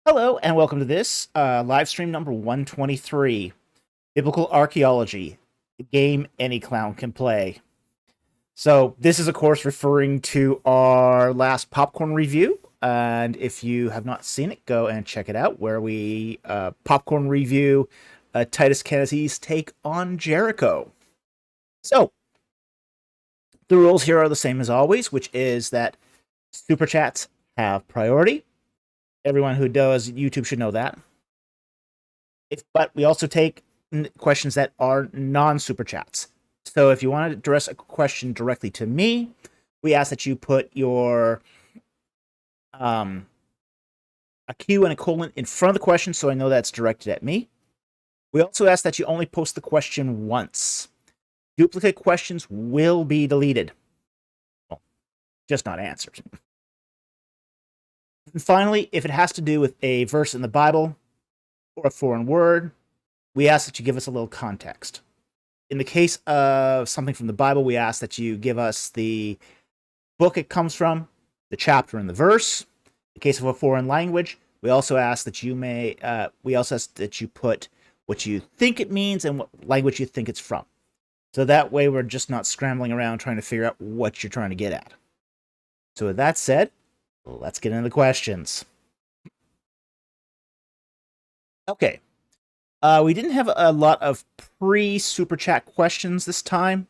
Hello, and welcome to this live stream number 123, Biblical Archaeology, the game any clown can play. So this is, of course, referring to our last popcorn review, and if you have not seen it, go and check it out, where we popcorn review Titus Kennedy's take on Jericho. So, the rules here are the same as always, which is that super chats have priority. Everyone who does YouTube should know that. But we also take questions that are non-super chats. So if you want to address a question directly to me, we ask that you put your a Q and a colon in front of the question so I know that's directed at me. We also ask that you only post the question once. Duplicate questions will be deleted. Well, just not answered. And finally, if it has to do with a verse in the Bible or a foreign word, we ask that you give us a little context. In the case of something from the Bible, we ask that you give us the book it comes from, the chapter and the verse. In the case of a foreign language, we also ask that you put what you think it means and what language you think it's from. So that way we're just not scrambling around trying to figure out what you're trying to get at. So with that said, let's get into the questions. Okay. We didn't have a lot of pre-super chat questions this time,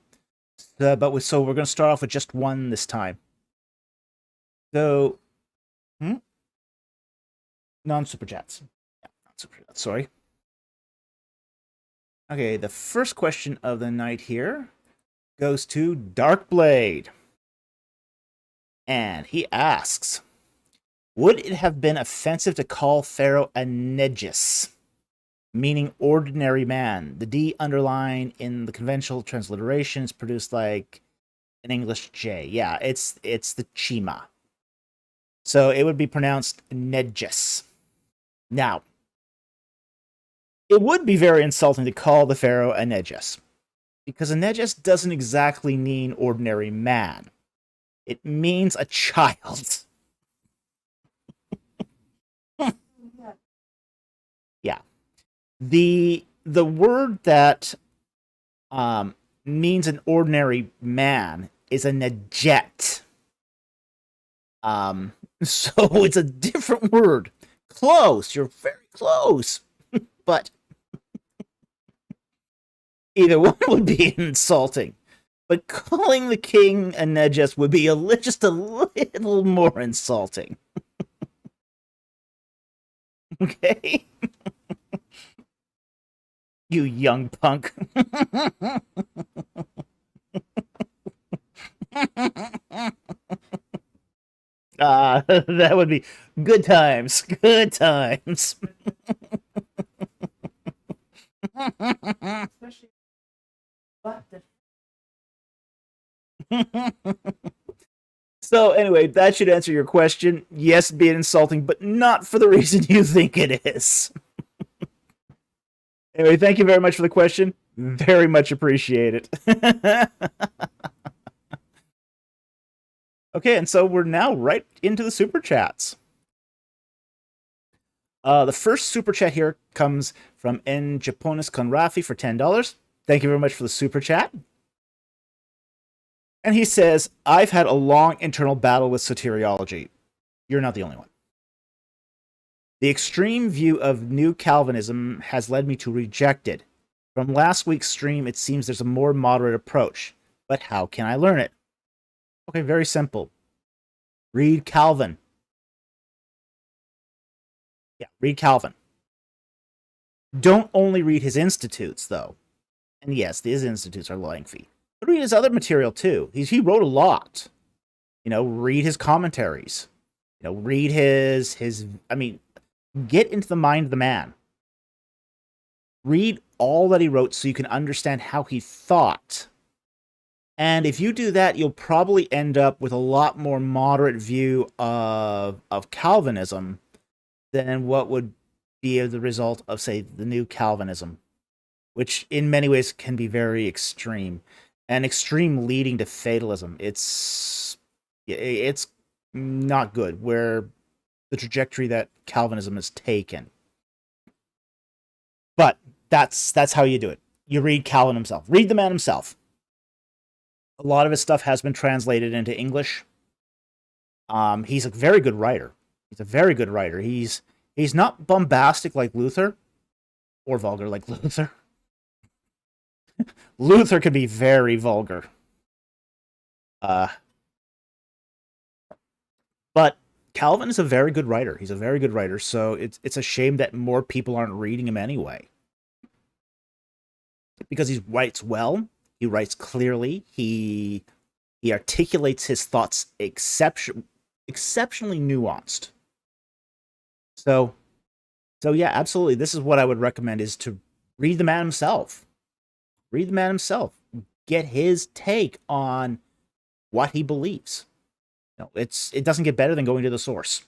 so we're going to start off with just one this time. So, non-super chats. Yeah, non-super chats, sorry. Okay, the first question of the night here goes to Darkblade. And he asks, would it have been offensive to call Pharaoh a Negus, meaning ordinary man? The D underline in the conventional transliteration is produced like an English J. Yeah, it's the Chima. So it would be pronounced Negus. Now, it would be very insulting to call the Pharaoh a Negus, because a Negus doesn't exactly mean ordinary man. It means a child. Yeah. The word that means an ordinary man is a nejet. So it's a different word. Close. You're very close. But either one would be insulting. But calling the king a Negus would be just a little more insulting. Okay? You young punk. That would be good times. Good times. Especially So anyway, that should answer your question. Yes, being insulting, but not for the reason you think it is. Anyway, thank you very much for the question. Very much appreciate it. Okay, and so we're now right into the super chats. The first super chat here comes from N. Japonis Conrafi for $10. Thank you very much for the super chat. And he says, I've had a long internal battle with soteriology. You're not the only one. The extreme view of New Calvinism has led me to reject it. From last week's stream, it seems there's a more moderate approach. But how can I learn it? Okay, very simple. Read Calvin. Yeah, read Calvin. Don't only read his institutes, though. And yes, his institutes are lengthy. But read his other material, too. He wrote a lot. Read his commentaries. Read get into the mind of the man. Read all that he wrote so you can understand how he thought. And if you do that, you'll probably end up with a lot more moderate view of Calvinism than what would be the result of, say, the New Calvinism, which in many ways can be very extreme. And extreme leading to fatalism. It's not good, where the trajectory that Calvinism has taken. But that's how you do it. You read Calvin himself. Read the man himself. A lot of his stuff has been translated into English. He's a very good writer. He's a very good writer. He's not bombastic like Luther, or vulgar like Luther. Luther can be very vulgar. But Calvin is a very good writer. He's a very good writer, so it's a shame that more people aren't reading him anyway. Because he writes well, he writes clearly, he articulates his thoughts exceptionally nuanced. So yeah, absolutely. This is what I would recommend, is to read the man himself. Read the man himself. Get his take on what he believes. No, it doesn't get better than going to the source.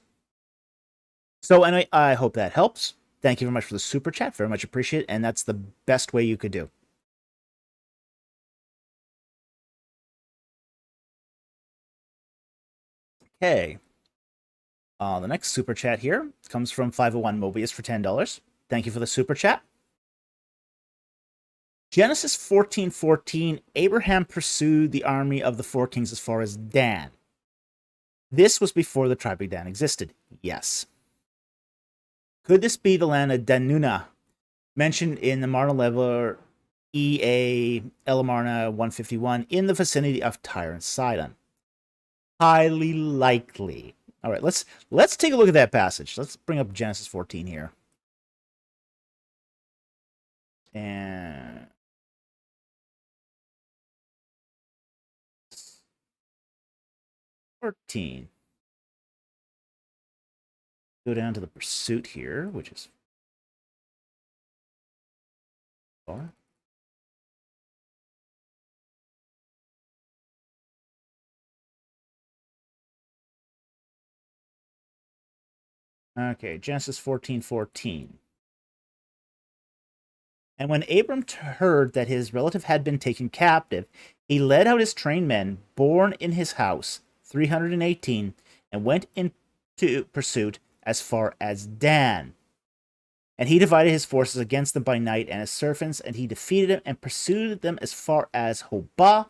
So anyway, I hope that helps. Thank you very much for the super chat. Very much appreciate it. And that's the best way you could do. Okay. The next super chat here comes from 501 Mobius for $10. Thank you for the super chat. Genesis 14:14, Abraham pursued the army of the four kings as far as Dan. This was before the tribe of Dan existed. Yes. Could this be the land of Danuna, mentioned in the Marna Lever EA Elamarna 151, in the vicinity of Tyre and Sidon? Highly likely. All right, let's take a look at that passage. Let's bring up Genesis 14 here. And 14. Go down to the pursuit here, which is far. Okay, Genesis 14:14. And when Abram heard that his relative had been taken captive, he led out his trained men, born in his house, 318, and went into pursuit as far as Dan. And he divided his forces against them by night and as serpents, and he defeated them and pursued them as far as Hobah,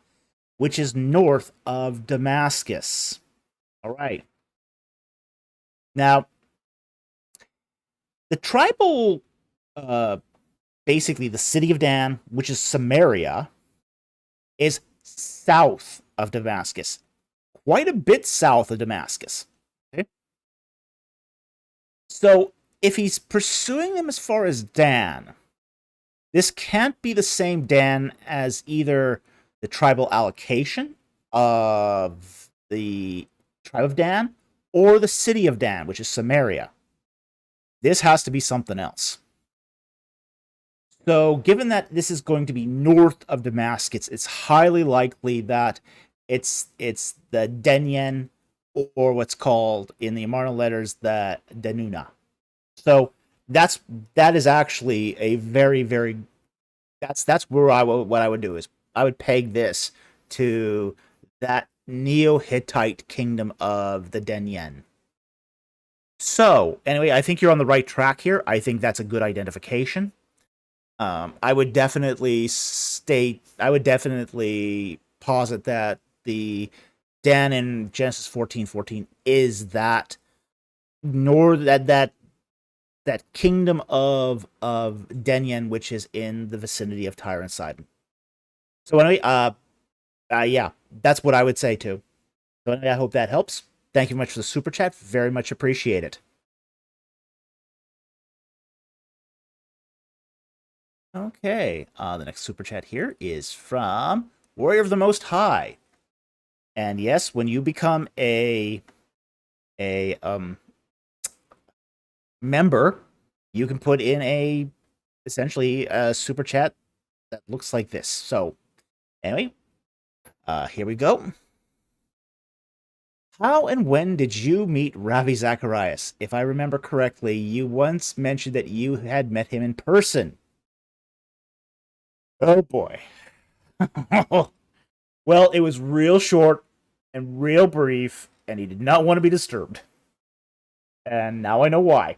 which is north of Damascus. All right. Now, the tribal, basically the city of Dan, which is Samaria, is south of Damascus. Quite a bit south of Damascus. Okay? So, if he's pursuing them as far as Dan, this can't be the same Dan as either the tribal allocation of the tribe of Dan or the city of Dan, which is Samaria. This has to be something else. So, given that this is going to be north of Damascus, it's highly likely that it's the Denyen, or what's called in the Amarna letters the Danuna. So that is actually a very, very, that's where what I would do is I would peg this to that Neo-Hittite kingdom of the Denyen. So anyway, I think you're on the right track here. I think that's a good identification. I would definitely posit that the Dan in Genesis 14:14 is that that kingdom of Denyen, which is in the vicinity of Tyre and Sidon. So anyway, yeah, that's what I would say too. So anyway, I hope that helps. Thank you very much for the super chat. Very much appreciate it. Okay, the next super chat here is from Warrior of the Most High. And yes, when you become a member, you can put in essentially a super chat that looks like this. So anyway, here we go. How and when did you meet Ravi Zacharias? If I remember correctly, you once mentioned that you had met him in person. Oh boy. Well, it was real short and real brief, and he did not want to be disturbed. And now I know why.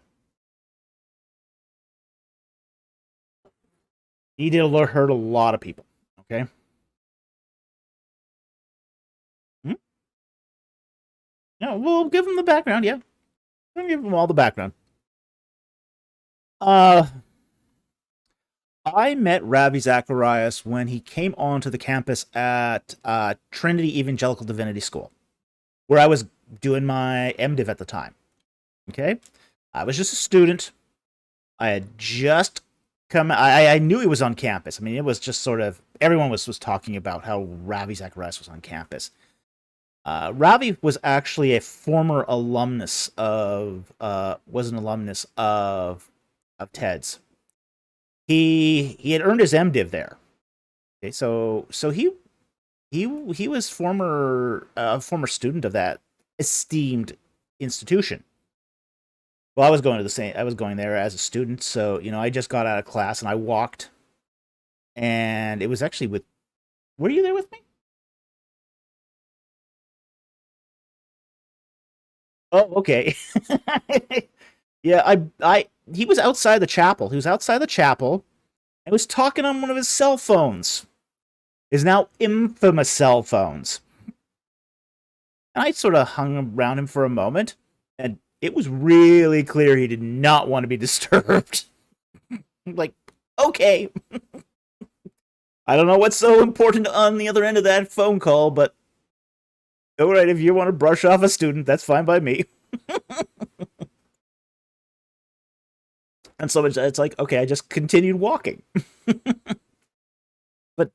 He did hurt a lot of people. Okay. Hmm? Yeah, we'll give him the background. Yeah, we'll give him all the background. Uh, I met Ravi Zacharias when he came onto the campus at Trinity Evangelical Divinity School, where I was doing my MDiv at the time. Okay, I was just a student. I had just come. I knew he was on campus. I mean, it was just sort of everyone was talking about how Ravi Zacharias was on campus. Ravi was actually a former alumnus of was an alumnus of TED's. He had earned his MDiv there. Okay, so he was former student of that esteemed institution. Well, I was going there as a student, so I just got out of class and I walked, and it was actually with. Were you there with me? Oh, okay. Yeah, he was outside the chapel. He was outside the chapel and was talking on one of his cell phones. His now infamous cell phones. And I sort of hung around him for a moment, and it was really clear he did not want to be disturbed. Like, okay. I don't know what's so important on the other end of that phone call, but all right, if you want to brush off a student, that's fine by me. And so it's like, okay, I just continued walking. But,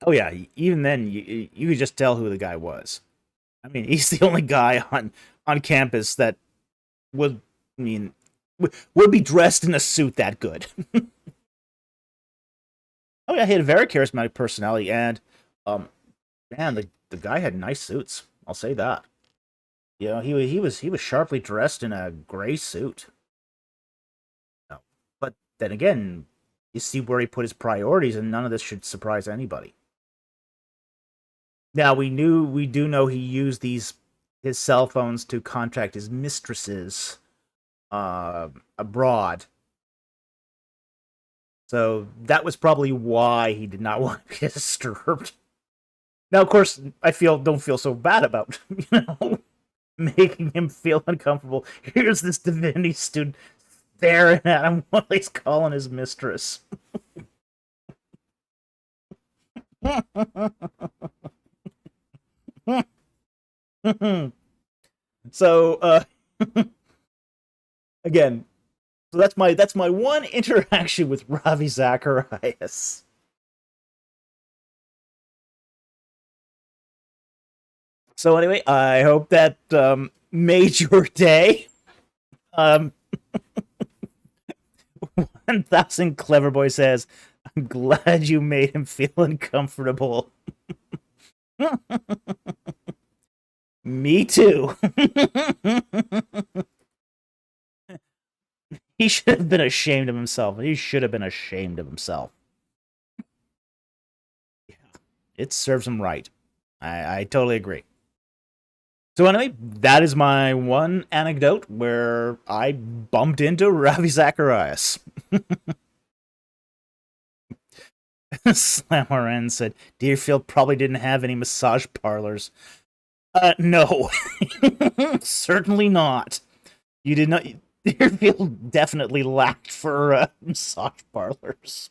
oh yeah, even then, you could just tell who the guy was. I mean, he's the only guy on campus that would, I mean, would be dressed in a suit that good. Oh yeah, he had a very charismatic personality, and um, man, the guy had nice suits. I'll say that. He was sharply dressed in a gray suit. No. But then again, you see where he put his priorities, and none of this should surprise anybody. Now we do know he used his cell phones to contact his mistresses abroad. So that was probably why he did not want to be disturbed. Now, of course, don't feel so bad about making him feel uncomfortable. Here's this divinity student staring at him while he's calling his mistress. So again, so that's my one interaction with Ravi Zacharias. So anyway, I hope that made your day. Um, 1000 Clever Boy says, I'm glad you made him feel uncomfortable. Me too. He should have been ashamed of himself. He should have been ashamed of himself. Yeah, it serves him right. I totally agree. So anyway, that is my one anecdote where I bumped into Ravi Zacharias. Slammer said, Deerfield probably didn't have any massage parlors. No. Certainly not. You did not. Deerfield definitely lacked for massage parlors.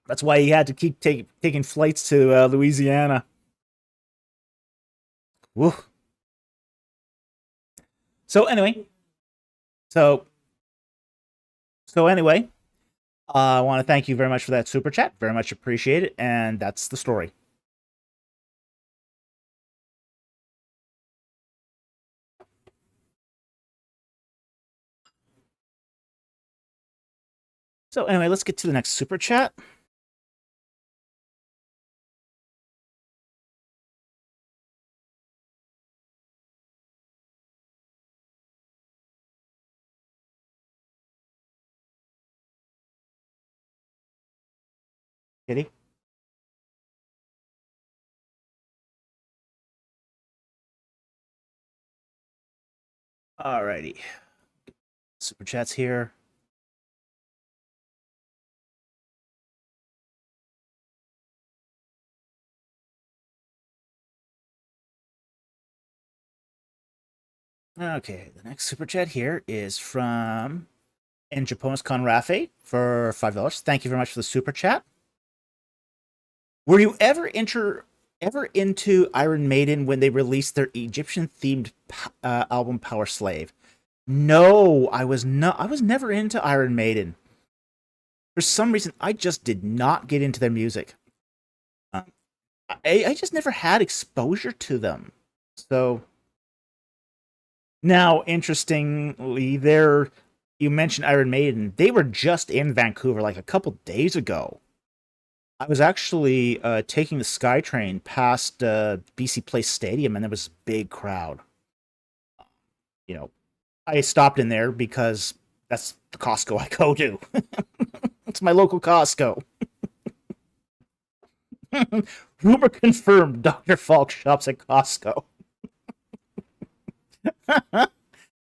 That's why he had to keep taking flights to Louisiana. Woo. So anyway, so anyway, I want to thank you very much for that super chat. Very much appreciate it, and that's the story. So anyway, let's get to the next super chat. Kitty. Alrighty. Super chats here. Okay, the next super chat here is from Japonis Conrafe for $5. Thank you very much for the super chat. Were you ever into Iron Maiden when they released their Egyptian themed album Power Slave? No, I was not. I was never into Iron Maiden. For some reason, I just did not get into their music. I just never had exposure to them. So now, interestingly, you mentioned Iron Maiden. They were just in Vancouver like a couple days ago. I was actually taking the SkyTrain past BC Place Stadium, and there was a big crowd. You know, I stopped in there because that's the Costco I go to. It's my local Costco. Rumor confirmed Dr. Falk shops at Costco.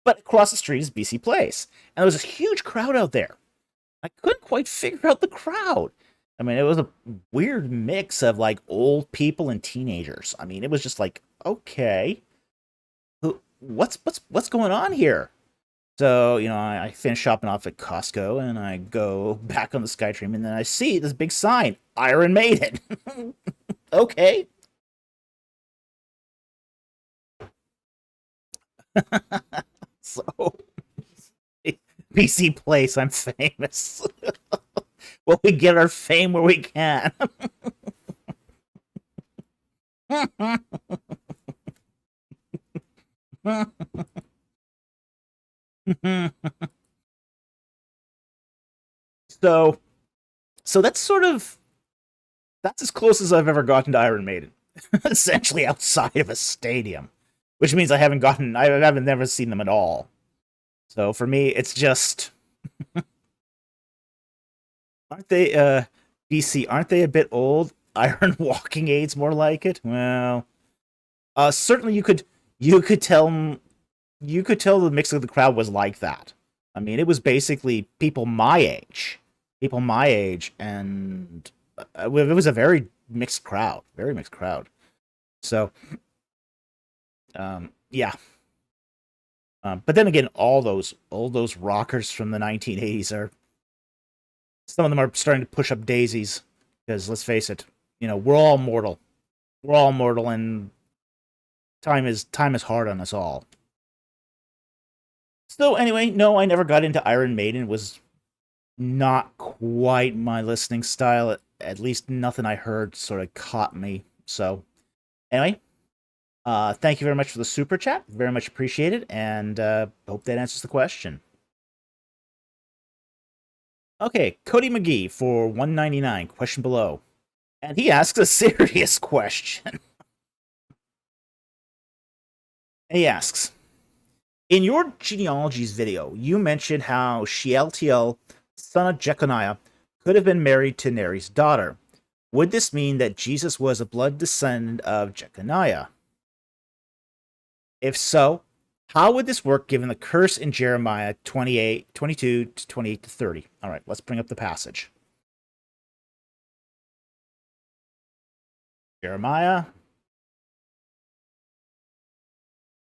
But across the street is BC Place. And there was this huge crowd out there. I couldn't quite figure out the crowd. I mean, it was a weird mix of like old people and teenagers. I mean, it was just like, okay, what's going on here? So, I finish shopping off at Costco and I go back on the SkyTrain and then I see this big sign, Iron Maiden. Okay. So, BC Place, I'm famous. Well, we get our fame where we can. so that's as close as I've ever gotten to Iron Maiden. Essentially outside of a stadium. Which means I haven't never seen them at all. So for me, it's just aren't they BC, aren't they a bit old? Iron walking aids more like it? Well, certainly you could tell the mix of the crowd was like that. I mean, it was basically people my age, and it was a very mixed crowd, So, yeah. But then again, all those rockers from the 1980s some of them are starting to push up daisies because let's face it, we're all mortal, and time is hard on us all. So anyway, no, I never got into Iron Maiden. It was not quite my listening style. At least nothing I heard sort of caught me. So anyway, thank you very much for the super chat. Very much appreciated, and hope that answers the question. Okay, Cody McGee for $1.99. Question below, and he asks a serious question. And he asks, in your genealogies video, you mentioned how Shealtiel, son of Jeconiah, could have been married to Neri's daughter. Would this mean that Jesus was a blood descendant of Jeconiah? If so, how would this work given the curse in Jeremiah 22 to 28 to 30? All right, let's bring up the passage. Jeremiah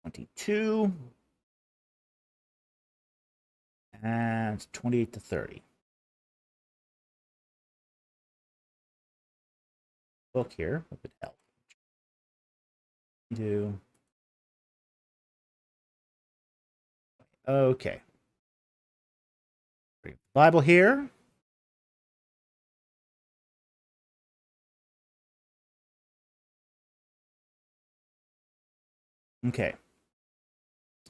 22 and 28 to 30. Book here, what would help? Do okay. Bring up the Bible here. Okay.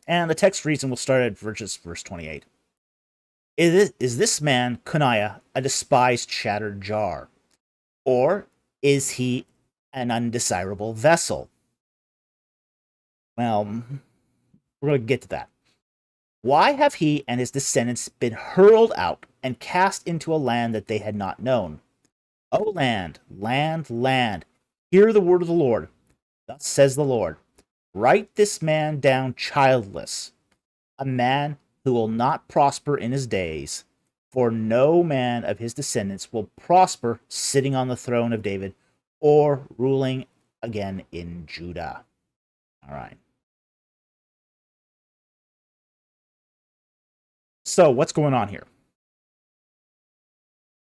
And the text reason will start at verse 28. Is this man, Coniah, a despised shattered jar? Or is he an undesirable vessel? Well, we're going to get to that. Why have he and his descendants been hurled out and cast into a land that they had not known? O land, land, land, hear the word of the Lord. Thus says the Lord, write this man down childless. a man who will not prosper in his days, for no man of his descendants will prosper sitting on the throne of David or ruling again in Judah. All right. So, what's going on here?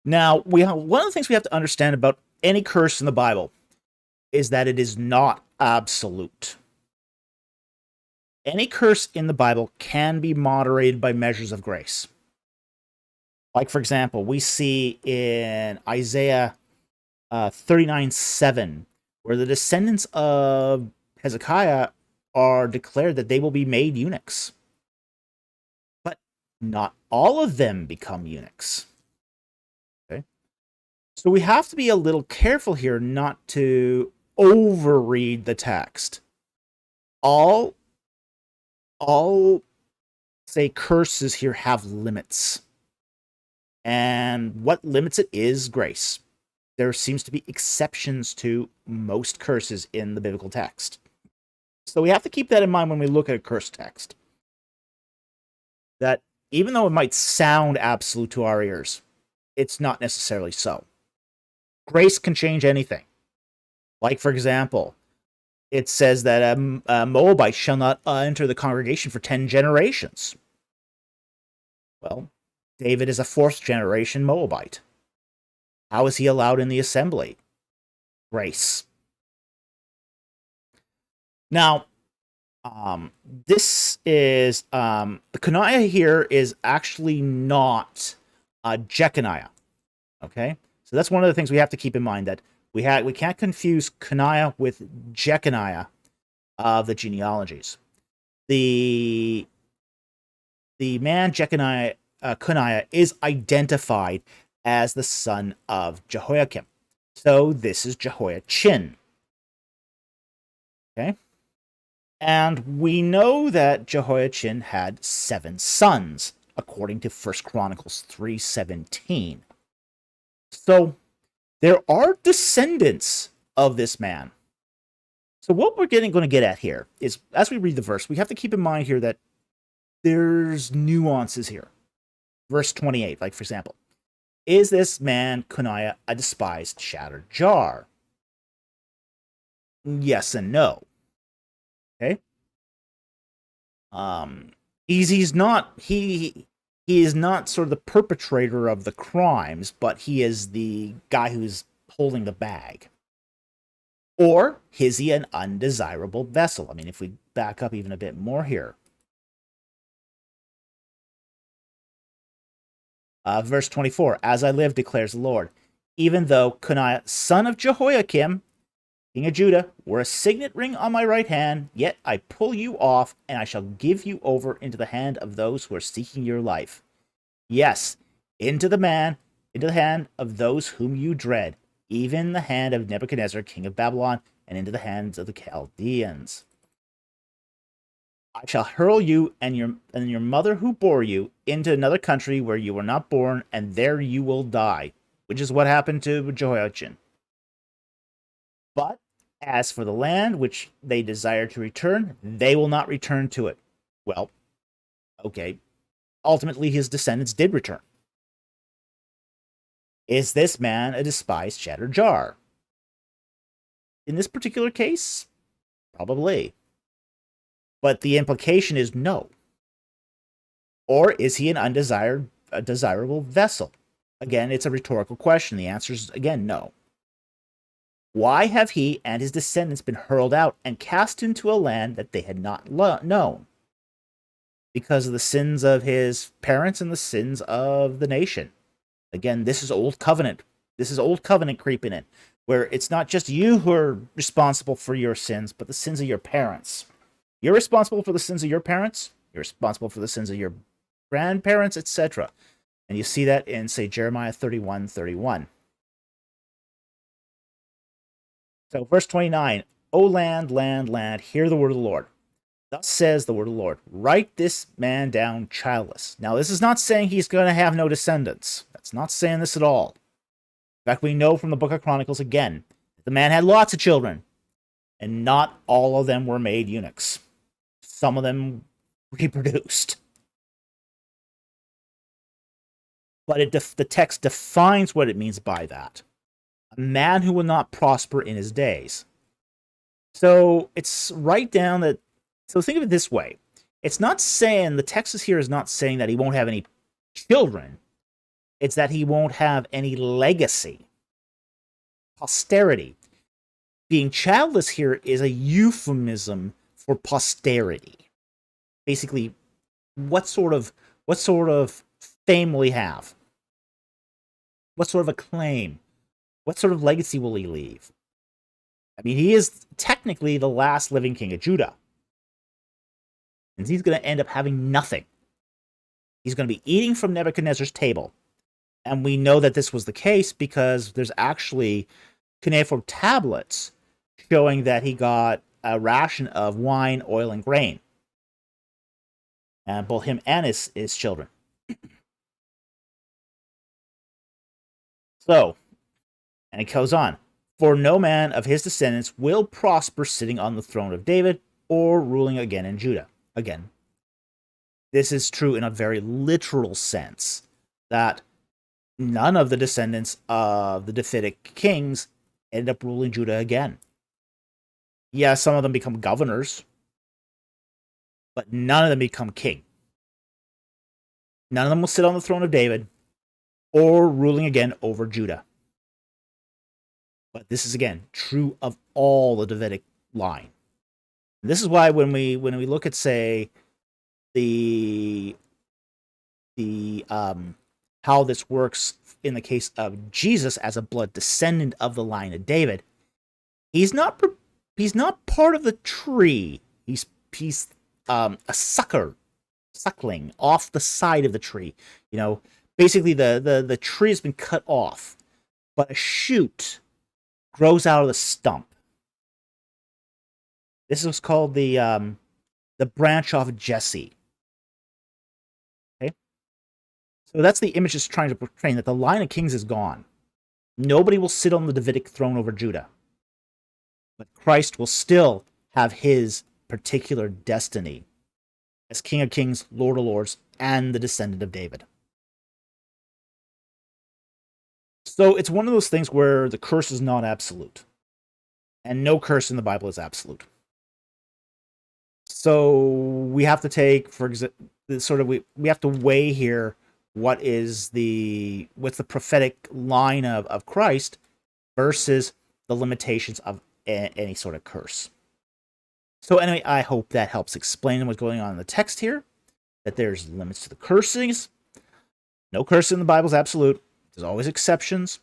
Now, one of the things we have to understand about any curse in the Bible is that it is not absolute. Any curse in the Bible can be moderated by measures of grace. Like, for example, we see in Isaiah 39:7, where the descendants of Hezekiah are declared that they will be made eunuchs. But not all of them become eunuchs. Okay? So we have to be a little careful here not to overread the text. All say curses here have limits. And what limits it is grace. There seems to be exceptions to most curses in the biblical text. So we have to keep that in mind when we look at a curse text. That even though it might sound absolute to our ears, it's not necessarily so. Grace can change anything. Like, for example, it says that a Moabite shall not enter the congregation for 10 generations. Well, David is a 4th generation Moabite. How is he allowed in the assembly? Grace. Now, this is the Coniah here is actually not Jeconiah. Okay, so that's one of the things we have to keep in mind, that we can't confuse Coniah with Jeconiah of the genealogies. The man Jeconiah Coniah is identified as the son of Jehoiakim. So this is Jehoiachin. Okay? And we know that Jehoiachin had 7 sons, according to 1 Chronicles 3:17. So there are descendants of this man. So what we're going to get at here is, as we read the verse, we have to keep in mind here that there's nuances here. Verse 28, like, for example, is this man Coniah a despised shattered jar? Yes and no. Okay. He's not he is not sort of the perpetrator of the crimes, but he is the guy who's holding the bag. Or is he an undesirable vessel? I mean, if we back up even a bit more here. Verse 24, as I live, declares the Lord, even though Coniah, son of Jehoiakim, king of Judah, were a signet ring on my right hand, yet I pull you off, and I shall give you over into the hand of those who are seeking your life. Yes, into the hand of those whom you dread, even the hand of Nebuchadnezzar, king of Babylon, and into the hands of the Chaldeans. I shall hurl you and your mother who bore you into another country where you were not born, and there you will die, which is what happened to Jehoiachin. But as for the land which they desire to return, they will not return to it. Well, okay. Ultimately, his descendants did return. Is this man a despised shattered jar? In this particular case, probably. But the implication is no. Or is he a desirable vessel? Again, it's a rhetorical question. The answer is, again, no. Why have he and his descendants been hurled out and cast into a land that they had not known? Because of the sins of his parents and the sins of the nation. Again, this is Old Covenant. This is Old Covenant creeping in, where it's not just you who are responsible for your sins, but the sins of your parents. You're responsible for the sins of your parents. You're responsible for the sins of your grandparents, etc. And you see that in, say, Jeremiah 31:31. So, verse 29, O land, land, land, hear the word of the Lord. Thus says the word of the Lord, write this man down childless. Now, this is not saying he's going to have no descendants. That's not saying this at all. In fact, we know from the book of Chronicles, again, that the man had lots of children, and not all of them were made eunuchs. Some of them reproduced. But the text defines what it means by that. A man who will not prosper in his days. So it's right down that. So think of it this way. It's not saying, the text here is not saying that he won't have any children. It's that he won't have any legacy, posterity. Being childless here is a euphemism for posterity. Basically, what sort of fame will he have? What sort of acclaim? What sort of legacy will he leave? I mean, he is technically the last living king of Judah. And he's going to end up having nothing. He's going to be eating from Nebuchadnezzar's table. And we know that this was the case because there's actually cuneiform tablets showing that he got a ration of wine, oil, and grain. And both him and his children. So, and it goes on. For no man of his descendants will prosper sitting on the throne of David or ruling again in Judah. Again, this is true in a very literal sense, that none of the descendants of the Davidic kings end up ruling Judah again. Yeah, some of them become governors, but none of them become king. None of them will sit on the throne of David or ruling again over Judah. But this is, again, true of all the Davidic line. And this is why when we look at, say, the how this works in the case of Jesus as a blood descendant of the line of David, he's not part of the tree. He's a suckling off the side of the tree. You know, basically the tree has been cut off, but a shoot grows out of the stump. This is called the branch off Jesse. Okay, so that's the image it's trying to portray, that the line of kings is gone. Nobody will sit on the Davidic throne over Judah, but Christ will still have his particular destiny as King of Kings, Lord of Lords, and the descendant of David. So it's one of those things where the curse is not absolute. And no curse in the Bible is absolute. So we have to take, for example, we have to weigh here what's the prophetic line of Christ versus the limitations of any sort of curse. So anyway, I hope that helps explain what's going on in the text here, that there's limits to the cursings. No curse in the Bible is absolute. There's always exceptions.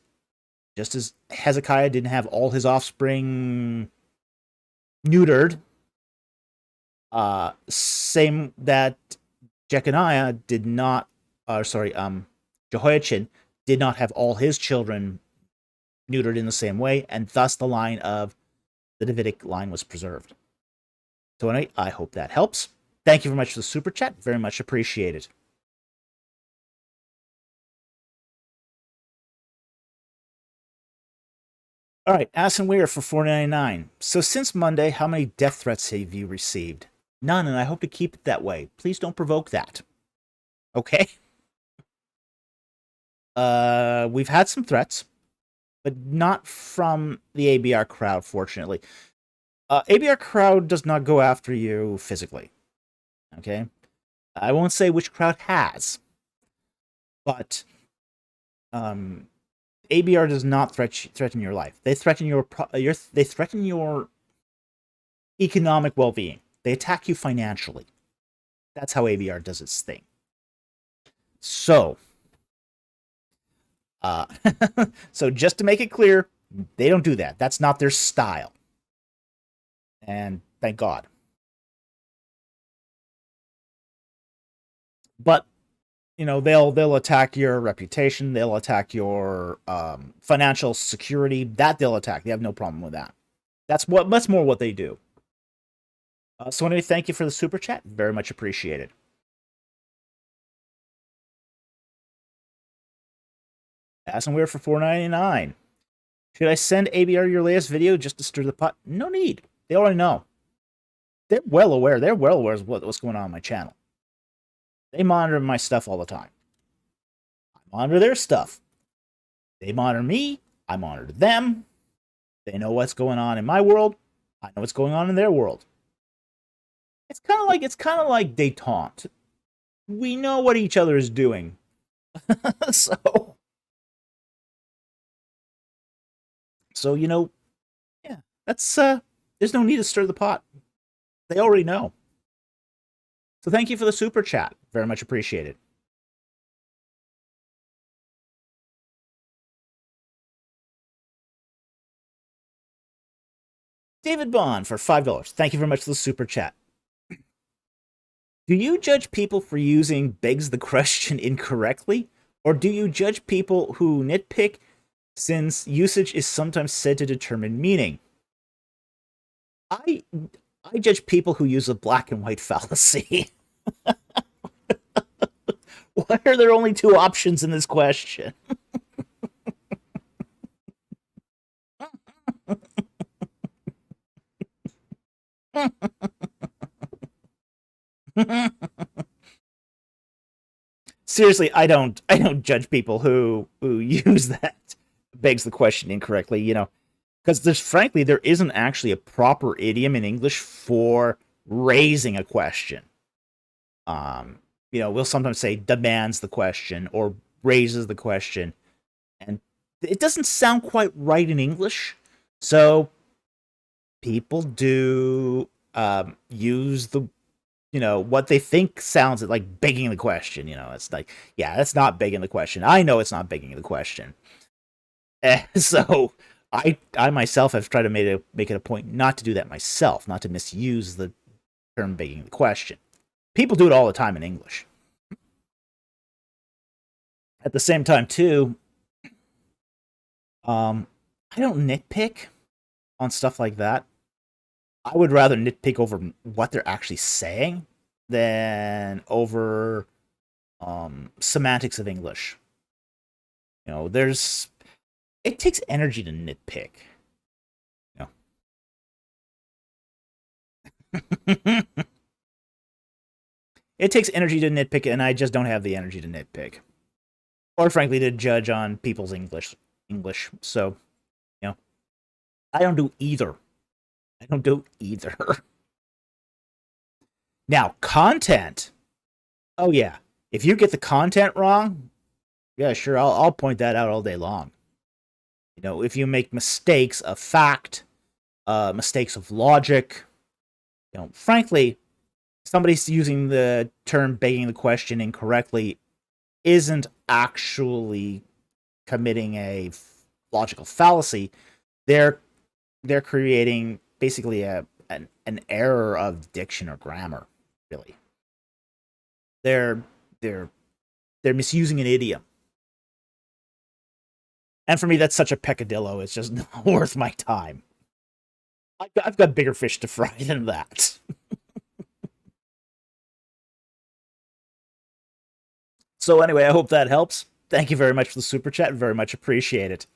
Just as Hezekiah didn't have all his offspring neutered, same that Jeconiah did not, Jehoiachin did not have all his children neutered in the same way, and thus the line of the Davidic line was preserved. So anyway, I hope that helps. Thank you very much for the super chat. Very much appreciated. All right, Asin Weir for $4.99. So since Monday, how many death threats have you received? None, and I hope to keep it that way. Please don't provoke that. Okay? We've had some threats, but not from the ABR crowd, fortunately. ABR crowd does not go after you physically. Okay? I won't say which crowd has, but ABR does not threaten your life. They threaten they threaten your economic well-being. They attack you financially. That's how ABR does its thing. So, so just to make it clear, they don't do that. That's not their style. And thank God. But you know, they'll attack your reputation, they'll attack your financial security. That they'll attack. They have no problem with that. That's more what they do. So anyway, thank you for the super chat. Very much appreciated. Asking Weird for $4.99. Should I send ABR your latest video just to stir the pot? No need. They already know. They're well aware. They're well aware of what's going on my channel. They monitor my stuff all the time. I monitor their stuff. They monitor me. I monitor them. They know what's going on in my world. I know what's going on in their world. It's kind of like détente. We know what each other is doing. so yeah, that's there's no need to stir the pot. They already know. So thank you for the super chat. Very much appreciated. David Bond for $5. Thank you very much for the super chat. Do you judge people for using begs the question incorrectly? Or do you judge people who nitpick since usage is sometimes said to determine meaning? I judge people who use a black and white fallacy. Why are there only two options in this question? Seriously, I don't judge people who use that begs the question incorrectly, because there isn't actually a proper idiom in English for raising a question. We'll sometimes say demands the question or raises the question, and it doesn't sound quite right in English. So people do use the what they think sounds like begging the question. It's like, yeah, that's not begging the question. I know it's not begging the question. So I myself have tried to make it a point not to do that myself, not to misuse the term begging the question. People do it all the time in English. At the same time, too, I don't nitpick on stuff like that. I would rather nitpick over what they're actually saying than over semantics of English. It takes energy to nitpick. It takes energy to nitpick, and I just don't have the energy to nitpick. Or frankly, to judge on people's English. So, I don't do either. Now, content. Oh yeah, if you get the content wrong, yeah, sure, I'll point that out all day long. If you make mistakes of fact, mistakes of logic, frankly, somebody's using the term begging the question incorrectly isn't actually committing a logical fallacy. They're creating basically an error of diction or grammar. Really, they're misusing an idiom, and for me, that's such a peccadillo. It's just not worth my time. I've got bigger fish to fry than that. So anyway, I hope that helps. Thank you very much for the super chat. Very much appreciate it.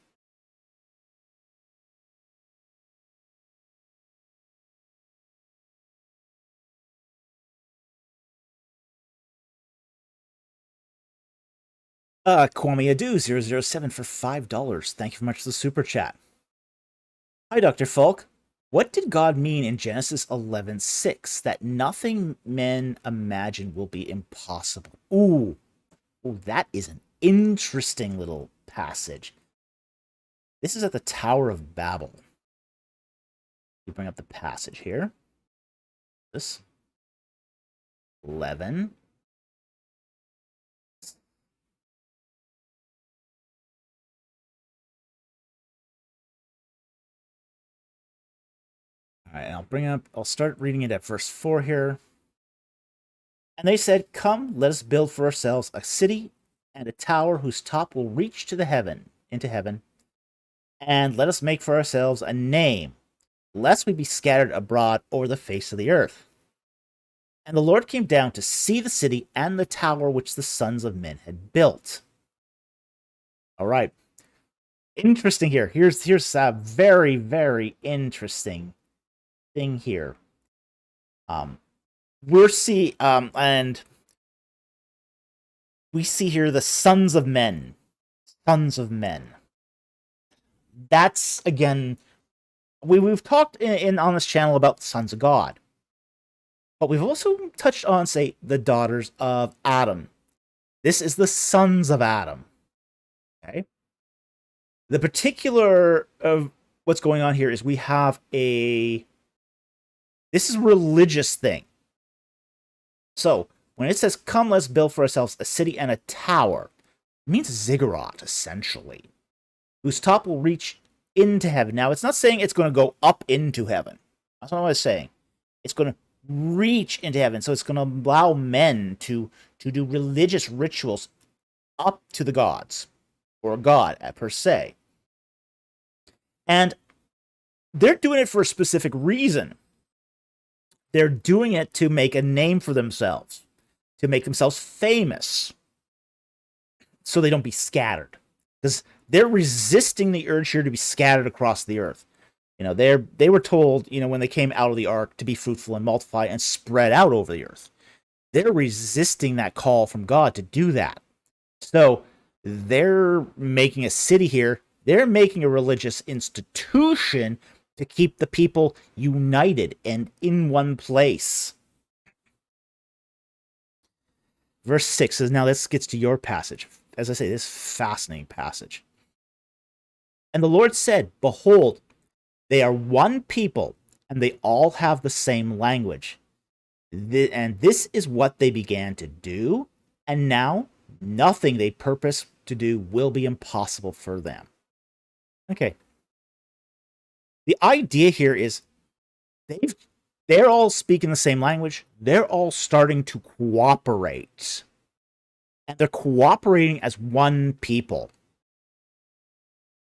Kwame Adu 007 for $5. Thank you very much for the super chat. Hi, Dr. Falk. What did God mean in Genesis 11:6 that nothing men imagine will be impossible? Ooh, that is an interesting little passage. This is at the Tower of Babel. You bring up the passage here. This 11. All right, I'll start reading it at verse 4 here. And they said, "Come, let us build for ourselves a city and a tower whose top will reach into heaven, and let us make for ourselves a name, lest we be scattered abroad over the face of the earth." And the Lord came down to see the city and the tower which the sons of men had built. All right. Interesting here. Here's a very, very interesting thing here. And we see here the sons of men. Sons of men. That's, again, we've talked on this channel about the sons of God. But we've also touched on, say, the daughters of Adam. This is the sons of Adam. Okay? The particular of what's going on here is we have this is a religious thing. So, when it says, come, let's build for ourselves a city and a tower, it means a ziggurat, essentially, whose top will reach into heaven. Now, it's not saying it's going to go up into heaven. That's not what it's saying. It's going to reach into heaven. So it's going to allow men to do religious rituals up to the gods, or God per se. And they're doing it for a specific reason. They're doing it to make a name for themselves, to make themselves famous, so they don't be scattered. Because they're resisting the urge here to be scattered across the earth. They were told, when they came out of the ark, to be fruitful and multiply and spread out over the earth. They're resisting that call from God to do that. So they're making a city here. They're making a religious institution to keep the people united and in one place. Verse 6 says, now this gets to your passage. As I say, this fascinating passage. And the Lord said, behold, they are one people, and they all have the same language. And this is what they began to do, and now nothing they purpose to do will be impossible for them. Okay. The idea here is they're all speaking the same language. They're all starting to cooperate. And they're cooperating as one people.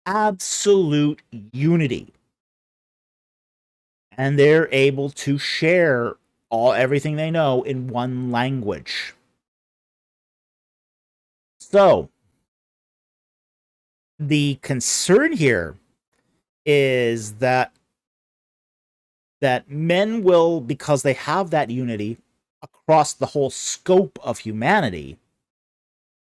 Absolute unity. And they're able to share everything they know in one language. So, the concern here is that men will, because they have that unity across the whole scope of humanity,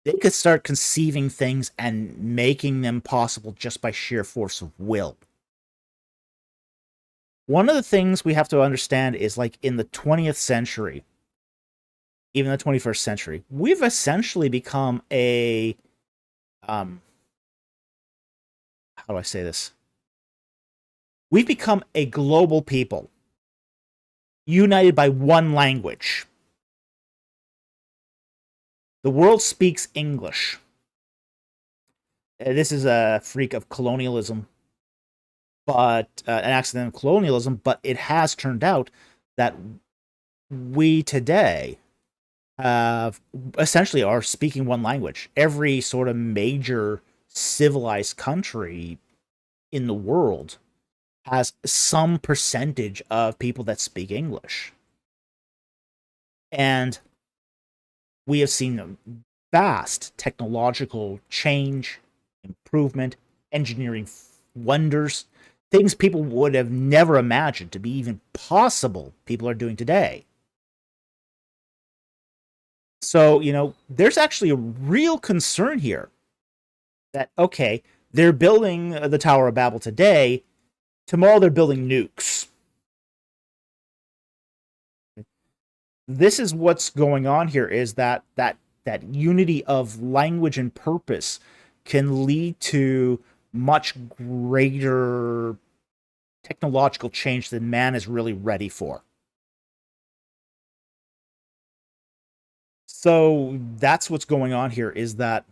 they could start conceiving things and making them possible just by sheer force of will. One of the things we have to understand is, like, in the 20th century, even the 21st century, we've essentially become how do I say this? We've become a global people, united by one language. The world speaks English. This is a freak of colonialism, but an accident of colonialism, but it has turned out that we today essentially are speaking one language. Every sort of major civilized country in the world has some percentage of people that speak English. And we have seen vast technological change, improvement, engineering wonders, things people would have never imagined to be even possible, people are doing today. So, there's actually a real concern here that, okay, they're building the Tower of Babel today, tomorrow they're building nukes. This is what's going on here, is that unity of language and purpose can lead to much greater technological change than man is really ready for. So that's what's going on here, is that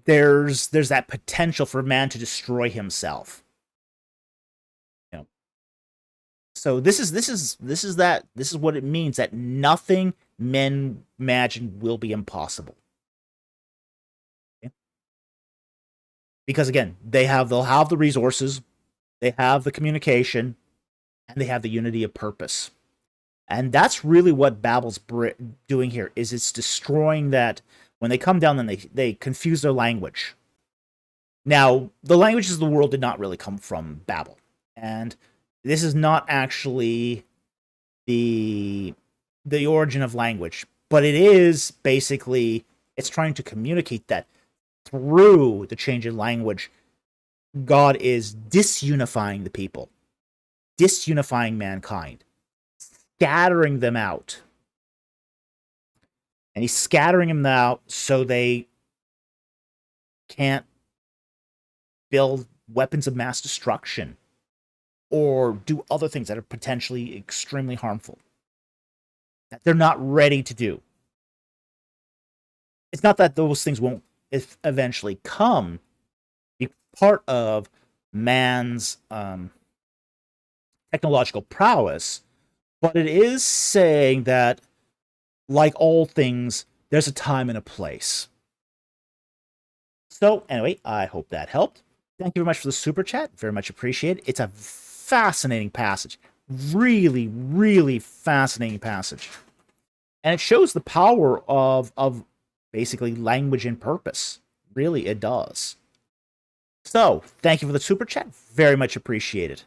there's that potential for man to destroy himself. So this is what it means, that nothing men imagine will be impossible. Okay? Because again, they'll have the resources, they have the communication, and they have the unity of purpose. And that's really what Babel's doing here, is it's destroying that. When they come down, then they confuse their language. Now, the languages of the world did not really come from Babel. And this is not actually the origin of language, but it is basically, it's trying to communicate that through the change in language, God is disunifying the people, disunifying mankind, scattering them out. And he's scattering them out so they can't build weapons of mass destruction or do other things that are potentially extremely harmful that they're not ready to do. It's not that those things won't eventually come, be part of man's technological prowess, but it is saying that, like all things, there's a time and a place. So, anyway, I hope that helped. Thank you very much for the super chat. Very much appreciated. It's a fascinating passage. Really, really fascinating passage. And it shows the power of basically language and purpose. Really, it does. So, thank you for the super chat. Very much appreciated.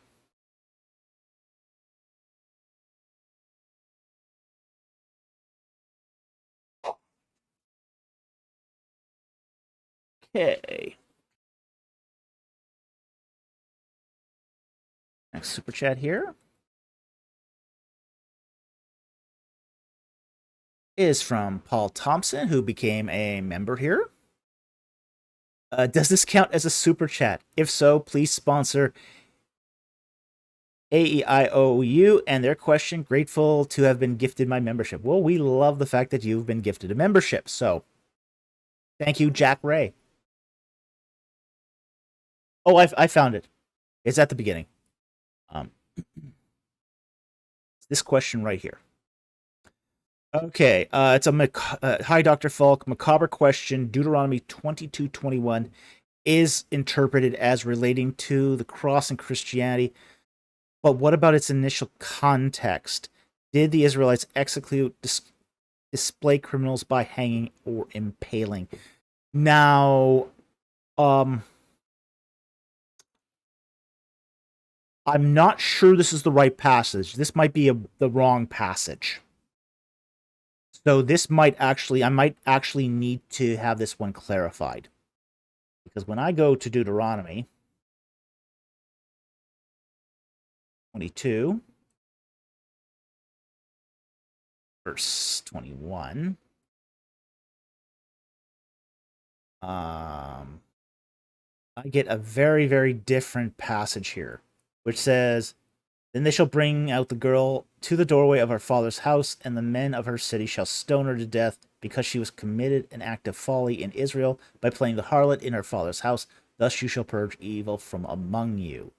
Okay. Next super chat here is from Paul Thompson, who became a member here. Does this count as a super chat? If so, please sponsor AEIOU and their question. Grateful to have been gifted my membership. Well, we love the fact that you've been gifted a membership. So, thank you, Jack Ray. Oh, I found it. It's at the beginning. This question right here. Okay, it's a hi, Dr. Falk. Macabre question. Deuteronomy 22:21 is interpreted as relating to the cross and Christianity, but what about its initial context? Did the Israelites execute display criminals by hanging or impaling? Now, I'm not sure this is the right passage. This might be the wrong passage. So this might actually, I might actually need to have this one clarified. Because when I go to Deuteronomy 22, verse 21, I get a very, very different passage here, which says, then they shall bring out the girl to the doorway of her father's house, and the men of her city shall stone her to death, because she was committed an act of folly in Israel by playing the harlot in her father's house. Thus you shall purge evil from among you.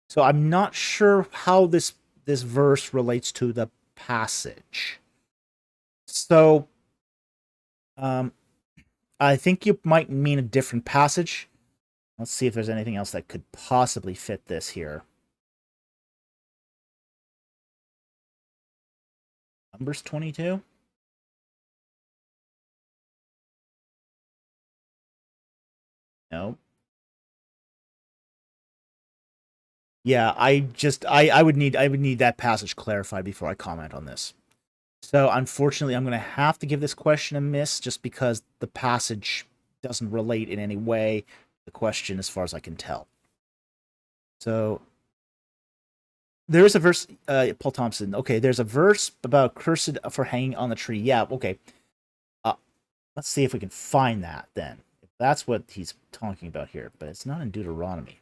So I'm not sure how this verse relates to the passage. So I think you might mean a different passage. Let's see if there's anything else that could possibly fit this here. Numbers 22? No. Yeah, I would need that passage clarified before I comment on this. So unfortunately, I'm going to have to give this question a miss just because the passage doesn't relate in any way to the question as far as I can tell. So there is a verse, Paul Thompson. Okay, there's a verse about cursed for hanging on the tree. Yeah, okay. Let's see if we can find that then. If that's what he's talking about here, but it's not in Deuteronomy.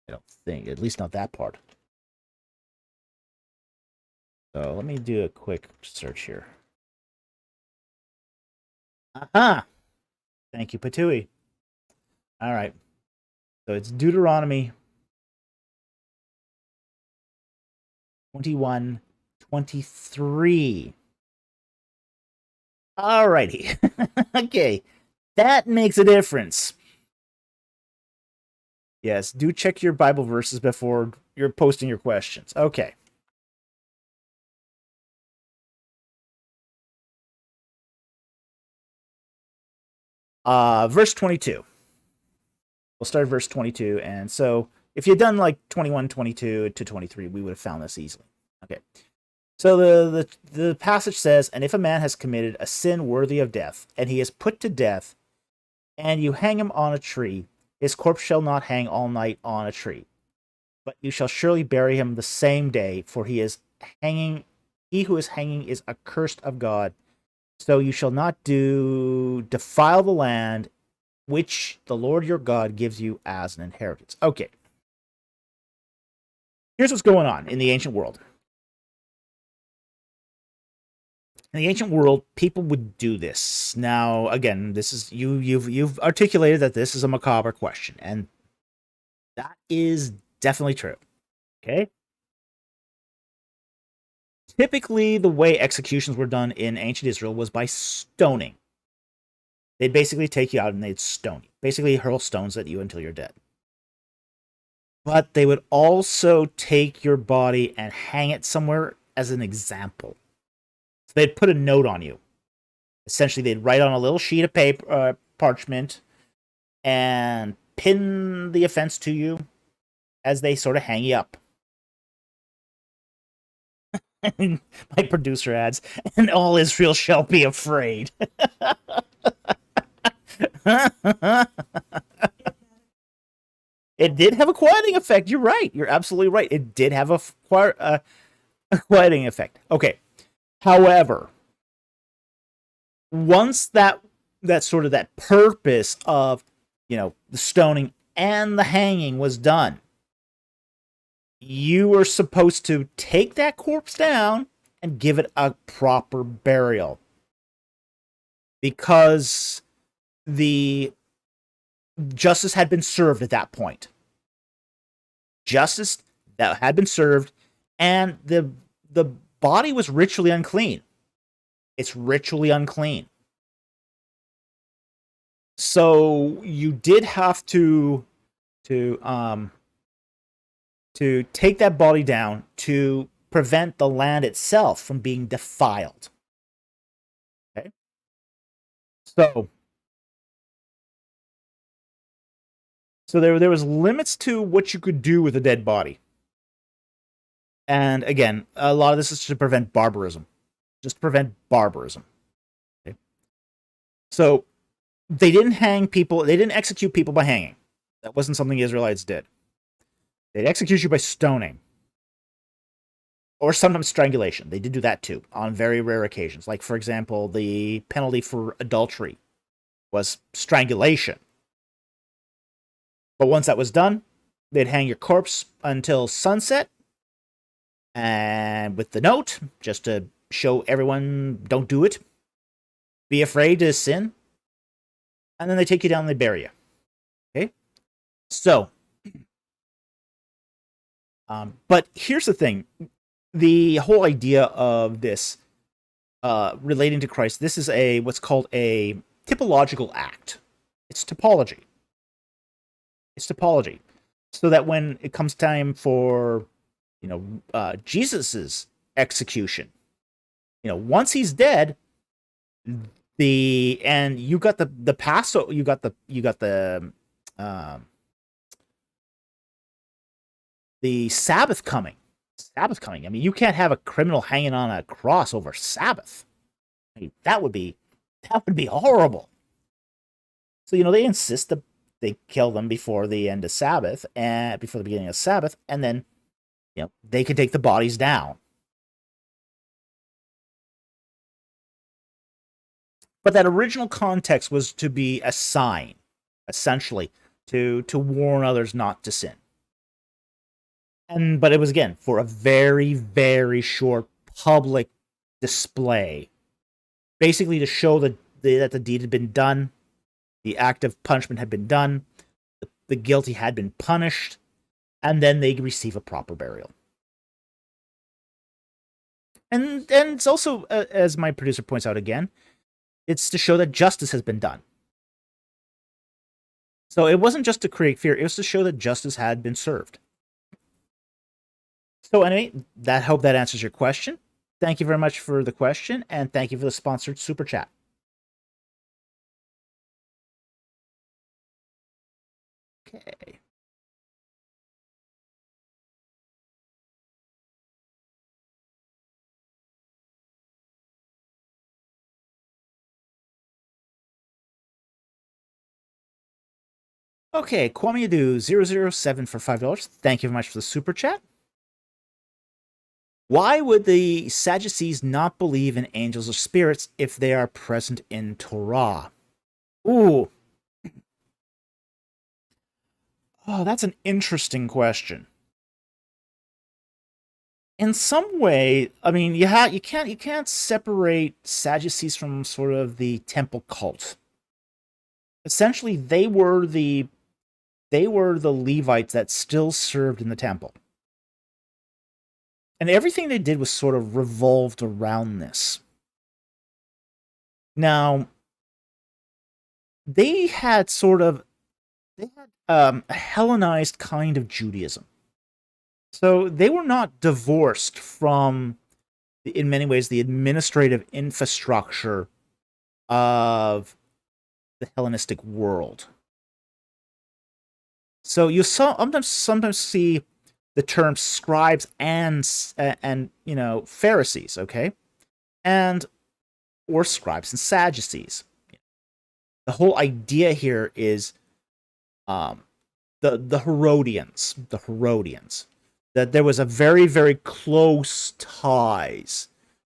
I don't think, at least not that part. So let me do a quick search here. Aha! Thank you, Patui. All right. So it's Deuteronomy 21:23. Alrighty. Okay. That makes a difference. Yes, do check your Bible verses before you're posting your questions. Okay. Verse 22. We'll start at verse 22. And so if you'd done like 21, 22 to 23, we would have found this easily. Okay. So the passage says, "And if a man has committed a sin worthy of death, and he is put to death, and you hang him on a tree, his corpse shall not hang all night on a tree, but you shall surely bury him the same day, for he is hanging. He who is hanging is accursed of God. So you shall not defile the land which the Lord your God gives you as an inheritance." Okay. Here's what's going on in the ancient world. In the ancient world, people would do this. Now, again, this is you've articulated that this is a macabre question, and that is definitely true. Okay? Typically, the way executions were done in ancient Israel was by stoning. They'd basically take you out and they'd stone you. Basically hurl stones at you until you're dead. But they would also take your body and hang it somewhere as an example. So they'd put a note on you. Essentially, they'd write on a little sheet of paper, parchment, and pin the offense to you as they sort of hang you up. My producer adds, "And all Israel shall be afraid." It did have a quieting effect. You're right. You're absolutely right. It did have a quieting effect. Okay. However, once that sort of that purpose of, the stoning and the hanging was done, you were supposed to take that corpse down and give it a proper burial, because the justice had been served at that point. Justice that had been served, and the body was ritually unclean. It's ritually unclean. So you did have to take that body down to prevent the land itself from being defiled. Okay? So there was limits to what you could do with a dead body. And again, a lot of this is to prevent barbarism. Just to prevent barbarism. Okay? So they didn't hang people, they didn't execute people by hanging. That wasn't something the Israelites did. They'd execute you by stoning. Or sometimes strangulation. They did do that too, on very rare occasions. Like, for example, the penalty for adultery was strangulation. But once that was done, they'd hang your corpse until sunset, and with the note, just to show everyone, don't do it. Be afraid to sin. And then they take you down and they bury you. Okay? So, but here's the thing. The whole idea of this relating to Christ, this is what's called a typological act. It's typology. It's typology. So that when it comes time for, Jesus's execution, once he's dead, and you got the Passover, you got the Sabbath coming. I mean, you can't have a criminal hanging on a cross over Sabbath. I mean, that would be horrible. So they insist that they kill them before the end of Sabbath and before the beginning of Sabbath, and then they can take the bodies down. But that original context was to be a sign, essentially, to warn others not to sin. But it was, again, for a very, very short public display, basically to show that the deed had been done, the act of punishment had been done, the guilty had been punished, and then they receive a proper burial. And it's also, as my producer points out again, it's to show that justice has been done. So it wasn't just to create fear, it was to show that justice had been served. So anyway, hope that answers your question. Thank you very much for the question, and thank you for the sponsored super chat. Okay. Okay, Kwame007 for $5. Thank you very much for the super chat. Why would the Sadducees not believe in angels or spirits if they are present in Torah? Ooh. Oh, that's an interesting question. In some way, I mean, you can't separate Sadducees from sort of the temple cult. Essentially, they were the Levites that still served in the temple. And everything they did was sort of revolved around this. Now, they had a Hellenized kind of Judaism. So they were not divorced from, in many ways, the administrative infrastructure of the Hellenistic world. So you sometimes see the term scribes and Pharisees, okay, or scribes and Sadducees. The whole idea here is the Herodians, that there was a very, very close ties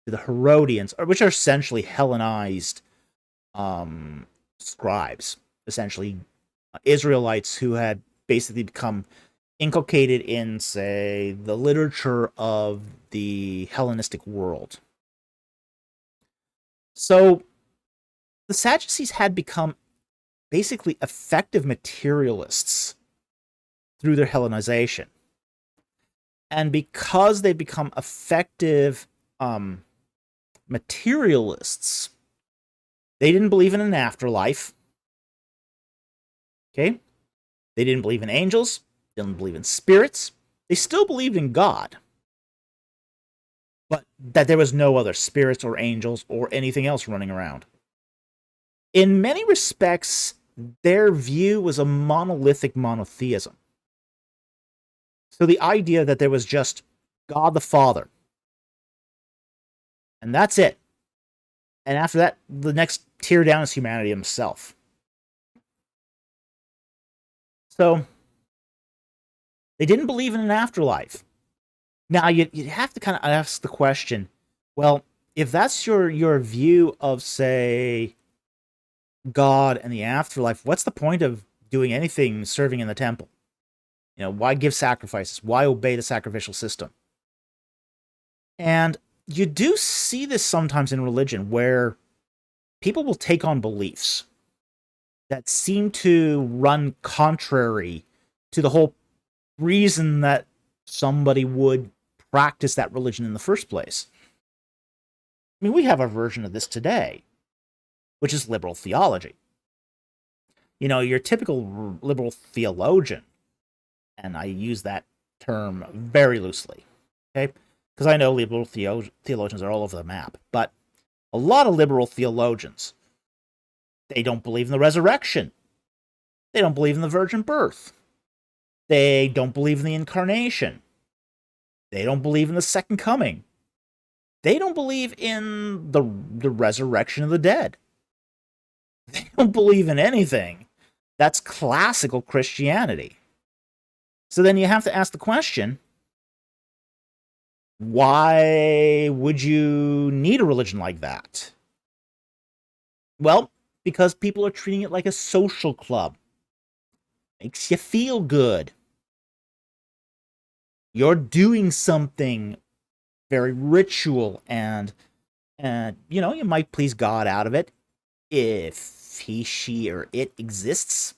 to the Herodians, which are essentially Hellenized scribes, essentially Israelites who had basically become inculcated in, say, the literature of the Hellenistic world. So the Sadducees had become basically effective materialists through their Hellenization. And because they become effective materialists, they didn't believe in an afterlife. Okay? They didn't believe in angels, didn't believe in spirits. They still believed in God. But that there was no other spirits or angels or anything else running around. In many respects, their view was a monolithic monotheism. So the idea that there was just God the Father, and that's it. And after that, the next tier down is humanity himself. So they didn't believe in an afterlife. Now, you'd have to kind of ask the question, well, if that's your view of, say, God and the afterlife, what's the point of doing anything serving in the temple? You know, why give sacrifices? Why obey the sacrificial system? And you do see this sometimes in religion, where people will take on beliefs that seem to run contrary to the whole reason that somebody would practice that religion in the first place. I mean, we have a version of this today, which is liberal theology. You know, your typical liberal theologian, and I use that term very loosely, okay? Because I know liberal theologians are all over the map, but a lot of liberal theologians, they don't believe in the resurrection. They don't believe in the virgin birth. They don't believe in the incarnation. They don't believe in the second coming. They don't believe in the resurrection of the dead. They don't believe in anything. That's classical Christianity. So then you have to ask the question, why would you need a religion like that? Well, because people are treating it like a social club. Makes you feel good. You're doing something very ritual, and you might please God out of it if he, she, or it exists.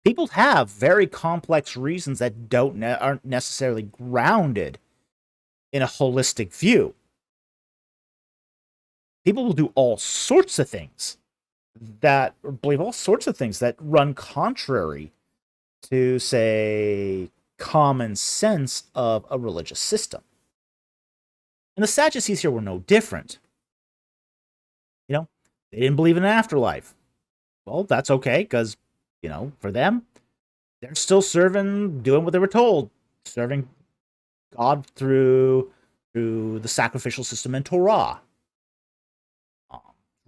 People have very complex reasons that aren't necessarily grounded in a holistic view. People will do all sorts of things that believe all sorts of things that run contrary to, say, common sense of a religious system. And the Sadducees here were no different. You know, they didn't believe in an afterlife. Well, that's okay, because, for them, they're still doing what they were told, serving God through the sacrificial system in Torah.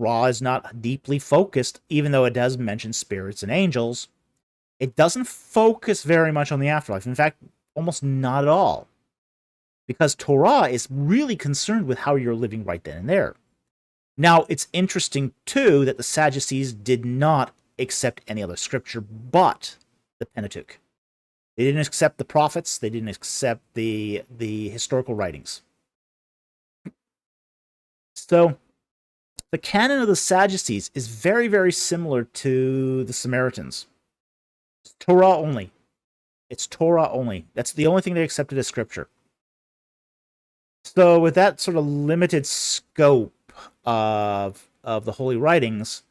Torah is not deeply focused, even though it does mention spirits and angels. It doesn't focus very much on the afterlife. In fact, almost not at all. Because Torah is really concerned with how you're living right then and there. Now, it's interesting, too, that the Sadducees did not accept any other scripture but the Pentateuch. They didn't accept the prophets. They didn't accept the historical writings. So, the canon of the Sadducees is very, very similar to the Samaritans. It's Torah only. It's Torah only. That's the only thing they accepted as scripture. So, with that sort of limited scope of the holy writings,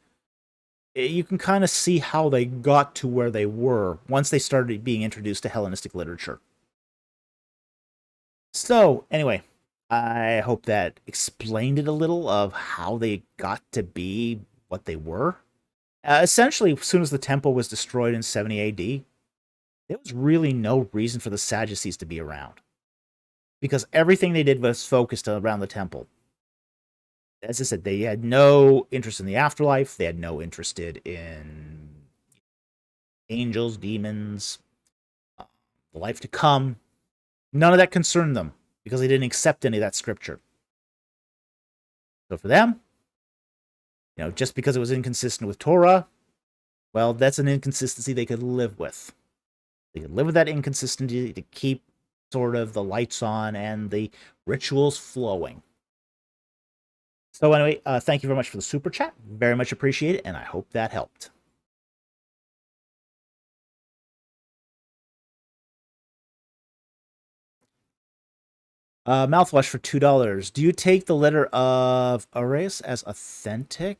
you can kind of see how they got to where they were once they started being introduced to Hellenistic literature. So, anyway, I hope that explained it a little of how they got to be what they were. Essentially, as soon as the temple was destroyed in 70 AD, there was really no reason for the Sadducees to be around, because everything they did was focused around the temple. As I said, they had no interest in the afterlife. They had no interest in angels, demons, the life to come. None of that concerned them because they didn't accept any of that scripture. So for them, just because it was inconsistent with Torah, well, that's an inconsistency they could live with. They could live with that inconsistency to keep sort of the lights on and the rituals flowing. So anyway, thank you very much for the super chat. Very much appreciate it, and I hope that helped. Mouthwash for $2. Do you take the letter of Arius as authentic?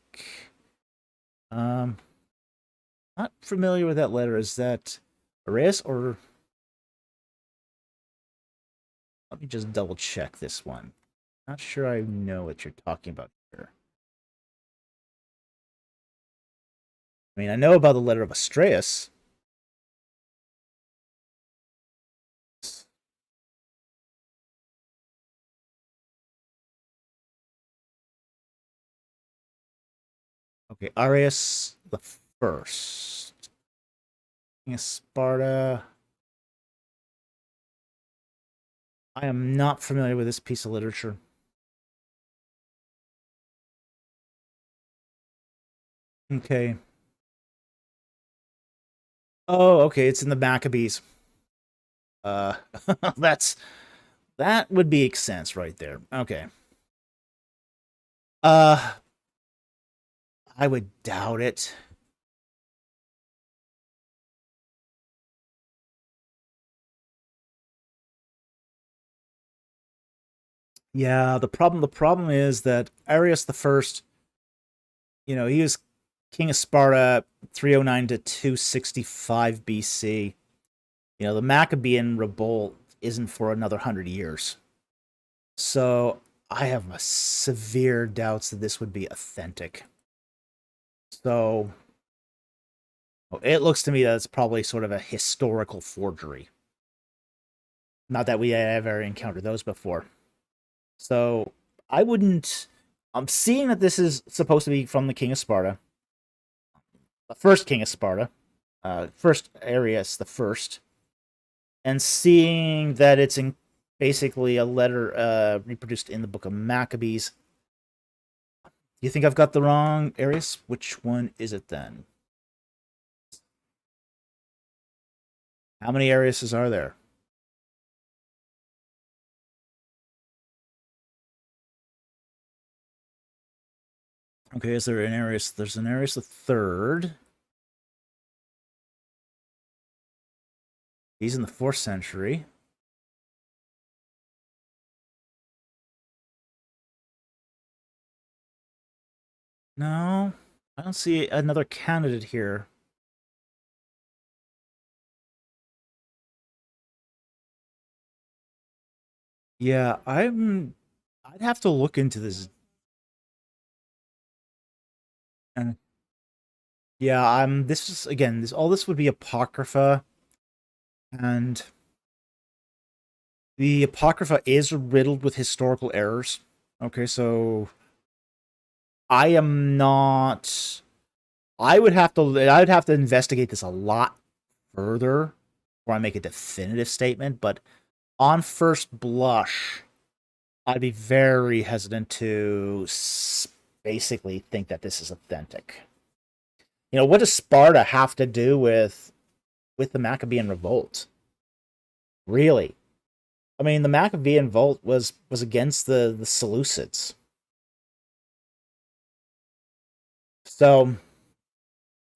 Not familiar with that letter. Is that Arius or... Let me just double check this one. Not sure I know what you're talking about here. I mean, I know about the letter of Astraeus. Okay, Arius the First. King of Sparta. I am not familiar with this piece of literature. Okay. Oh, okay, it's in the Maccabees. That would make sense right there. Okay. I would doubt it. Yeah, the problem is that Arius the First, he was king of Sparta 309 to 265 BC. The Maccabean revolt isn't for another 100 years. So I have severe doubts that this would be authentic. So it looks to me that it's probably sort of a historical forgery. Not that we have ever encountered those before. So I wouldn't... I'm seeing that this is supposed to be from the King of Sparta. The first King of Sparta. First Arius the First. And seeing that it's in basically a letter reproduced in the book of Maccabees. Do you think I've got the wrong Arius? Which one is it then? How many Ariuses are there? Okay, is there an Arius? There's an Arius the Third. He's in the 4th century. No, I don't see another candidate here. Yeah, I'd have to look into this. And yeah, this is again, all this would be Apocrypha, and the Apocrypha is riddled with historical errors. Okay, so I am not. I'd have to investigate this a lot further before I make a definitive statement. But on first blush, I'd be very hesitant to basically think that this is authentic. You know, what does Sparta have to do with the Maccabean revolt? Really? I mean, the Maccabean revolt was against the Seleucids. So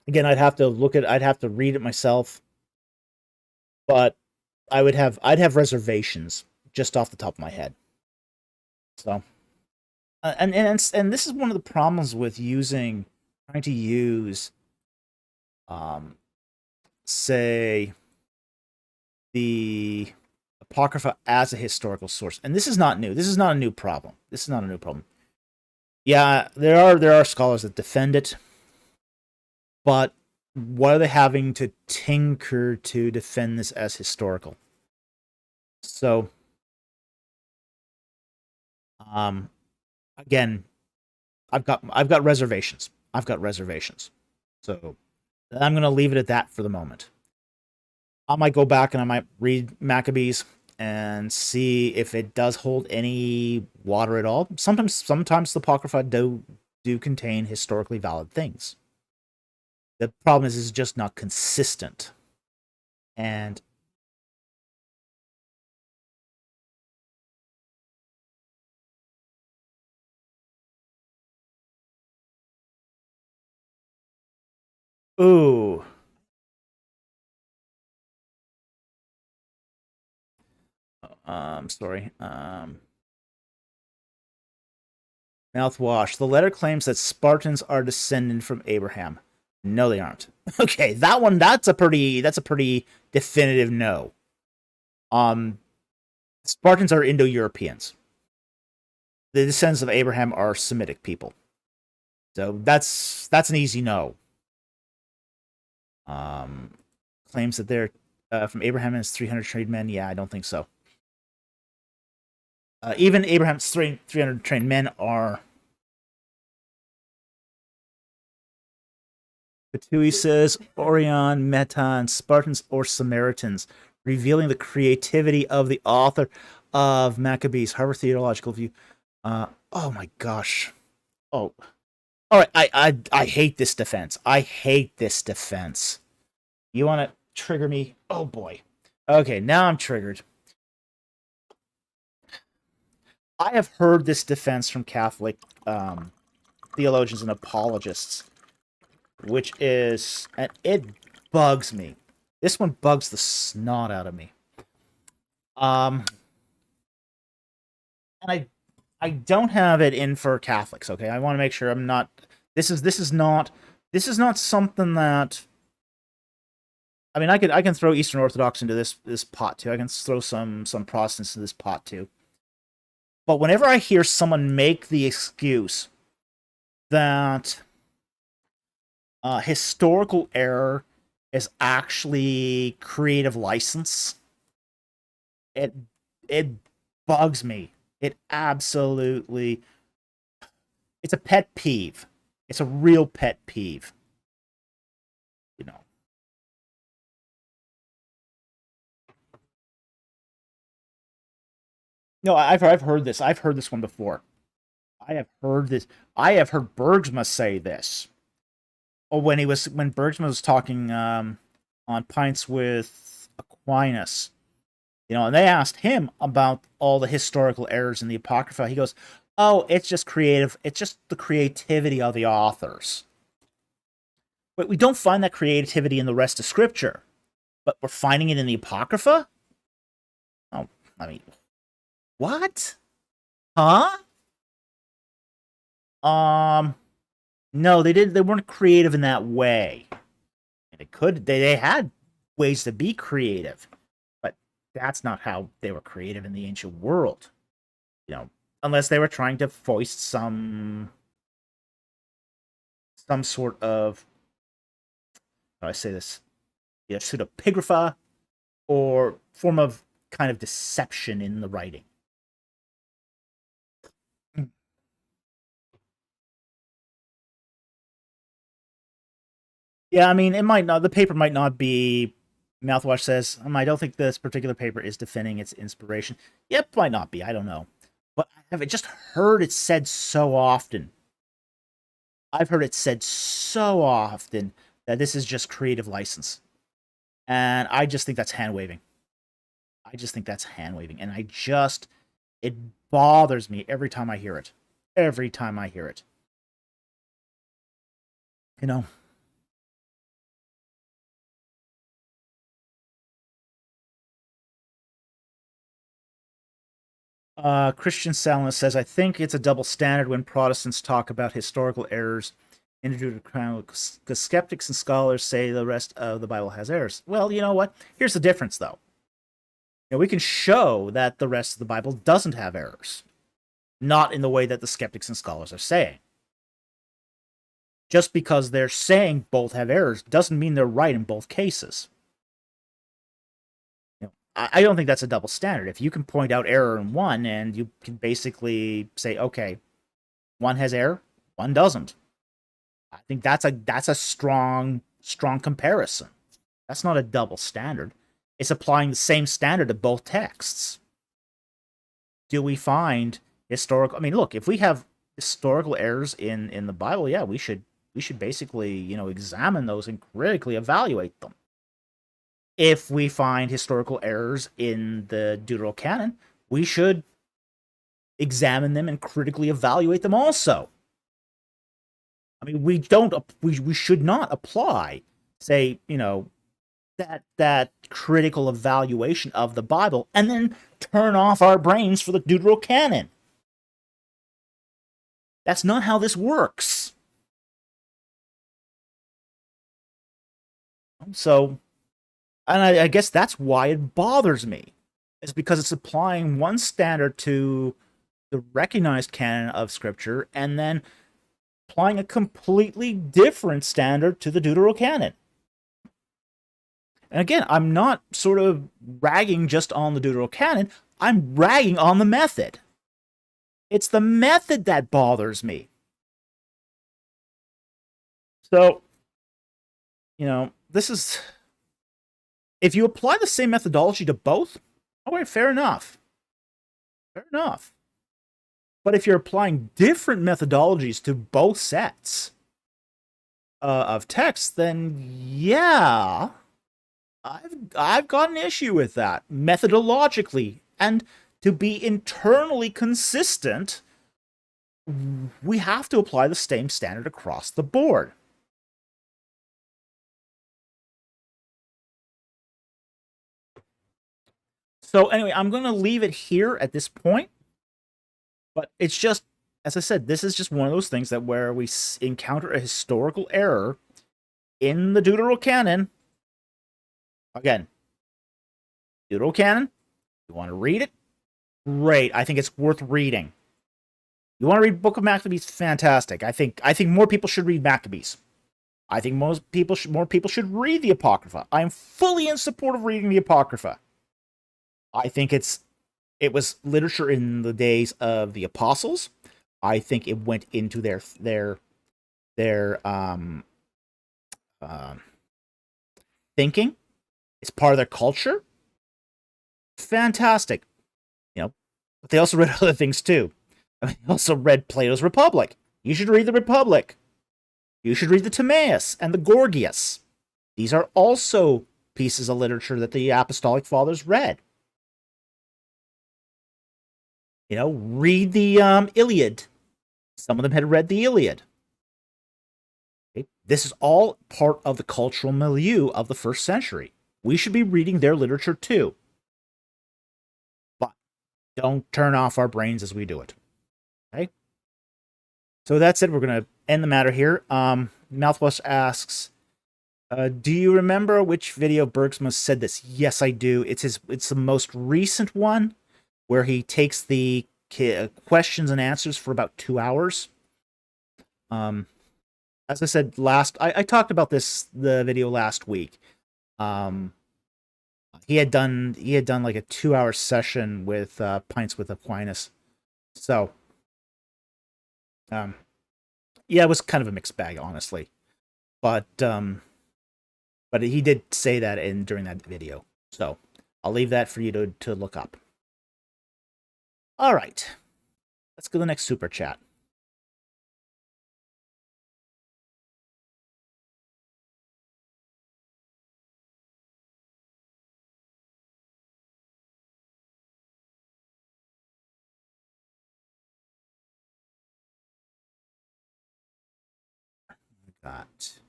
again, I'd have to read it myself, but I'd have reservations just off the top of my head. So, and this is one of the problems with trying to use, um, say the Apocrypha as a historical source. And this is not new. This is not a new problem. This is not a new problem. Yeah, there are scholars that defend it, but what are they having to tinker to defend this as historical? So, um, again, I've got reservations. I've got reservations. So I'm going to leave it at that for the moment. I might go back and I might read Maccabees and see if it does hold any water at all. Sometimes the Apocrypha do contain historically valid things. The problem is it's just not consistent. And ooh, sorry. Mouthwash. The letter claims that Spartans are descended from Abraham. No, they aren't. Okay, that's a pretty definitive no. Um, Spartans are Indo-Europeans. The descendants of Abraham are Semitic people. So that's an easy no. Um, Claims that they're from Abraham and his 300 trained men. Yeah, I don't think so. Even Abraham's 300 trained men are. Petui says Orion, Meton, Spartans, or Samaritans, revealing the creativity of the author of Maccabees. Harvard Theological View. Oh my gosh. Oh, all right. I hate this defense. I hate this defense. You want to trigger me? Oh boy. Okay, now I'm triggered. I have heard this defense from Catholic theologians and apologists, which is, and it bugs me. This one bugs the snot out of me. And I don't have it in for Catholics. Okay, I want to make sure I'm not. This is not something that. I mean, I can throw Eastern Orthodox into this pot too. I can throw some Protestants into this pot too. But whenever I hear someone make the excuse that historical error is actually creative license, it it bugs me. It absolutely, it's a pet peeve. It's a real pet peeve. You know. No, I've heard this. I've heard this one before. I have heard this. I have heard Bergsma say this. Or when Bergsma was talking on Pints with Aquinas, you know, and they asked him about all the historical errors in the Apocrypha. He goes, "Oh, it's just creative. It's just the creativity of the authors." But we don't find that creativity in the rest of Scripture, but we're finding it in the Apocrypha. Oh, I mean, what? Huh? Um, no, they did. They weren't creative in that way. And it could. They had ways to be creative, but that's not how they were creative in the ancient world. You know, unless they were trying to foist some sort of, how do I say this, yeah, pseudepigrapha or form of kind of deception in the writing. Yeah, I mean, it might not. The paper might not be. Mouthwash says, I don't think this particular paper is defending its inspiration. Yep, might not be. I don't know, but I have just heard it said so often. I've heard it said so often that this is just creative license, and I just think that's hand waving. I just think that's hand waving, and it bothers me every time I hear it. Every time I hear it, you know. Christian Salin says, I think it's a double standard when Protestants talk about historical errors introduced because skeptics and scholars say the rest of the Bible has errors. Well, you know what? Here's the difference, though. We can show that the rest of the Bible doesn't have errors, not in the way that the skeptics and scholars are saying. Just because they're saying both have errors doesn't mean they're right in both cases. I don't think that's a double standard. If you can point out error in one and you can basically say, okay, one has error, one doesn't. I think that's a strong comparison. That's not a double standard. It's applying the same standard to both texts. Do we find historical? I mean, look, if we have historical errors in the Bible, yeah, we should basically examine those and critically evaluate them. If we find historical errors in the Deuterocanon, we should examine them and critically evaluate them also. I mean, we should not apply, say, that critical evaluation of the Bible and then turn off our brains for the Deuterocanon. That's not how this works. So, and I guess that's why it bothers me. It's because it's applying one standard to the recognized canon of Scripture and then applying a completely different standard to the Deuterocanon. And again, I'm not sort of ragging just on the Deuterocanon, I'm ragging on the method. It's the method that bothers me. So, this is. If you apply the same methodology to both, okay, fair enough. Fair enough. But if you're applying different methodologies to both sets of text, then yeah, I've got an issue with that methodologically. And to be internally consistent, we have to apply the same standard across the board. So anyway, I'm going to leave it here at this point. But it's just, as I said, this is just one of those things that where we encounter a historical error in the Deuterocanon. Again, Deuterocanon, you want to read it? Great. I think it's worth reading. You want to read Book of Maccabees? Fantastic. I think more people should read Maccabees. I think more people should read the Apocrypha. I am fully in support of reading the Apocrypha. I think it was literature in the days of the apostles. I think it went into their thinking. It's part of their culture. Fantastic. But they also read other things too. I mean, they also read Plato's Republic. You should read the Republic. You should read the Timaeus and the Gorgias. These are also pieces of literature that the Apostolic Fathers read. Read the Iliad. Some of them had read the Iliad. Okay? This is all part of the cultural milieu of the first century. We should be reading their literature too. But don't turn off our brains as we do it. Okay? So that's it. We're going to end the matter here. Mouthwash asks, do you remember which video Bergsma said this? Yes, I do. It's the most recent one, where he takes the questions and answers for about 2 hours. As I said I talked about the video last week. He had done like a 2-hour session with Pints with Aquinas. So, yeah, it was kind of a mixed bag, honestly. But But he did say that during that video. So I'll leave that for you to look up. All right. Let's go to the next super chat. Got.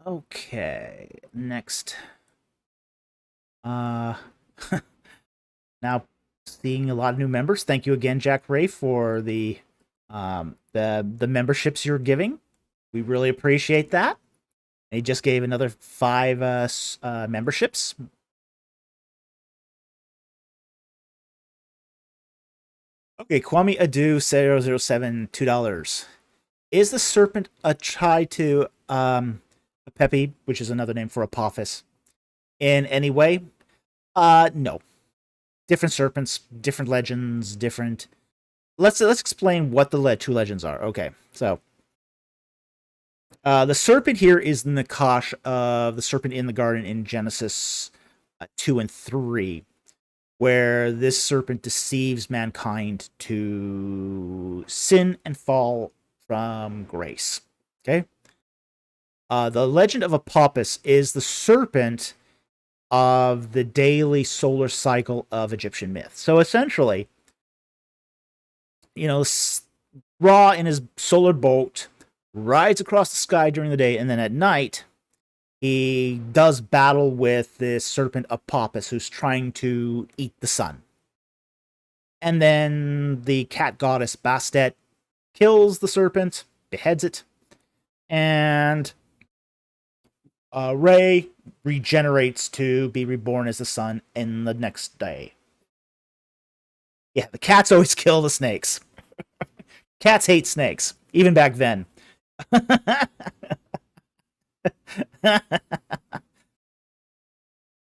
Okay. Next. Now seeing a lot of new members. Thank you again, Jack Ray, for the memberships you're giving. We really appreciate that. And he just gave another 5 memberships. Okay, Kwame Adu 007 $2. Is the serpent a try to Pepe, which is another name for Apophis, in any way? No. Different serpents, different legends, different. Let's explain what the 2 legends are. Okay, so the serpent here is the Nakash of the serpent in the garden in Genesis 2 and 3, where this serpent deceives mankind to sin and fall from grace. Okay. The legend of Apophis is the serpent of the daily solar cycle of Egyptian myth. So essentially, Ra in his solar boat rides across the sky during the day, and then at night he does battle with this serpent Apophis, who's trying to eat the sun. And then the cat goddess Bastet kills the serpent, beheads it, and Ray regenerates to be reborn as the sun in the next day. Yeah, the cats always kill the snakes. Cats hate snakes, even back then.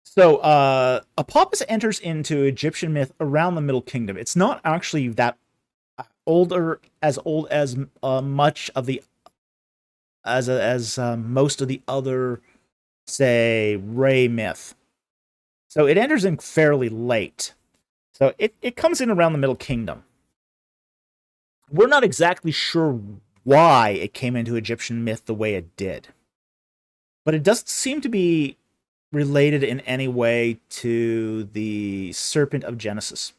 So, Apophis enters into Egyptian myth around the Middle Kingdom. It's not actually that old as much of the as most of the other, say, Ray myth. So it enters in fairly late. So it comes in around the Middle Kingdom. We're not exactly sure why it came into Egyptian myth the way it did, but it doesn't seem to be related in any way to the serpent of Genesis.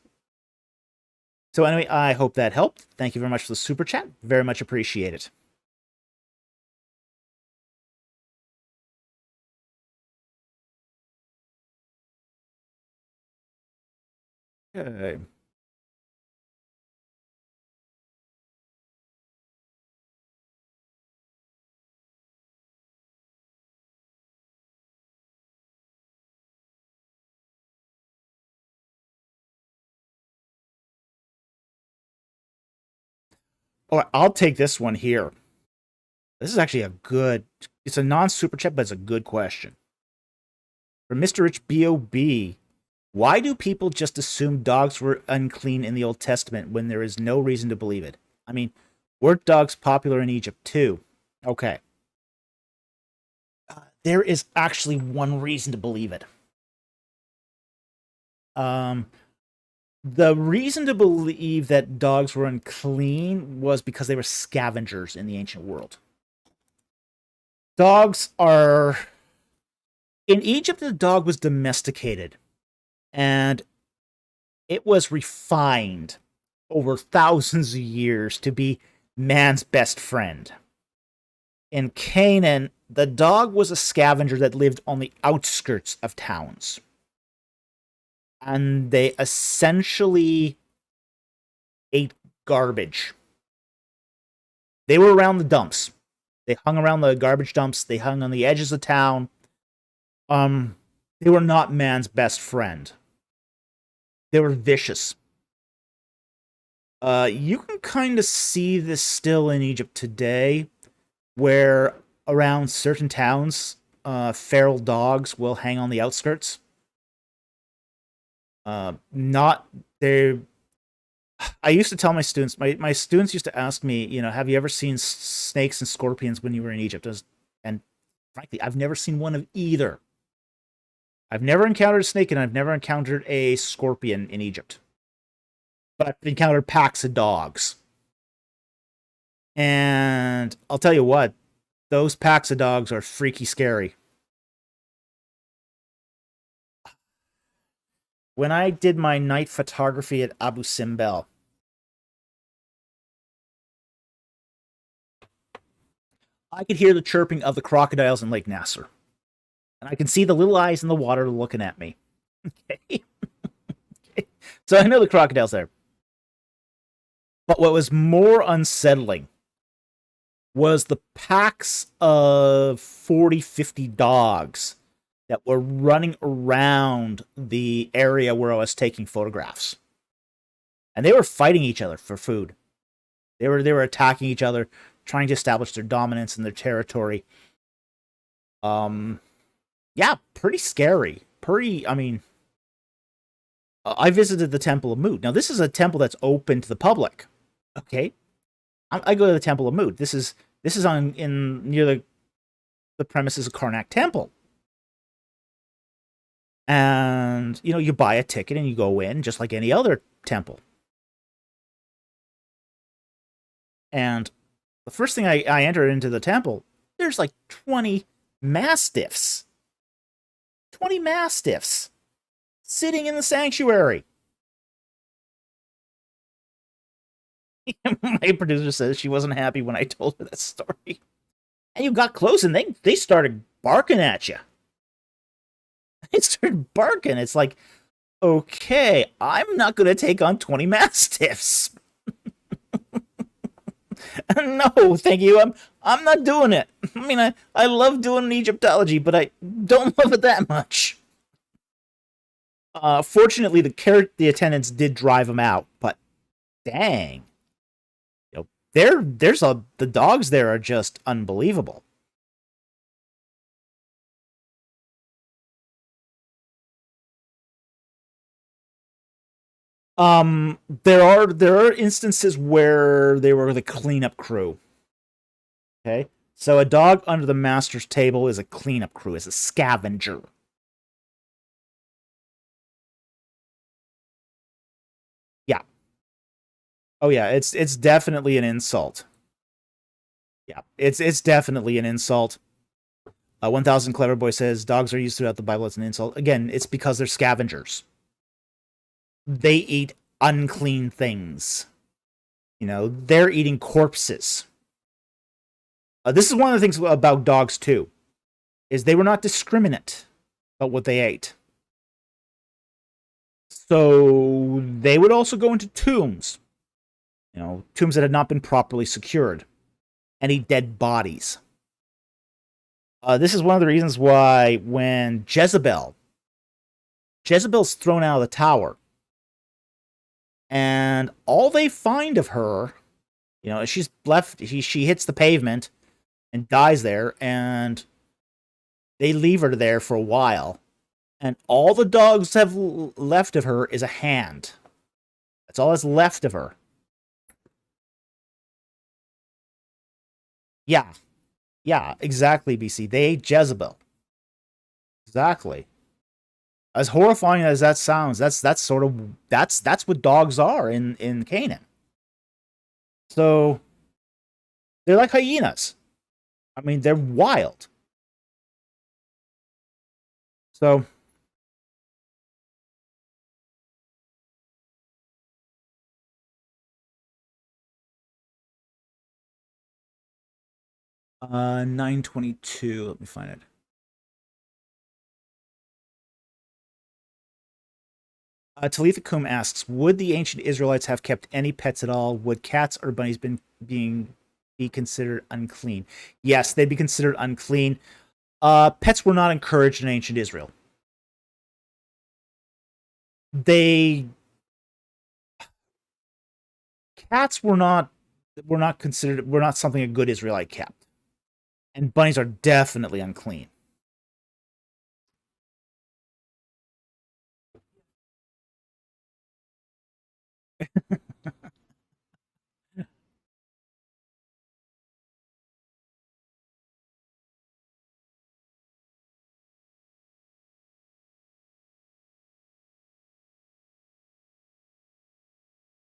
So anyway, I hope that helped. Thank you very much for the super chat. Very much appreciate it. Okay. All right, I'll take this one here. This is actually it's a non-super chat, but it's a good question. From Mr. Rich B.O.B., why do people just assume dogs were unclean in the Old Testament when there is no reason to believe it? I mean, weren't dogs popular in Egypt too? Okay. There is actually one reason to believe it. The reason to believe that dogs were unclean was because they were scavengers in the ancient world. Dogs are... In Egypt, the dog was domesticated, and it was refined over thousands of years to be man's best friend. In Canaan, the dog was a scavenger that lived on the outskirts of towns. And they essentially ate garbage. They were around the dumps. They hung around the garbage dumps. They hung on the edges of town. They were not man's best friend. They were vicious. You can kind of see this still in Egypt today, where around certain towns, feral dogs will hang on the outskirts. I used to tell my students, my students used to ask me, have you ever seen snakes and scorpions when you were in Egypt? And frankly, I've never seen one of either. I've never encountered a snake, and I've never encountered a scorpion in Egypt. But I've encountered packs of dogs. And I'll tell you what, those packs of dogs are freaky scary. When I did my night photography at Abu Simbel, I could hear the chirping of the crocodiles in Lake Nasser. And I can see the little eyes in the water looking at me. Okay. Okay. So I know the crocodile's there. But what was more unsettling was the packs of 40, 50 dogs that were running around the area where I was taking photographs. And they were fighting each other for food. They were attacking each other, trying to establish their dominance in their territory. Yeah, pretty scary. I visited the Temple of Mut. Now, this is a temple that's open to the public. Okay, I go to the Temple of Mut. This is near the premises of Karnak Temple, and you buy a ticket and you go in just like any other temple. And the first thing I enter into the temple, there's like 20 mastiffs. 20 mastiffs sitting in the sanctuary. My producer says she wasn't happy when I told her that story. And you got close and they started barking at you. They started barking. It's like, okay, I'm not going to take on 20 mastiffs. No, thank you. I'm not doing it. I mean, I love doing Egyptology, but I don't love it that much. Fortunately, the attendants did drive them out, but dang, the dogs there are just unbelievable. There are instances where they were the cleanup crew. Okay, so a dog under the master's table is a cleanup crew, is a scavenger. Yeah. Oh yeah, it's definitely an insult. Yeah, it's definitely an insult. 1000 Clever Boy says dogs are used throughout the Bible as an insult. Again, it's because they're scavengers. They eat unclean things. They're eating corpses. This is one of the things about dogs too, is they were not discriminate about what they ate. So they would also go into tombs, tombs that had not been properly secured, and eat dead bodies. This is one of the reasons why when Jezebel's thrown out of the tower, and all they find of her, she's left, she hits the pavement and dies there, and they leave her there for a while, and all the dogs have left of her is a hand. That's all that's left of her. Yeah, exactly, BC. They ate Jezebel. Exactly. As horrifying as that sounds, that's what dogs are in Canaan. So they're like hyenas. I mean, they're wild. So 922. Let me find it. Talitha Kum asks, would the ancient Israelites have kept any pets at all? Would cats or bunnies be considered unclean? Yes, they'd be considered unclean. Pets were not encouraged in ancient Israel. Cats were not something a good Israelite kept. And bunnies are definitely unclean.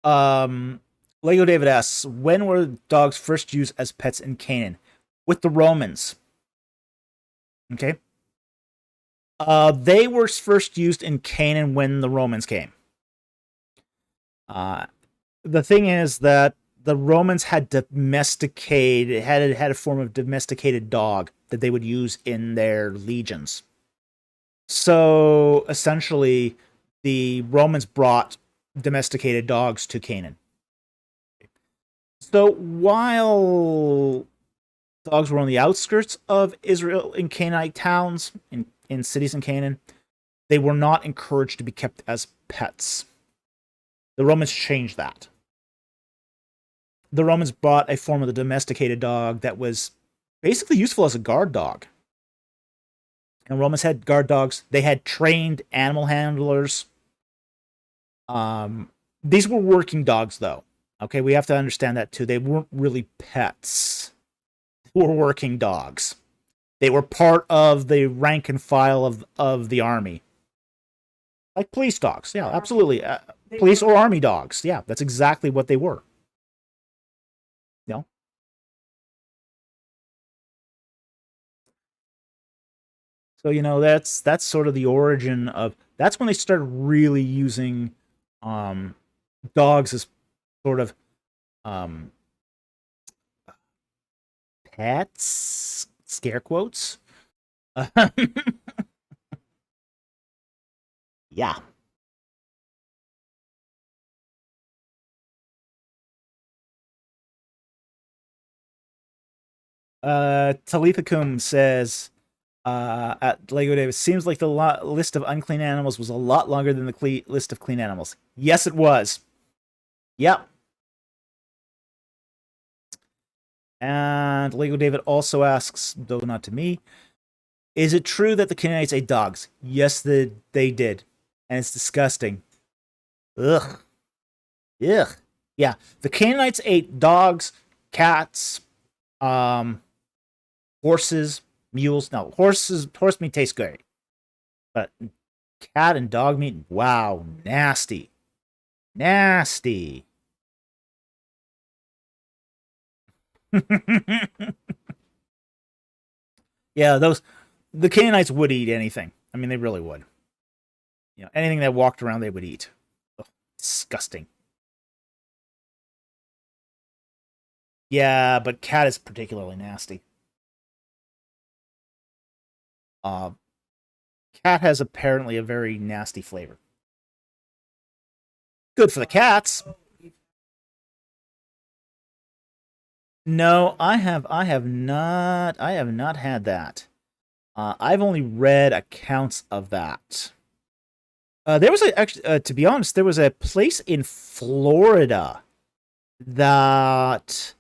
Lego David asks, when were dogs first used as pets in Canaan? With the Romans. Okay. They were first used in Canaan when the Romans came. The thing is that the Romans had domesticated, had a form of domesticated dog that they would use in their legions. So essentially, the Romans brought domesticated dogs to Canaan. So while dogs were on the outskirts of Israel in Canaanite towns, in cities in Canaan, they were not encouraged to be kept as pets. The Romans changed that. The Romans brought a form of the domesticated dog that was basically useful as a guard dog. And Romans had guard dogs. They had trained animal handlers. These were working dogs, though. Okay, we have to understand that, too. They weren't really pets. They were working dogs. They were part of the rank and file of the army. Like police dogs. Yeah, absolutely. Police or army dogs. Yeah, that's exactly what they were. You know? So, that's sort of the origin of... That's when they started really using dogs as sort of pets, scare quotes. Yeah. Talitha Kum says at Lego Davis, seems like the list of unclean animals was a lot longer than the list of clean animals. Yes, it was. Yep. And Lego David also asks, though not to me, is it true that the Canaanites ate dogs? Yes, they did. And it's disgusting. Ugh. Ugh. Yeah, the Canaanites ate dogs, cats, horses, mules. No, horse meat tastes great. But cat and dog meat, wow, nasty. Nasty. Yeah, the Canaanites would eat anything. I mean, they really would. Anything that walked around, they would eat. Ugh, disgusting. Yeah, but cat is particularly nasty. Cat has apparently a very nasty flavor. Good for the cats. No, I have not had that. I've only read accounts of that. There was actually, to be honest, there was a place in Florida that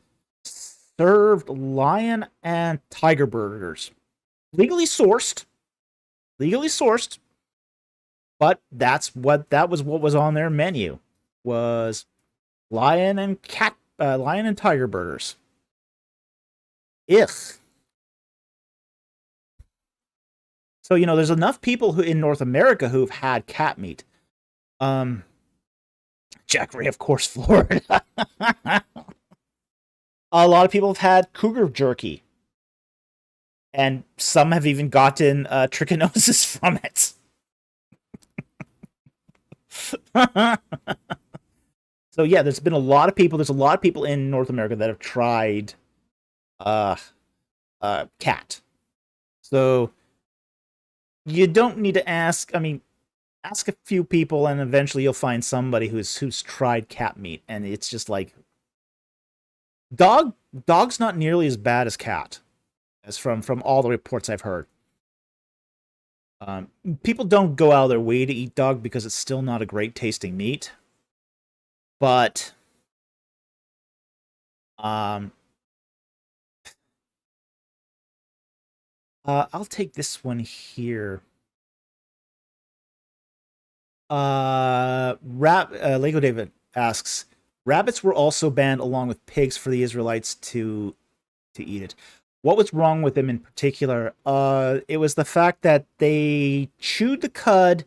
served lion and tiger burgers, legally sourced, but that was what was on their menu, was lion and tiger burgers. Ugh. So, there's enough people who in North America who've had cat meat. Jack Ray, of course, Florida. A lot of people have had cougar jerky. And some have even gotten trichinosis from it. So yeah, there's a lot of people in North America that have tried cat. So you don't need to ask. I mean, ask a few people, and eventually you'll find somebody who's tried cat meat, and it's just like dog's not nearly as bad as cat, as from all the reports I've heard. People don't go out of their way to eat dog because it's still not a great tasting meat, but I'll take this one here. Lego David asks, rabbits were also banned along with pigs for the Israelites to eat it. What was wrong with them in particular? It was the fact that they chewed the cud,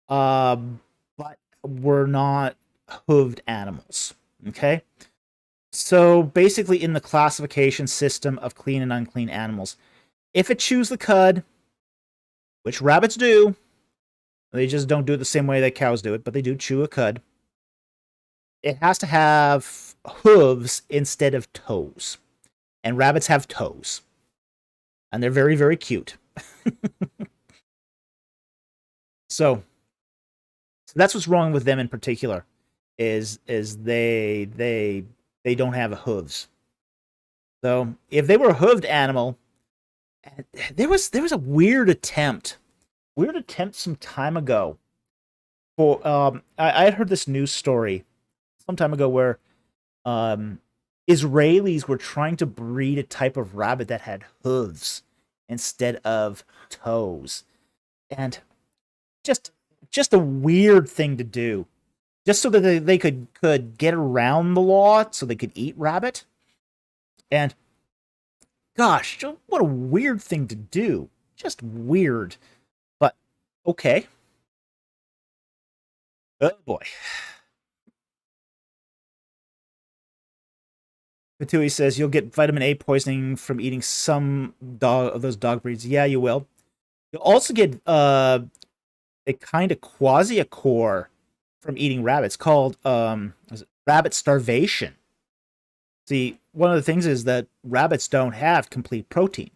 but were not hooved animals. Okay? So basically, in the classification system of clean and unclean animals, if it chews the cud, which rabbits do, they just don't do it the same way that cows do it, but they do chew a cud, it has to have hooves instead of toes. And rabbits have toes. And they're very, very cute. So that's what's wrong with them in particular, is they don't have hooves. So if they were a hooved animal, there was a weird attempt some time ago for I had heard this news story some time ago where Israelis were trying to breed a type of rabbit that had hooves instead of toes, and just a weird thing to do, just so that they could get around the law, so they could eat rabbit. And gosh, what a weird thing to do. Just weird. But okay. Oh boy. Fatui says you'll get vitamin A poisoning from eating some of those dog breeds. Yeah, you will. You'll also get a kind of quasi-core from eating rabbits called rabbit starvation. See, one of the things is that rabbits don't have complete protein.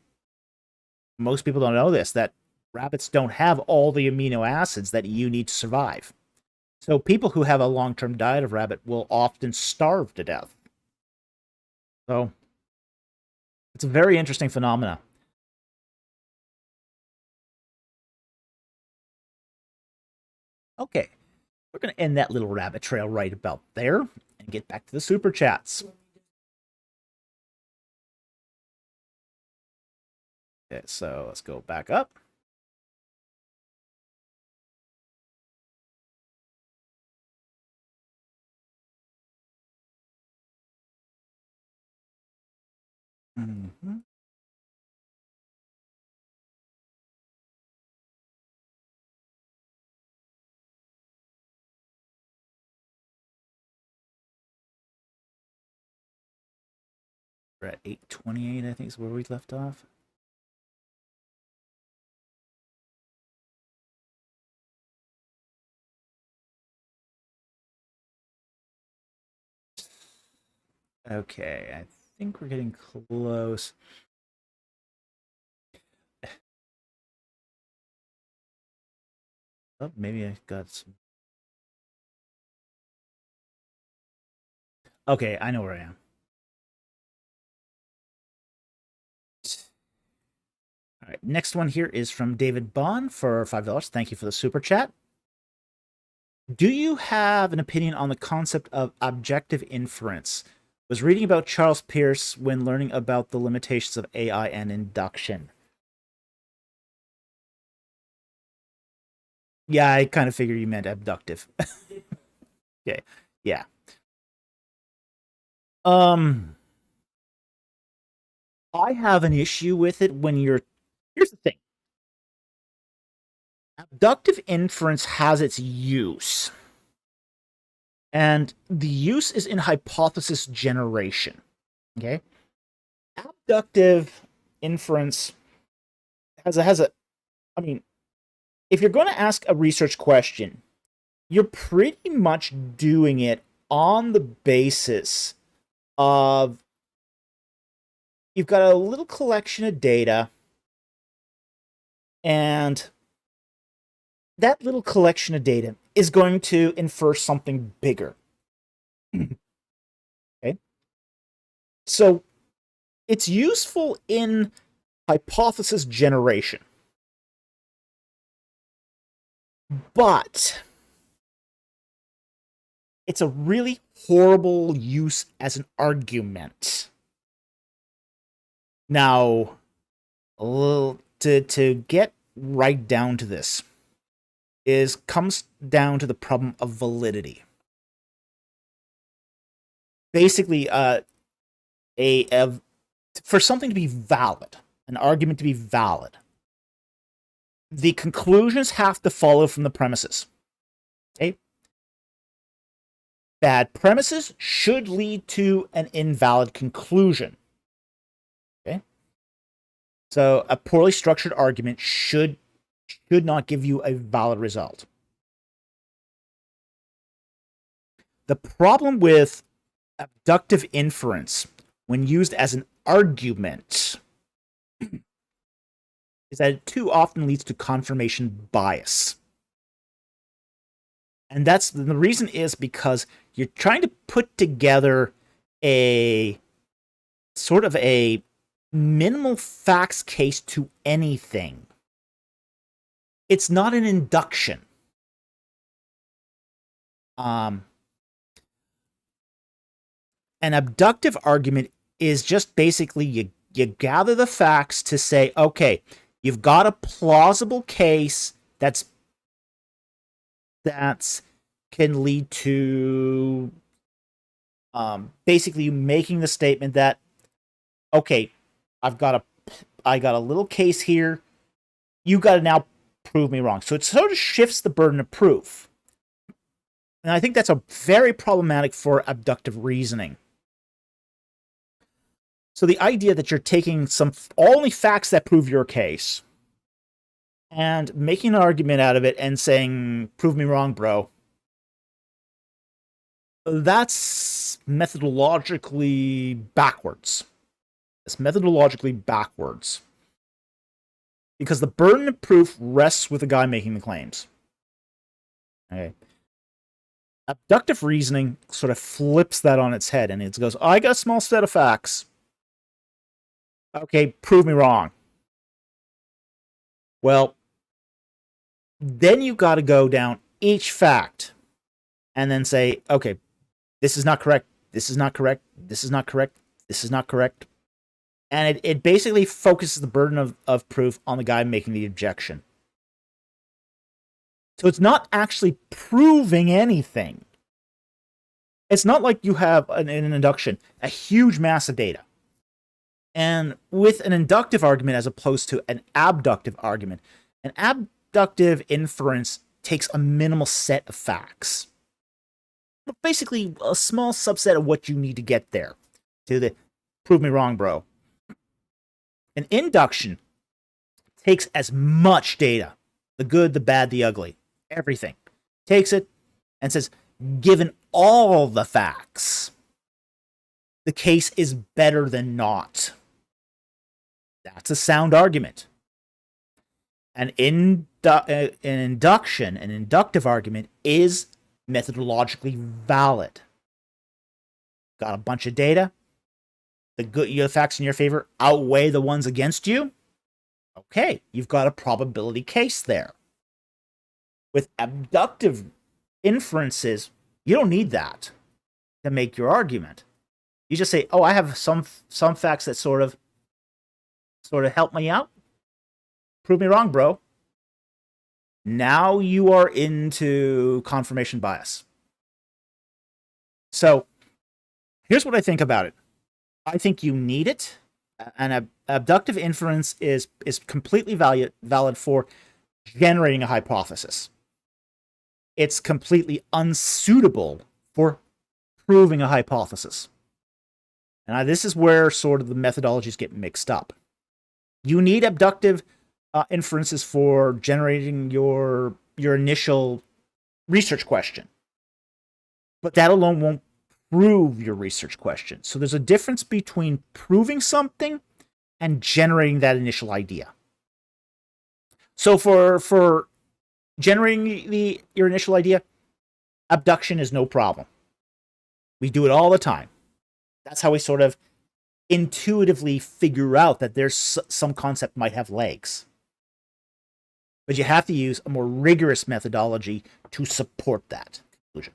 Most people don't know this, that rabbits don't have all the amino acids that you need to survive. So people who have a long-term diet of rabbit will often starve to death. So it's a very interesting phenomena. Okay, we're going to end that little rabbit trail right about there and get back to the super chats. Okay, so let's go back up. Mm-hmm. We're at 8:28, I think is where we left off. Okay, I think we're getting close. Oh, maybe I got some. Okay, I know where I am. All right, next one here is from David Bond for $5. Thank you for the super chat. Do you have an opinion on the concept of objective inference? Was reading about Charles Peirce when learning about the limitations of AI and induction. Yeah, I kind of figured you meant abductive. Okay, yeah. I have an issue with it when you're. Here's the thing. Abductive inference has its use. And the use is in hypothesis generation. Okay? Abductive inference has a I mean, if you're going to ask a research question, you're pretty much doing it on the basis of you've got a little collection of data, and that little collection of data is going to infer something bigger. Okay? So it's useful in hypothesis generation. But it's a really horrible use as an argument. Now, to get right down to this comes down to the problem of validity. Basically, for something to be valid, an argument to be valid, the conclusions have to follow from the premises. Okay? bad premises should lead to an invalid conclusion. Okay? So a poorly structured argument should not give you a valid result. The problem with abductive inference when used as an argument is that it too often leads to confirmation bias. And the reason is because you're trying to put together a sort of a minimal facts case to anything. It's not an induction. An abductive argument is just basically you gather the facts to say, okay, you've got a plausible case that can lead to basically making the statement that, okay, I got a little case here. You got to now prove me wrong. So it sort of shifts the burden of proof. And I think that's a very problematic for abductive reasoning. So the idea that you're taking some only facts that prove your case and making an argument out of it and saying, prove me wrong, bro. That's methodologically backwards. It's methodologically backwards. Because the burden of proof rests with the guy making the claims. Okay. Abductive reasoning sort of flips that on its head and it goes, I got a small set of facts. Okay, prove me wrong. Well, then you've got to go down each fact and then say, okay, this is not correct, this is not correct, this is not correct, this is not correct. And it basically focuses the burden of proof on the guy making the objection. So it's not actually proving anything. It's not like you have an induction, a huge mass of data. And with an inductive argument as opposed to an abductive argument, an abductive inference takes a minimal set of facts. Basically, a small subset of what you need to get there. To the prove me wrong, bro. An induction takes as much data, the good, the bad, the ugly, everything. Takes it and says, given all the facts, the case is better than not. That's a sound argument. An induction, an inductive argument, is methodologically valid. Got a bunch of data. The facts in your favor outweigh the ones against you. Okay, you've got a probability case there. With abductive inferences, you don't need that to make your argument. You just say, oh, I have some facts that sort of help me out. Prove me wrong, bro. Now you are into confirmation bias. So here's what I think about it. I think you need it. An abductive inference is completely valid for generating a hypothesis. It's completely unsuitable for proving a hypothesis. And this is where sort of the methodologies get mixed up. You need abductive inferences for generating your initial research question. But that alone won't prove your research question. So there's a difference between proving something and generating that initial idea. So for generating your initial idea, abduction is no problem. We do it all the time. That's how we sort of intuitively figure out that there's some concept might have legs. But you have to use a more rigorous methodology to support that conclusion.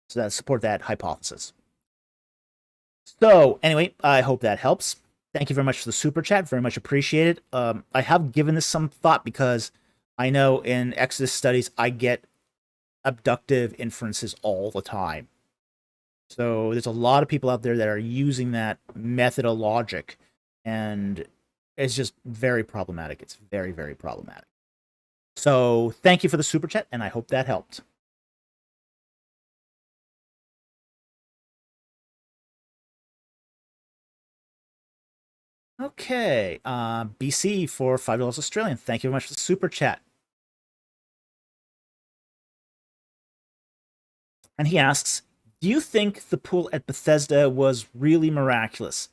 So that support that hypothesis. So anyway, I hope that helps. Thank you very much for the super chat. Very much appreciated. I have given this some thought because I know in Exodus studies I get abductive inferences all the time. So there's a lot of people out there that are using that method of logic, and it's just very problematic. It's very, very problematic. So thank you for the super chat, and I hope that helped. Okay, BC for $5 Australian. Thank you very much for the super chat. And he asks, do you think the pool at Bethesda was really miraculous?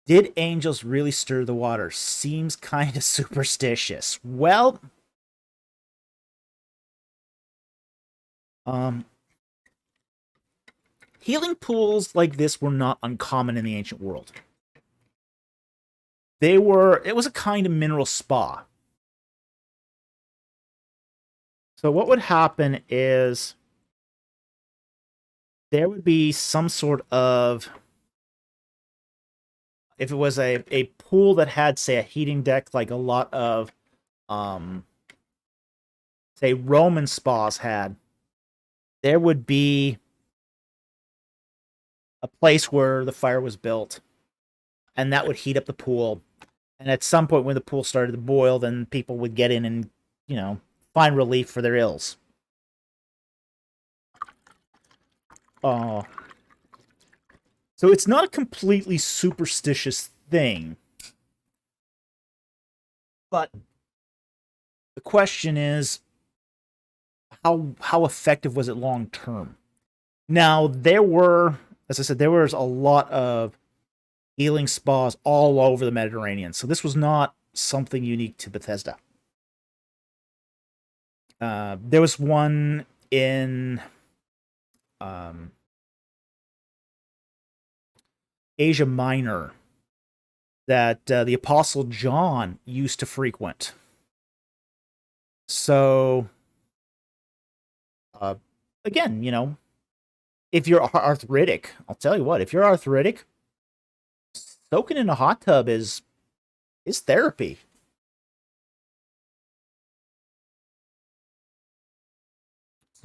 Did angels really stir the water? Seems kind of superstitious. Well, healing pools like this were not uncommon in the ancient world. It was a kind of mineral spa. So what would happen is there would be some sort of, if it was a pool that had, say, a heating deck, like a lot of, say, Roman spas had, there would be a place where the fire was built, and that would heat up the pool. And at some point when the pool started to boil, then people would get in and, find relief for their ills. So it's not a completely superstitious thing. But the question is, how effective was it long term? Now, as I said, there was a lot of healing spas all over the Mediterranean. So this was not something unique to Bethesda. There was one in Asia Minor that the Apostle John used to frequent. So, again, if you're arthritic, I'll tell you what, if you're arthritic, soaking in a hot tub is therapy.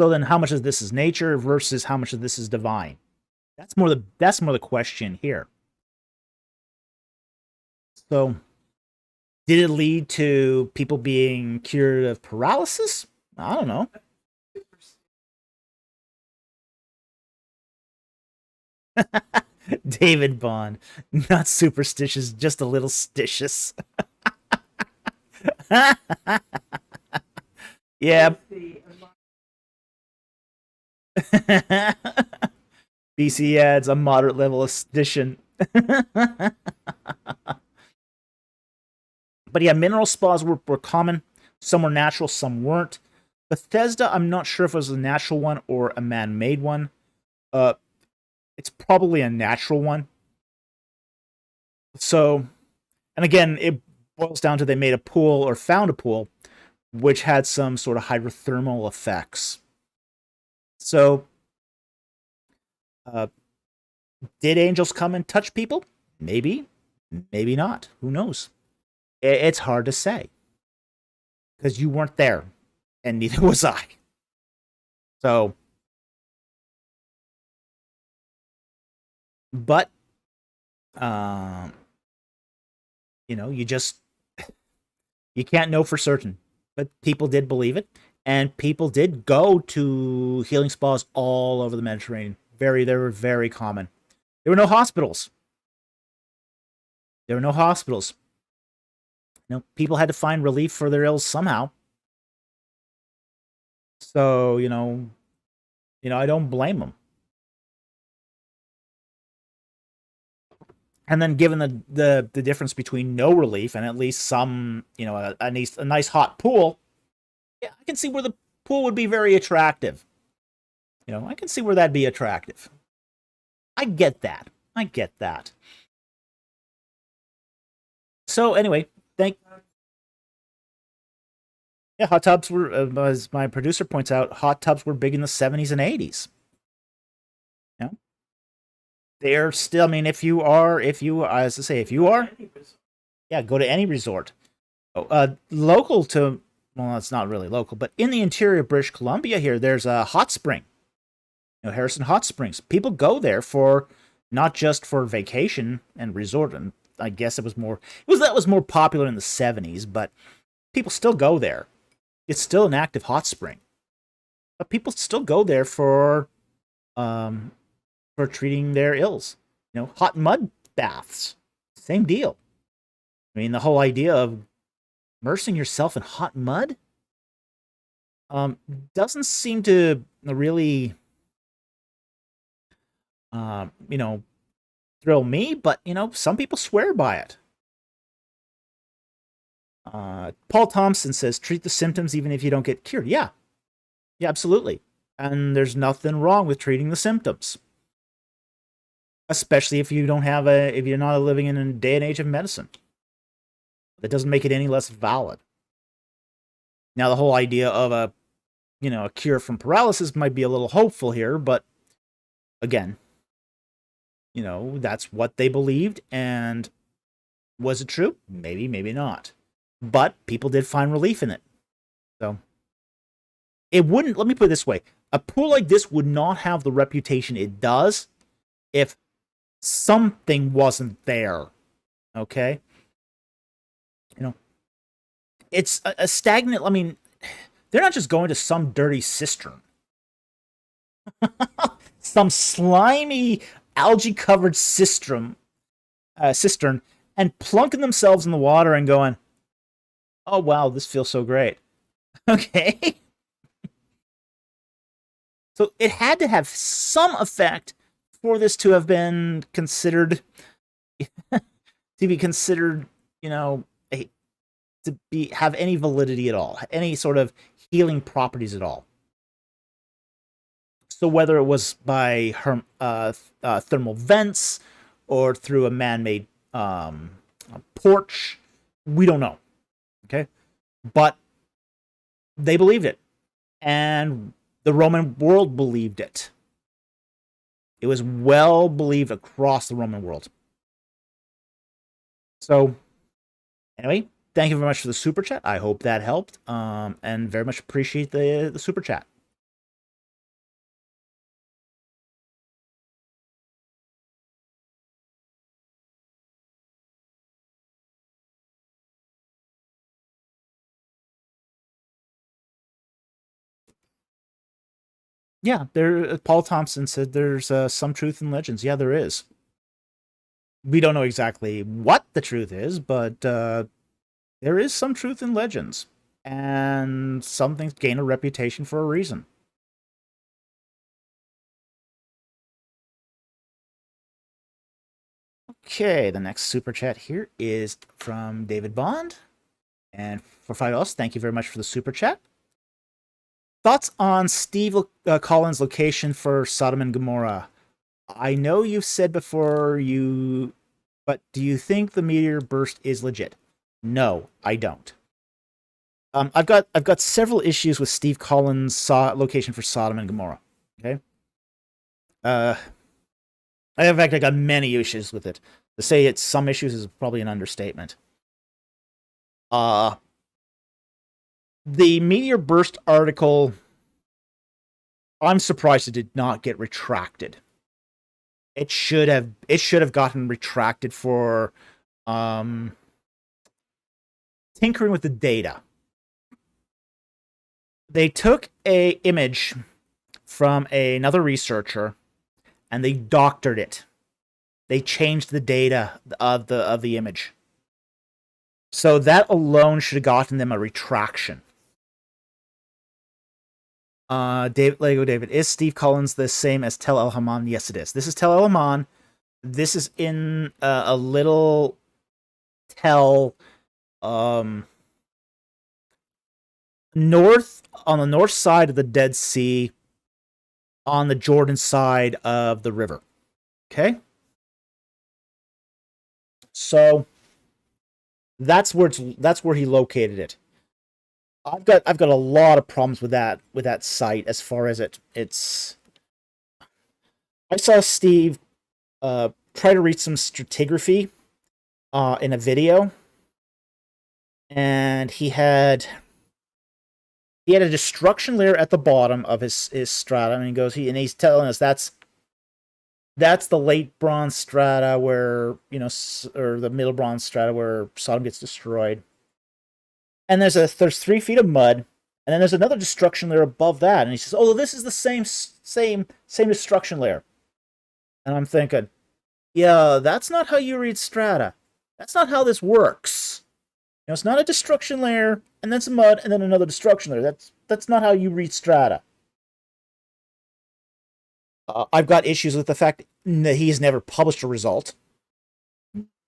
So then how much of this is nature versus how much of this is divine? That's more the question here. So did it lead to people being cured of paralysis? I don't know. David Bond, not superstitious, just a little stitious. Yeah. BC adds a moderate level of stition. But yeah, mineral spas were common. Some were natural, some weren't. Bethesda, I'm not sure if it was a natural one or a man-made one. It's probably a natural one. So, and again, it boils down to they made a pool or found a pool which had some sort of hydrothermal effects. So, did angels come and touch people? Maybe, maybe not. Who knows? It's hard to say because you weren't there, and neither was I. So, but you can't know for certain. But people did believe it, and people did go to healing spas all over the Mediterranean. They were very common. There were no hospitals. People had to find relief for their ills somehow. So, I don't blame them. And then given the difference between no relief and at least some, a nice hot pool, yeah, I can see where the pool would be very attractive. I can see where that'd be attractive. I get that. So anyway, hot tubs were, as my producer points out, hot tubs were big in the 70s and 80s. They're still, I mean, if you are, yeah, go to any resort. Local to, well, it's not really local, but in the interior of British Columbia here, there's a hot spring. Harrison Hot Springs. People go there for, not just for vacation and resort, and I guess that was more popular in the 70s, but people still go there. It's still an active hot spring. But people still go there for treating their ills. Hot mud baths. Same deal. I mean, the whole idea of immersing yourself in hot mud doesn't seem to really, thrill me, but, some people swear by it. Paul Thompson says, treat the symptoms even if you don't get cured. Yeah, absolutely. And there's nothing wrong with treating the symptoms. Especially if you don't have if you're not living in a day and age of medicine. That doesn't make it any less valid. Now, the whole idea of a cure from paralysis might be a little hopeful here, but again, that's what they believed, and was it true? Maybe, maybe not. But people did find relief in it. So, it wouldn't, let me put it this way, a pool like this would not have the reputation it does if something wasn't there. Okay? It's a stagnant, I mean, they're not just going to some dirty cistern. Some slimy, algae-covered cistern, and plunking themselves in the water and going, oh, wow, this feels so great. Okay? So it had to have some effect for this to have been considered, have any validity at all, any sort of healing properties at all. So whether it was by thermal vents or through a man-made porch, we don't know. Okay, but they believed it, and the Roman world believed it. It was well believed across the Roman world. So, anyway, thank you very much for the super chat. I hope that helped, and very much appreciate the super chat. Yeah, Paul Thompson said there's some truth in legends. Yeah, there is. We don't know exactly what the truth is, but there is some truth in legends. And some things gain a reputation for a reason. Okay, the next super chat here is from David Bond. And for $5, thank you very much for the super chat. Thoughts on Steve Collins' location for Sodom and Gomorrah? I know you've said before but do you think the meteor burst is legit? No, I don't. I've got several issues with Steve Collins' location for Sodom and Gomorrah. Okay. In fact, I got many issues with it. To say it's some issues is probably an understatement. The meteor burst article, I'm surprised it did not get retracted. It should have gotten retracted for tinkering with the data. They took a image from another researcher and they doctored it. They changed the data of the image. So that alone should have gotten them a retraction. David, is Steve Collins the same as Tel El Haman? Yes, it is. This is Tel El Haman. This is in a little on the north side of the Dead Sea, on the Jordan side of the river. Okay? So that's where he located it. I've got a lot of problems with that site as far as it's. I saw Steve try to read some stratigraphy in a video, and he had a destruction layer at the bottom of his strata, and he's telling us that's the late bronze strata where, or the middle bronze strata where Sodom gets destroyed. And there's 3 feet of mud, and then there's another destruction layer above that. And he says, "Oh, this is the same destruction layer." And I'm thinking, yeah, that's not how you read strata. That's not how this works. It's not a destruction layer, and then some mud, and then another destruction layer. That's not how you read strata. I've got issues with the fact that he's never published a result.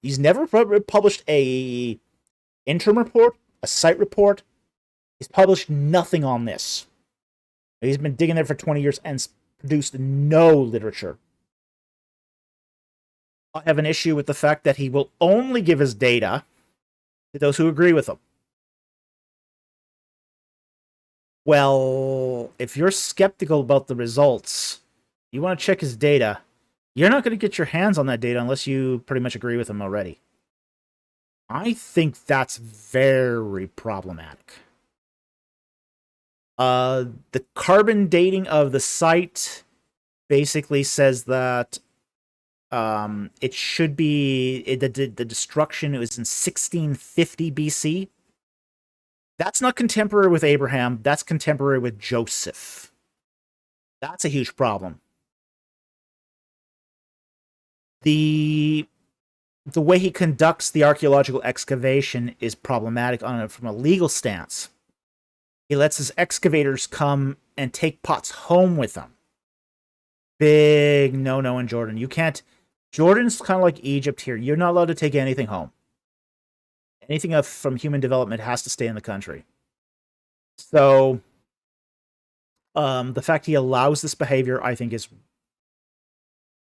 He's never published a interim report, a site report. He's published nothing on this. He's been digging there for 20 years and produced no literature. I have an issue with the fact that he will only give his data to those who agree with him. Well, if you're skeptical about the results, you want to check his data, you're not going to get your hands on that data unless you pretty much agree with him already. I think that's very problematic. The carbon dating of the site basically says that it should be the destruction was in 1650 BC. That's not contemporary with Abraham. That's contemporary with Joseph. That's a huge problem. The way he conducts the archaeological excavation is problematic from a legal stance. He lets his excavators come and take pots home with them. Big no-no in Jordan. You can't... Jordan's kind of like Egypt here. You're not allowed to take anything home. Anything from human development has to stay in the country. So, the fact he allows this behavior, I think, is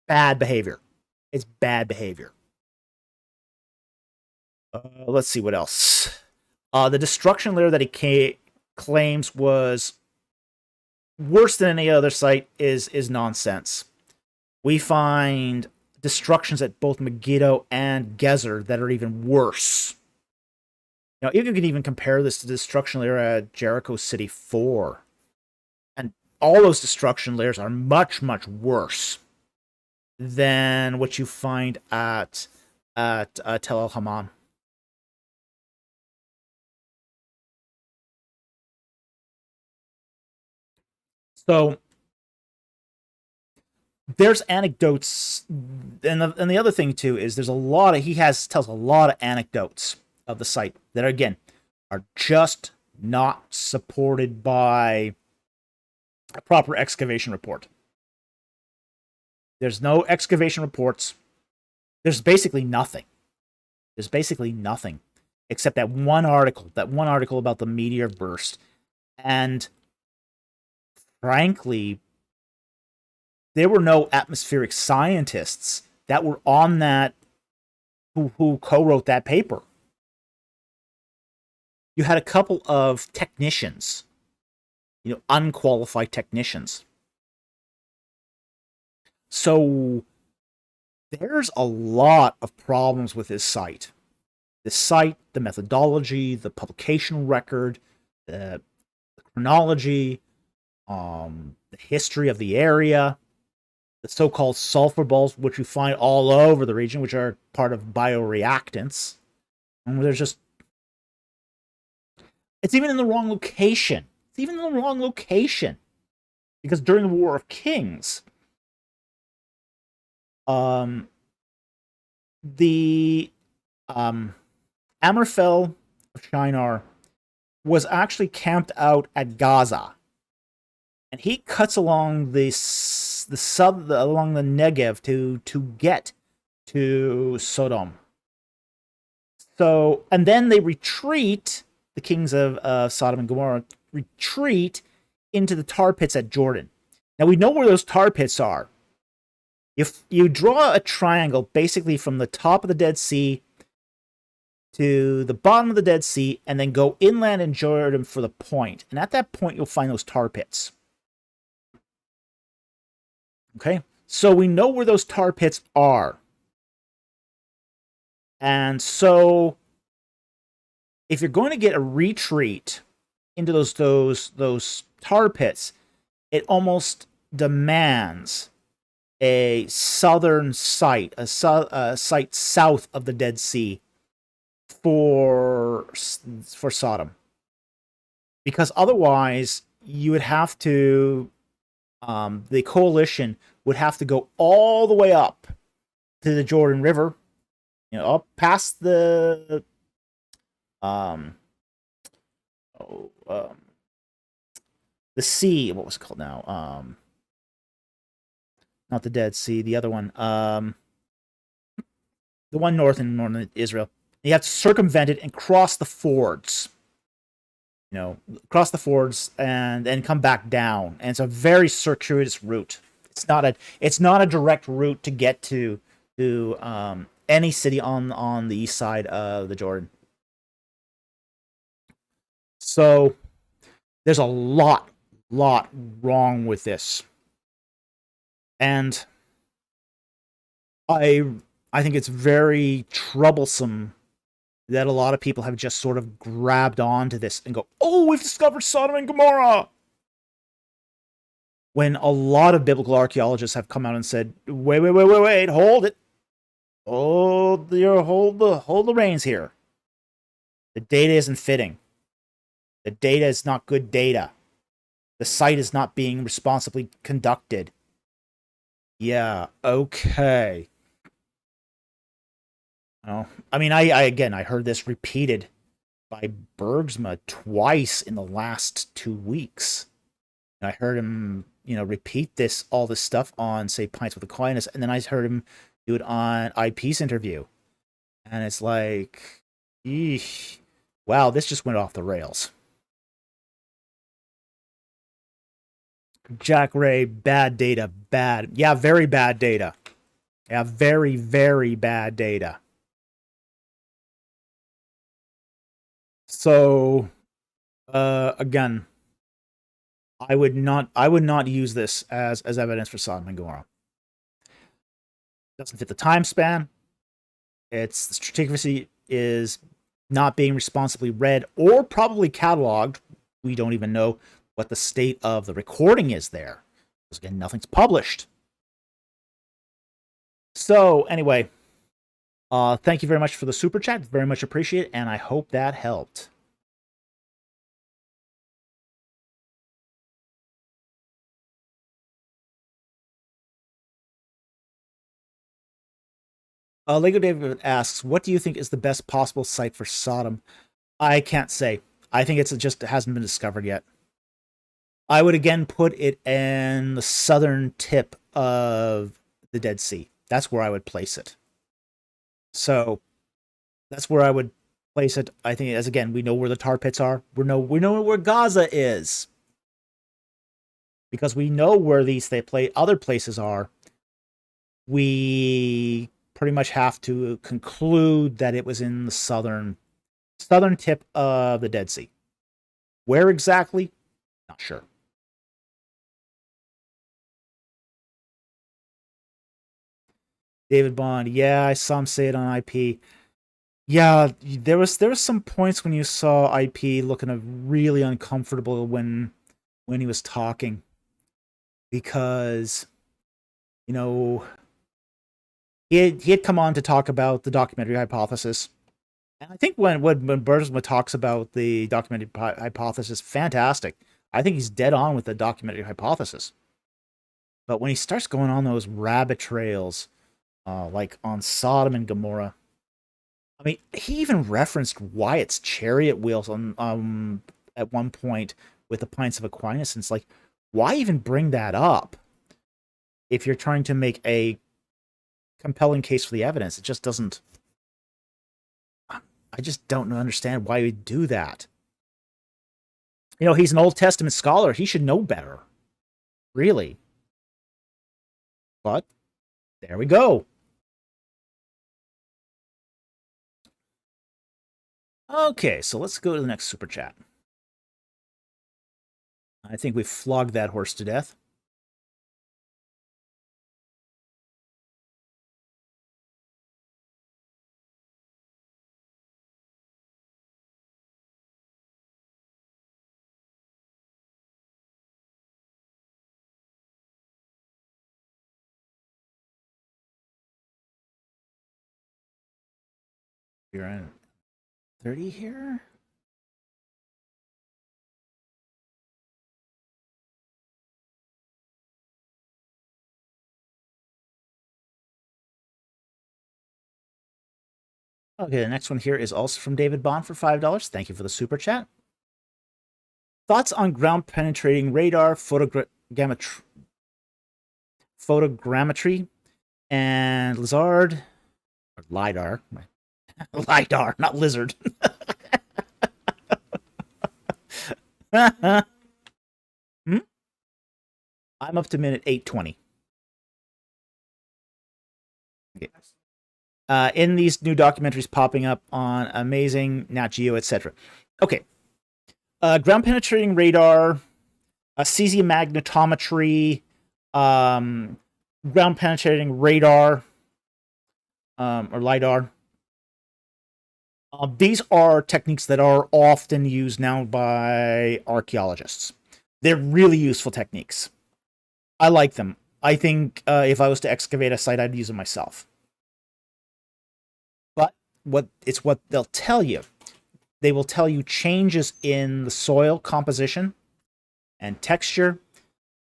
bad behavior. It's bad behavior. Let's see what else. The destruction layer that he claims was worse than any other site is nonsense. We find destructions at both Megiddo and Gezer that are even worse. Now, you can even compare this to the destruction layer at Jericho City 4. And all those destruction layers are much, much worse than what you find at Tel El Hammam. So there's anecdotes, and the other thing too is there's a lot of tells a lot of anecdotes of the site that again are just not supported by a proper excavation report. There's no excavation reports. There's basically nothing. There's basically nothing except that one article about the meteor burst. And frankly, there were no atmospheric scientists that were on that who co-wrote that paper. You had a couple of technicians, unqualified technicians. So there's a lot of problems with this site. The site, the methodology, the publication record, the chronology, the history of the area, the so-called sulfur balls, which you find all over the region, which are part of bioreactants. And there's just... It's even in the wrong location. Because during the War of Kings, the Amraphel of Shinar was actually camped out at Gaza. And he cuts along along the Negev to get to Sodom. So, and then they retreat, the kings of Sodom and Gomorrah retreat into the tar pits at Jordan. Now we know where those tar pits are. If you draw a triangle basically from the top of the Dead Sea to the bottom of the Dead Sea and then go inland in Jordan for the point. And at that point, you'll find those tar pits. Okay, so we know where those tar pits are. And so if you're going to get a retreat into those tar pits, it almost demands a southern site, a site south of the Dead Sea for Sodom. Because otherwise, you would have to, the coalition would have to go all the way up to the Jordan River up past um, oh, the sea. What was it called now? Not the Dead Sea. The other one. The one north in northern Israel. You have to circumvent it and cross the fords. Cross the fords and then come back down. And it's a very circuitous route. It's not a direct route to get to any city on the east side of the Jordan. So there's a lot wrong with this, and I I think it's very troublesome that a lot of people have just sort of grabbed onto this and go, "Oh, we've discovered Sodom and Gomorrah," when a lot of biblical archaeologists have come out and said, "Wait, hold it, hold the reins here. The data isn't fitting. The data is not good data. The site is not being responsibly conducted." Yeah, okay. Oh, I mean, I heard this repeated by Bergsma twice in the last 2 weeks. And I heard him, repeat all this stuff on, say, Pints with Aquinas, and then I heard him do it on IP's interview. And it's like, eesh, wow, this just went off the rails. Jack Ray, bad data, bad. Yeah, very bad data. Yeah, very, very bad data. So, again, I would not use this as evidence for Sodom and Gomorrah. It doesn't fit the time span. It's the stratigraphy is not being responsibly read or probably cataloged. We don't even know what the state of the recording is there. Because again, nothing's published. So anyway, thank you very much for the super chat. Very much appreciate it, and I hope that helped. Lego David asks, "What do you think is the best possible site for Sodom?" I can't say. I think it just hasn't been discovered yet. I would again put it in the southern tip of the Dead Sea. That's where I would place it. So that's where I would place it. I think, as again, we know where the tar pits are. We know where Gaza is, because we know where other places are. We pretty much have to conclude that it was in the southern tip of the Dead Sea. Where exactly? Not sure. David Bond, yeah, I saw him say it on IP. Yeah, there was some points when you saw IP looking really uncomfortable when he was talking, because you know he had come on to talk about the documentary hypothesis. And I think when Bergsma talks about the documentary hypothesis, fantastic. I think he's dead on with the documentary hypothesis. But when he starts going on those rabbit trails, like on Sodom and Gomorrah, I mean, he even referenced Wyatt's chariot wheels on at one point with the Pints of Aquinas. And it's like, why even bring that up if you're trying to make a compelling case for the evidence? It just doesn't. I just don't understand why we'd do that. He's an Old Testament scholar. He should know better, really. But there we go. Okay, so let's go to the next super chat. I think we flogged that horse to death. You're at 30 here. Okay, the next one here is also from David Bond for $5. Thank you for the super chat. Thoughts on ground penetrating radar, photogrammetry, and lizard or lidar. Lidar, not lizard. Hmm? I'm up to minute 820. Okay. In these new documentaries popping up on Amazing, Nat Geo, etc. Okay. Ground penetrating radar, cesium magnetometry, ground penetrating radar, or LiDAR. These are techniques that are often used now by archaeologists. They're really useful techniques. I like them. I think if I was to excavate a site, I'd use them myself. But what they'll tell you. They will tell you changes in the soil composition and texture.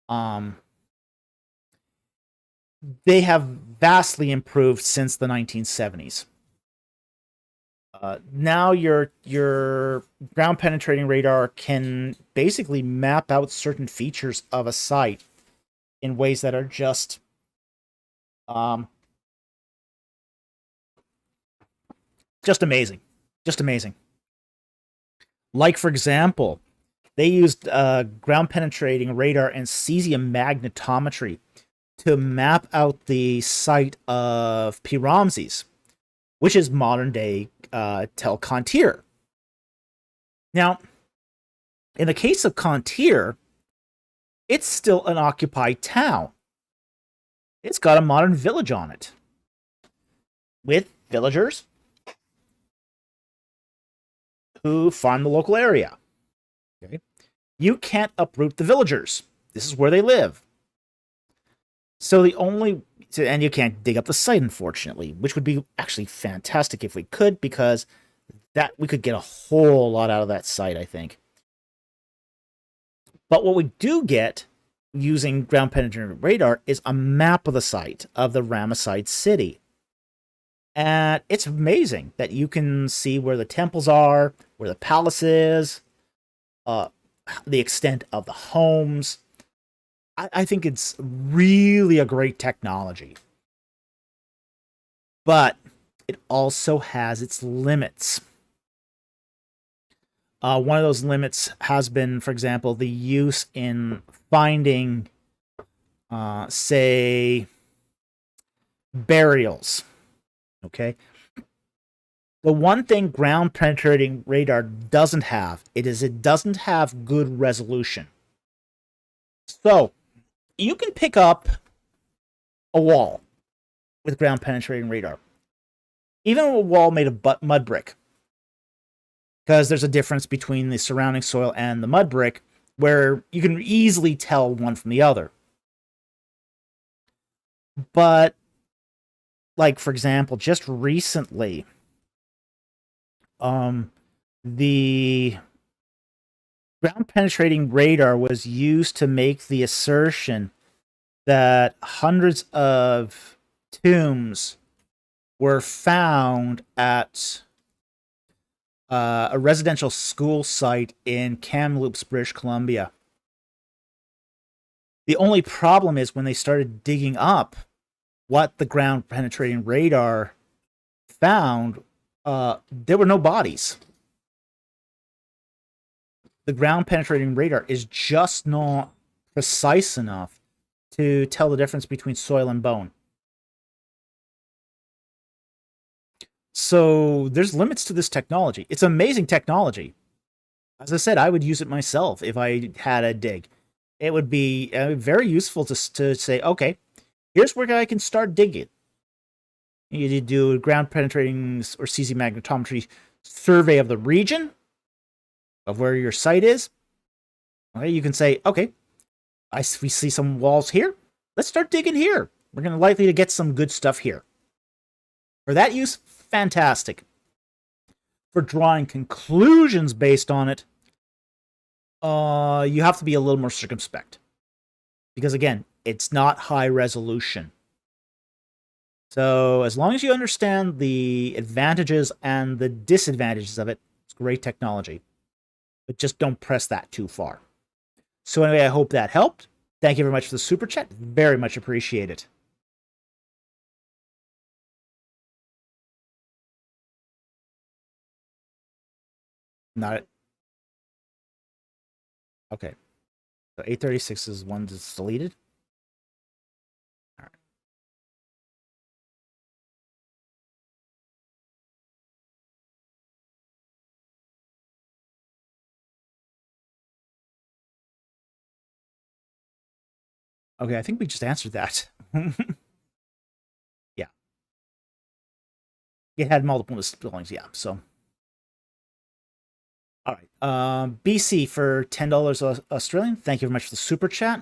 They have vastly improved since the 1970s. Now your ground penetrating radar can basically map out certain features of a site in ways that are just amazing. Just amazing. Like, for example, they used ground penetrating radar and cesium magnetometry to map out the site of P. Ramses, which is modern day Tel Qantir. Now, in the case of Qantir, it's still an occupied town. It's got a modern village on it with villagers who farm the local area. Okay. You can't uproot the villagers. This is where they live. So and you can't dig up the site, unfortunately, which would be actually fantastic if we could, because that we could get a whole lot out of that site, I think. But what we do get using ground penetrating radar is a map of the site of the Ramesside city. And it's amazing that you can see where the temples are, where the palace is, the extent of the homes. I think it's really a great technology. But it also has its limits. One of those limits has been, for example, the use in finding, say, burials. Okay? The one thing ground penetrating radar doesn't have, it doesn't have good resolution. So, you can pick up a wall with ground penetrating radar. Even a wall made of mud brick. Because there's a difference between the surrounding soil and the mud brick, where you can easily tell one from the other. But, like, for example, just recently, the ground penetrating radar was used to make the assertion that hundreds of tombs were found at a residential school site in Kamloops, British Columbia. The only problem is when they started digging up what the ground penetrating radar found, there were no bodies. The ground penetrating radar is just not precise enough to tell the difference between soil and bone. So there's limits to this technology. It's amazing technology. As I said, I would use it myself if I had a dig. It would be very useful to say, okay, here's where I can start digging. You do a ground penetrating or cesium magnetometry survey of the region of where your site is. Okay, you can say, okay, we see some walls here. Let's start digging here. We're going to likely to get some good stuff here. For that use, fantastic. For drawing conclusions based on it, you have to be a little more circumspect. Because again, it's not high resolution. So as long as you understand the advantages and the disadvantages of it, it's great technology. But just don't press that too far. So anyway, I hope that helped. Thank you very much for the super chat. Very much appreciate it. Not it. Okay. So 836 is one that's deleted. All right. Okay, I think we just answered that. Yeah. It had multiple misspellings, yeah. So all right. BC for $10 Australian. Thank you very much for the super chat.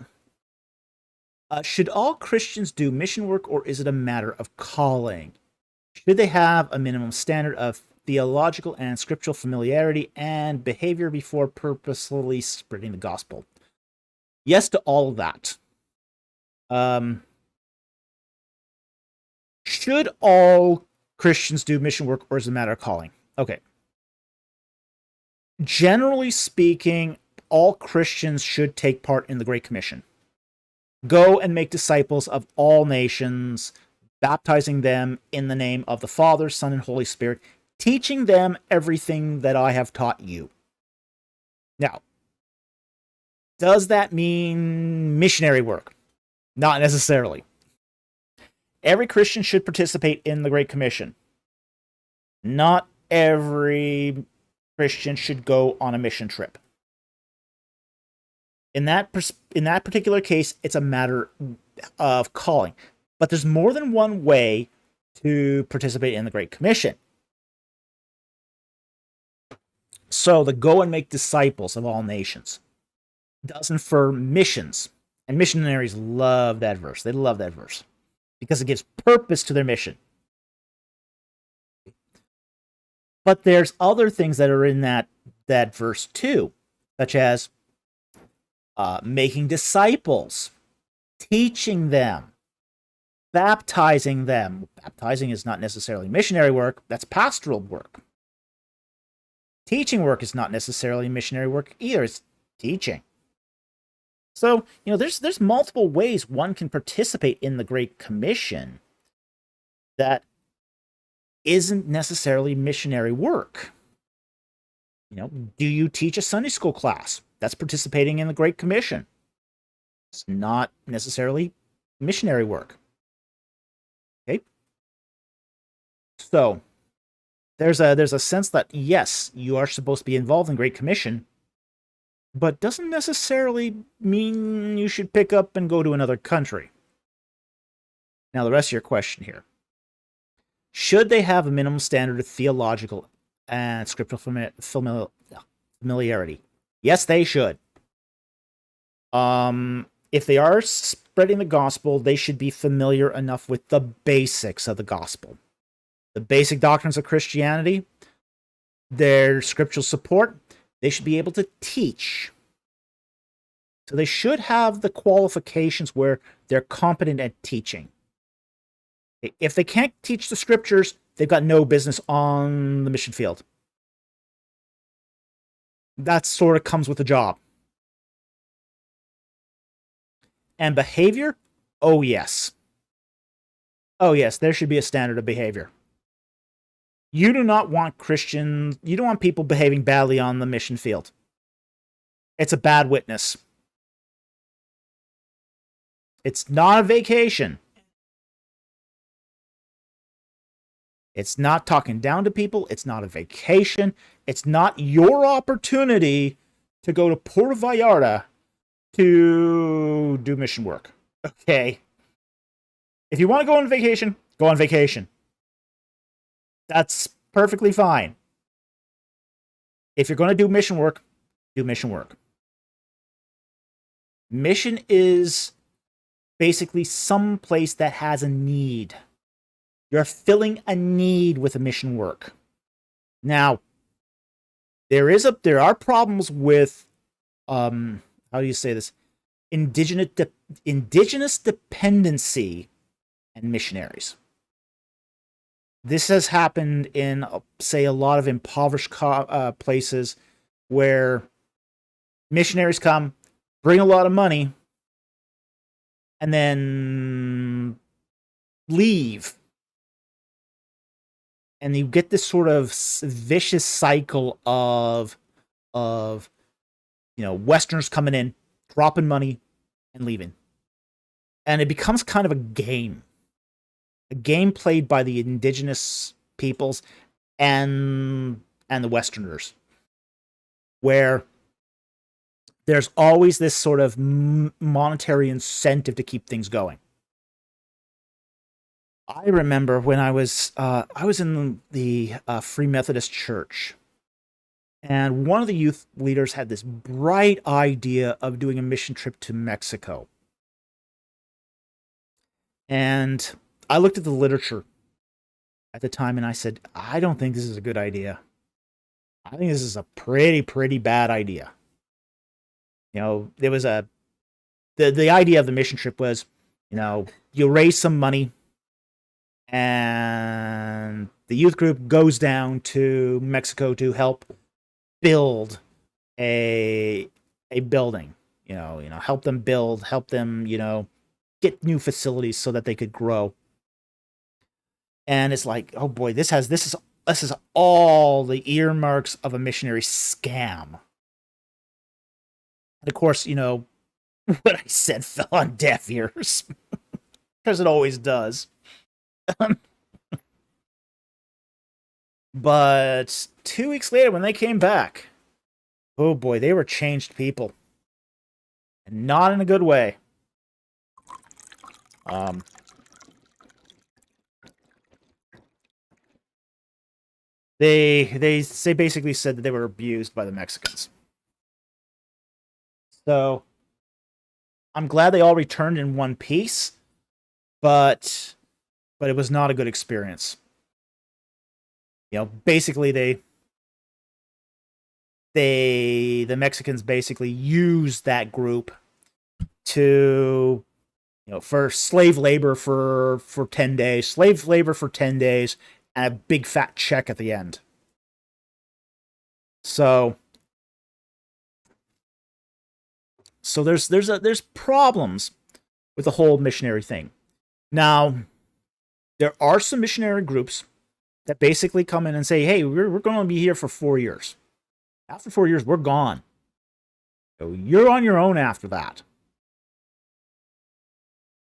Should all Christians do mission work, or is it a matter of calling? Should they have a minimum standard of theological and scriptural familiarity and behavior before purposefully spreading the gospel? Yes to all of that. Should all Christians do mission work, or is it a matter of calling? Okay. Generally speaking, all Christians should take part in the Great Commission. Go and make disciples of all nations, baptizing them in the name of the Father, Son, and Holy Spirit, teaching them everything that I have taught you. Now, does that mean missionary work? Not necessarily. Every Christian should participate in the Great Commission. Not every Christian should go on a mission trip. In that particular case, it's a matter of calling. But there's more than one way to participate in the Great Commission. So the go and make disciples of all nations does infer missions. And missionaries love that verse. They love that verse because it gives purpose to their mission. But there's other things that are in that verse too, such as making disciples, teaching them, baptizing them. Baptizing is not necessarily missionary work. That's pastoral work. Teaching work is not necessarily missionary work either. It's teaching. So, there's multiple ways one can participate in the Great Commission that isn't necessarily missionary work. Do you teach a Sunday school class? That's participating in the Great Commission. It's not necessarily missionary work. Okay? So, there's a sense that, yes, you are supposed to be involved in Great Commission, but doesn't necessarily mean you should pick up and go to another country. Now, the rest of your question here. Should they have a minimum standard of theological and scriptural familiarity? Yes, they should. If they are spreading the gospel, they should be familiar enough with the basics of the gospel. The basic doctrines of Christianity, their scriptural support, they should be able to teach. So they should have the qualifications where they're competent at teaching. If they can't teach the scriptures, they've got no business on the mission field. That sort of comes with the job. And behavior? Oh, yes. Oh, yes, there should be a standard of behavior. You do not want people behaving badly on the mission field. It's a bad witness. It's not a vacation. It's not talking down to people. It's not a vacation. It's not your opportunity to go to Puerto Vallarta to do mission work. Okay? If you want to go on vacation, go on vacation. That's perfectly fine. If you're going to do mission work, do mission work. Mission is basically some place that has a need. You're filling a need with a mission work. Now, there are problems with how do you say this? Indigenous dependency and missionaries. this has happened in, say, a lot of impoverished places where missionaries come, bring a lot of money, and then leave. And you get this sort of vicious cycle of Westerners coming in, dropping money, and leaving. And it becomes kind of a game played by the indigenous peoples and the Westerners, where there's always this sort of monetary incentive to keep things going. I remember when I was in the Free Methodist Church, and one of the youth leaders had this bright idea of doing a mission trip to Mexico. And I looked at the literature at the time and I said, I don't think this is a good idea. I think this is a pretty bad idea. There was the idea of the mission trip was, you raise some money and the youth group goes down to Mexico to help build a building, help them build, help them, get new facilities so that they could grow. And it's like, oh boy, this is all the earmarks of a missionary scam. And of course, what I said fell on deaf ears, because it always does. But 2 weeks later, when they came back, oh boy, they were changed people. And not in a good way. They basically said that they were abused by the Mexicans. So I'm glad they all returned in one piece, but it was not a good experience. Basically the Mexicans basically used that group to, for slave labor for 10 days, and a big fat check at the end. So there's problems with the whole missionary thing. Now, there are some missionary groups that basically come in and say, hey, we're going to be here for 4 years. After 4 years, we're gone. So you're on your own after that.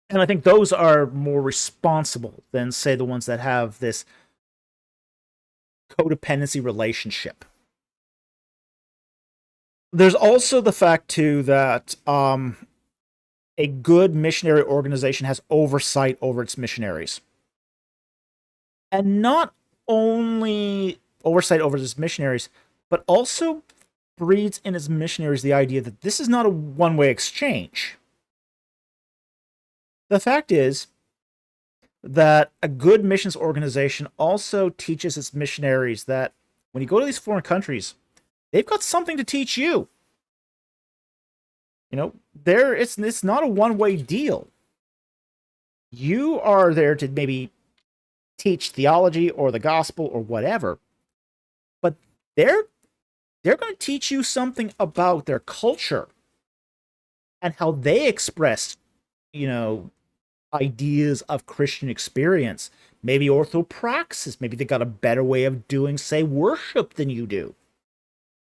And I think those are more responsible than, say, the ones that have this codependency relationship. There's also the fact, too, that a good missionary organization has oversight over its missionaries. And not only oversight over its missionaries, but also breeds in its missionaries the idea that this is not a one-way exchange. The fact is that a good missions organization also teaches its missionaries that when you go to these foreign countries, they've got something to teach you. It's not a one-way deal. You are there to maybe teach theology or the gospel or whatever, but they're going to teach you something about their culture and how they express, ideas of Christian experience, maybe orthopraxis, maybe they got a better way of doing, say, worship than you do.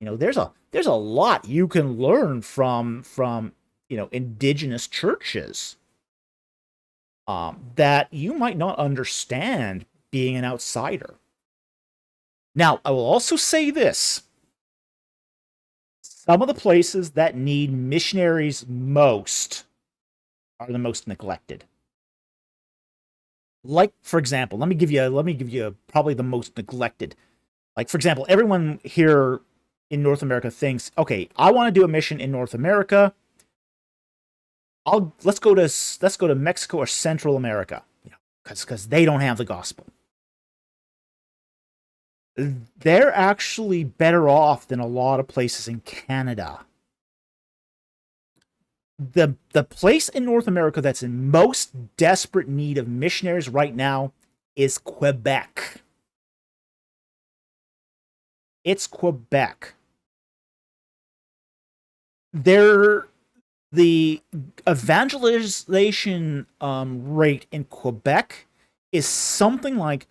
There's a lot you can learn from indigenous churches that you might not understand being an outsider. Now, I will also say this. Some of the places that need missionaries most are the most neglected. Like, for example, let me give you probably the most neglected. Like, for example, everyone here in North America thinks, okay, I want to do a mission in North America. Let's go to Mexico or Central America, because they don't have the gospel. They're actually better off than a lot of places in Canada. The place in North America that's in most desperate need of missionaries right now is Quebec. It's Quebec. The evangelization rate in Quebec is something like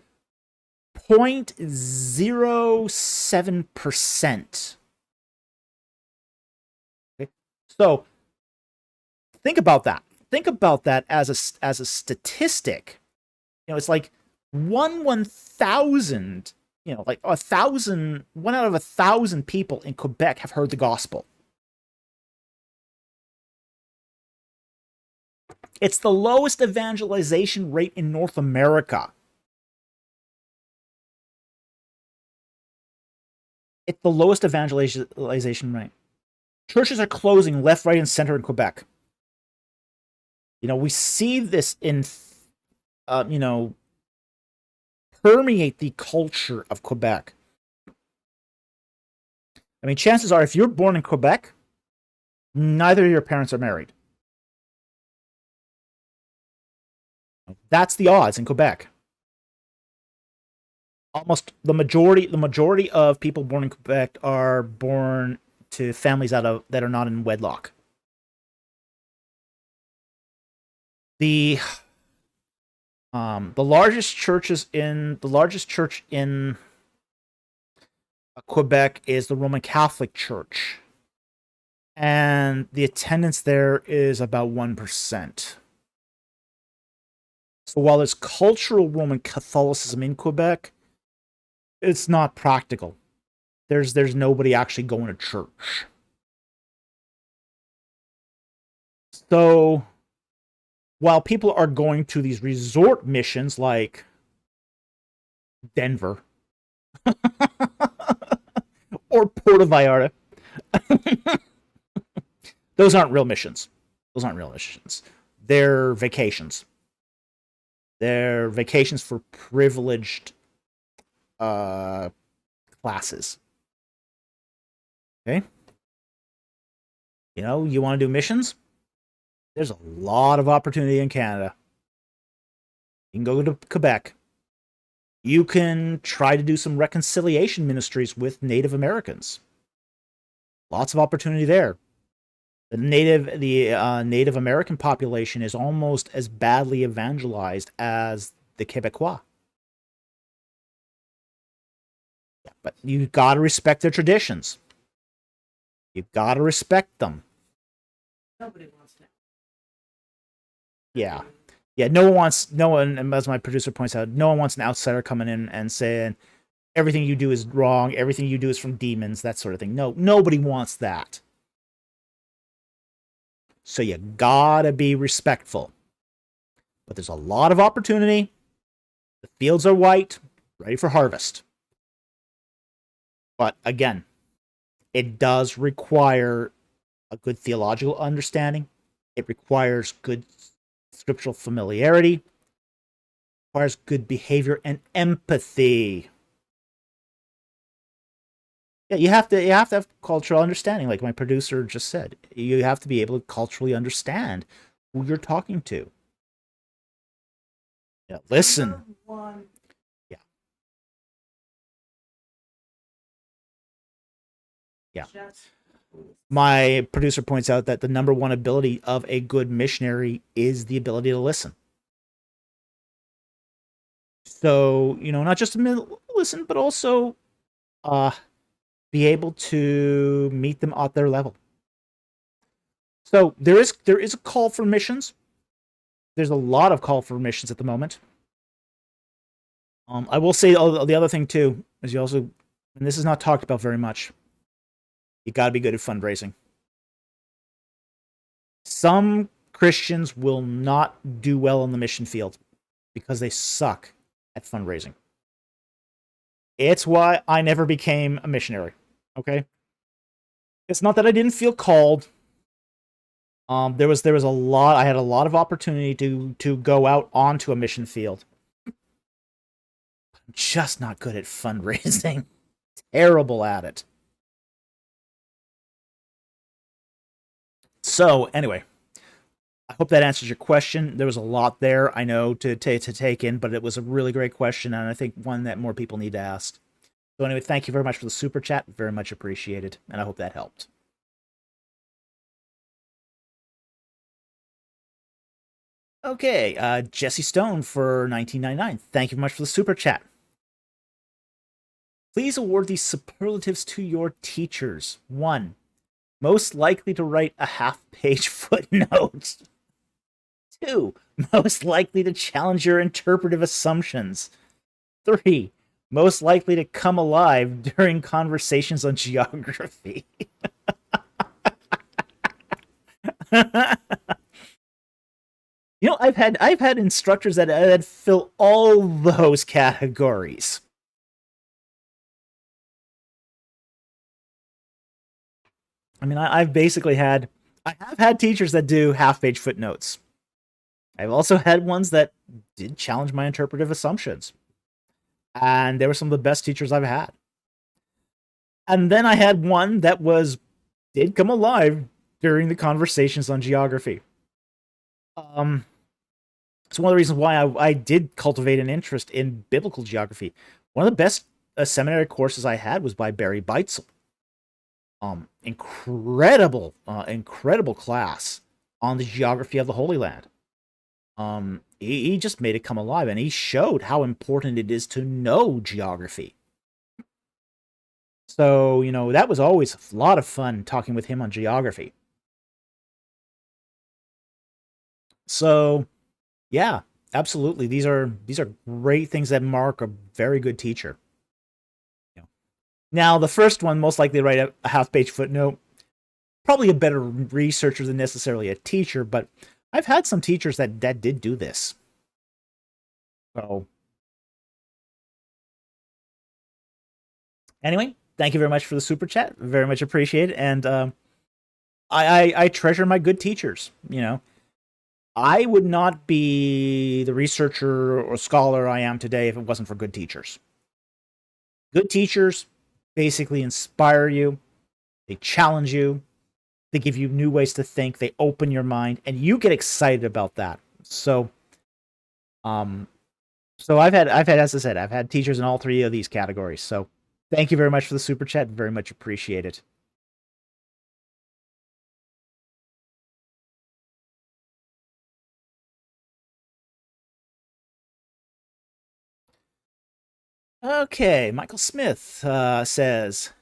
0.07%. Okay? So think about that. Think about that as a statistic. It's like 1,000. Like 1,000. 1 out of 1,000 people in Quebec have heard the gospel. It's the lowest evangelization rate in North America. It's the lowest evangelization rate. Churches are closing left, right, and center in Quebec. We see this in, permeate the culture of Quebec. I mean, chances are, if you're born in Quebec, neither of your parents are married. That's the odds in Quebec. Almost the majority of people born in Quebec are born to families that are not in wedlock. The largest church in Quebec is the Roman Catholic Church, and the attendance there is about 1%. So while there's cultural Roman Catholicism in Quebec, it's not practical. There's nobody actually going to church. So while people are going to these resort missions like Denver or Puerto Vallarta, those aren't real missions. They're vacations. They're vacations for privileged classes. Okay? You want to do missions? There's a lot of opportunity in Canada. You can go to Quebec. You can try to do some reconciliation ministries with Native Americans. Lots of opportunity there. The Native American population is almost as badly evangelized as the Quebecois. Yeah, but you got to respect their traditions. You've got to respect them. Nobody wants to. Yeah. No one, as my producer points out, no one wants an outsider coming in and saying everything you do is wrong, everything you do is from demons, that sort of thing. No, nobody wants that. So you gotta be respectful. But there's a lot of opportunity. The fields are white, ready for harvest. But again, it does require a good theological understanding. It requires good scriptural familiarity. It requires good behavior and empathy. Yeah, you have to have cultural understanding, like my producer just said. You have to be able to culturally understand who you're talking to. Yeah, listen. Yeah. Yeah. My producer points out that the number one ability of a good missionary is the ability to listen. So, not just to listen, but also be able to meet them at their level. So there is a call for missions. There's a lot of call for missions at the moment. I will say the other thing too is you also, and this is not talked about very much, you got to be good at fundraising. Some Christians will not do well in the mission field because they suck at fundraising. It's why I never became a missionary. Okay? It's not that I didn't feel called. There was a lot. I had a lot of opportunity to go out onto a mission field. I'm just not good at fundraising. Terrible at it. So anyway, I hope that answers your question. There was a lot there, I know, to take in, but it was a really great question, and I think one that more people need to ask. So anyway, thank you very much for the super chat. Very much appreciated, and I hope that helped. Okay, Jesse Stone for 1999. Thank you very much for the super chat. Please award these superlatives to your teachers. 1. Most likely to write a half-page footnote. 2. Most likely to challenge your interpretive assumptions. 3. Most likely to come alive during conversations on geography. You know, I've had instructors that fill all those categories. I mean, I have had teachers that do half-page footnotes. I've also had ones that did challenge my interpretive assumptions. And they were some of the best teachers I've had. And then I had one that did come alive during the conversations on geography. It's one of the reasons why I did cultivate an interest in biblical geography. One of the best seminary courses I had was by Barry Beitzel. Incredible class on the geography of the Holy Land. He just made it come alive, and he showed how important it is to know geography. So, you know, that was always a lot of fun talking with him on geography. So, yeah, absolutely. These are great things that mark a very good teacher. Now, the first one, most likely to write a half-page footnote, probably a better researcher than necessarily a teacher, but I've had some teachers that did do this. So, anyway, thank you very much for the super chat. Very much appreciated. And I treasure my good teachers. You know, I would not be the researcher or scholar I am today if it wasn't for good teachers. Good teachers basically inspire you. They challenge you. They give you new ways to think. They open your mind, and you get excited about that. So I've had, as I said, I've had teachers in all three of these categories. So thank you very much for the super chat. Very much appreciate it. Okay, Michael Smith says,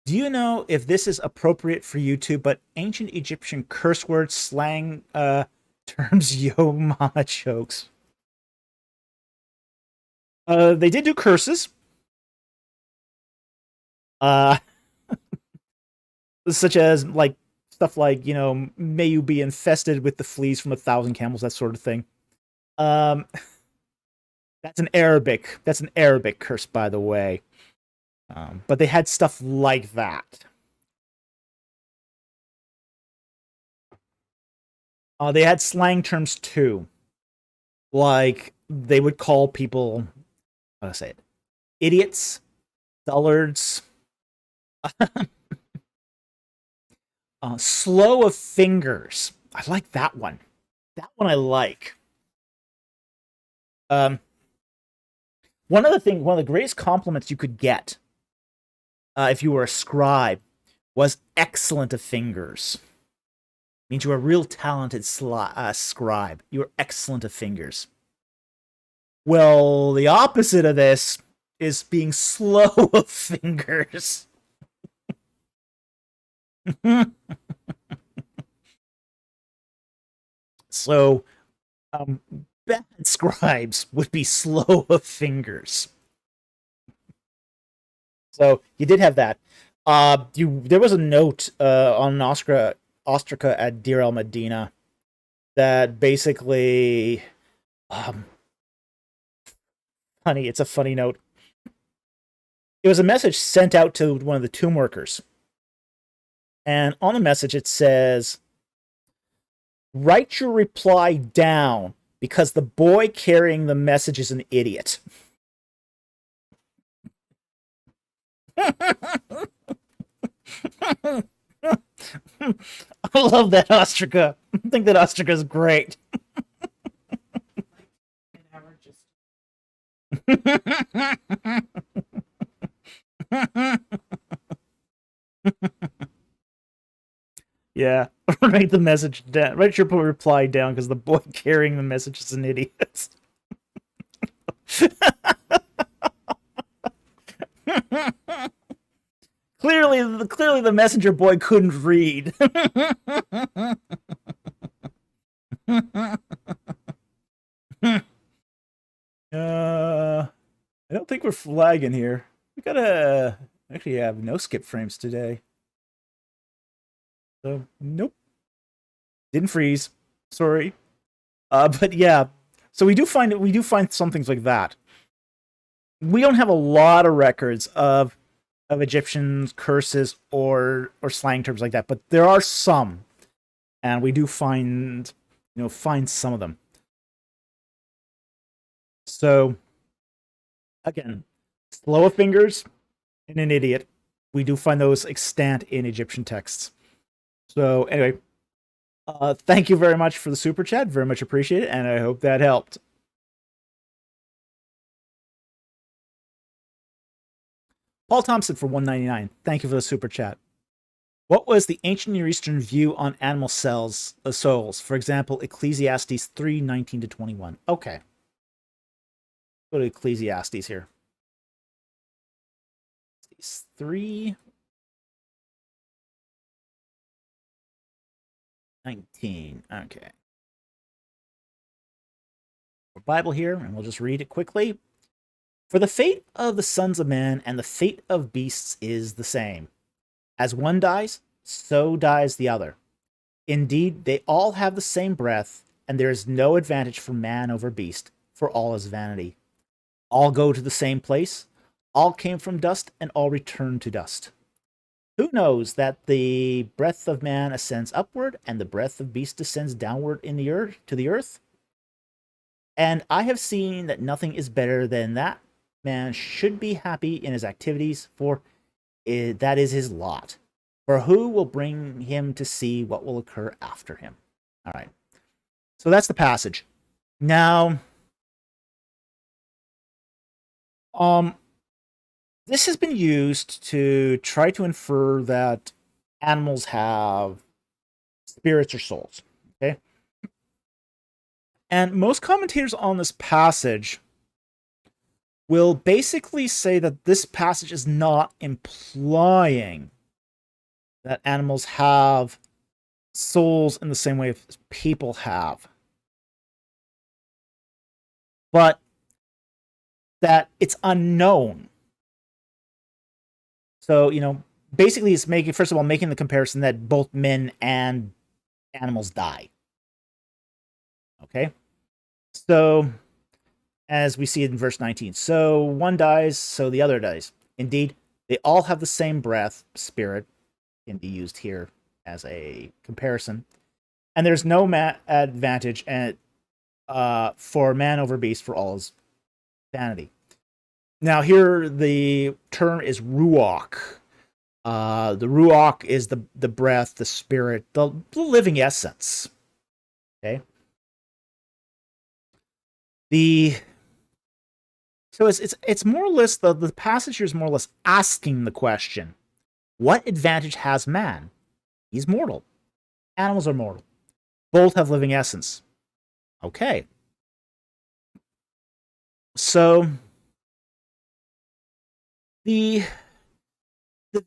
do you know if this is appropriate for YouTube, but ancient Egyptian curse words, slang terms, yo mama jokes? They did do curses. Such as like stuff like, you know, may you be infested with the fleas from 1,000 camels, that sort of thing. That's an Arabic curse, by the way. But they had stuff like that. They had slang terms too. Like, they would call people, how do I say it? Idiots, dullards, slow of fingers. I like that one. That one I like. One of the greatest compliments you could get if you were a scribe was excellent of fingers. It means you were a real talented scribe. You were excellent of fingers. Well, the opposite of this is being slow of fingers. So, bad scribes would be slow of fingers. So you did have that. There was a note on Ostraca at Deir el Medina that basically, funny. It's a funny note. It was a message sent out to one of the tomb workers, and on the message it says, "Write your reply down because the boy carrying the message is an idiot." I love that ostraca. I think that ostraca is great. An hour just Yeah, write the message down. Write your reply down because the boy carrying the message is an idiot. Clearly, the messenger boy couldn't read. I don't think we're flagging here. We gotta actually have no skip frames today. So nope, didn't freeze. Sorry. But yeah, so we do find some things like that. We don't have a lot of records of Egyptian curses or slang terms like that, but there are some, and we do find some of them. So again, slow of fingers and an idiot. We do find those extant in Egyptian texts. So anyway, thank you very much for the super chat. Very much appreciate it, and I hope that helped. Paul Thompson for $1.99. Thank you for the super chat. What was the ancient Near Eastern view on animal souls? For example, Ecclesiastes 3:19-21. Okay. Go to Ecclesiastes here. 3:19. Okay. Bible here, and we'll just read it quickly. For the fate of the sons of men and the fate of beasts is the same. As one dies, so dies the other. Indeed, they all have the same breath, and there is no advantage for man over beast, for all is vanity. All go to the same place, all came from dust, and all return to dust. Who knows that the breath of man ascends upward, and the breath of beast descends downward in the earth to the earth? And I have seen that nothing is better than that man should be happy in his activities, for that is his lot. For who will bring him to see what will occur after him? All right. So that's the passage. Now, this has been used to try to infer that animals have spirits or souls. Okay. And most commentators on this passage will basically say that this passage is not implying that animals have souls in the same way as people have, but that it's unknown. So, basically it's making the comparison that both men and animals die. Okay? So, as we see it in verse 19, so one dies, so the other dies. Indeed, they all have the same breath, spirit, can be used here as a comparison. And there's no advantage for man over beast, for all is vanity. Now here the term is ruach. The ruach is the breath, the spirit, the living essence. Okay. So it's more or less the passage here is more or less asking the question: what advantage has man? He's mortal. Animals are mortal. Both have living essence. Okay. So the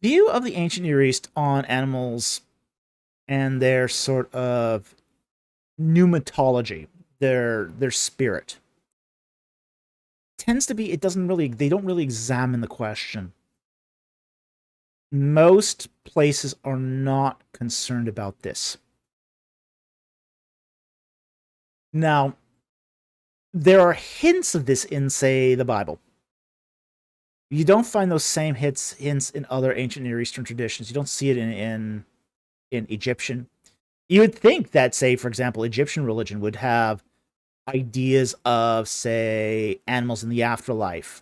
view of the ancient Near East on animals and their sort of pneumatology, their spirit, tends to be they don't really examine the question. Most places are not concerned about this. Now, there are hints of this in, say, the Bible. You don't find those same hints in other ancient Near Eastern traditions. You don't see it in Egyptian. You would think that, say, for example, Egyptian religion would have ideas of, say, animals in the afterlife.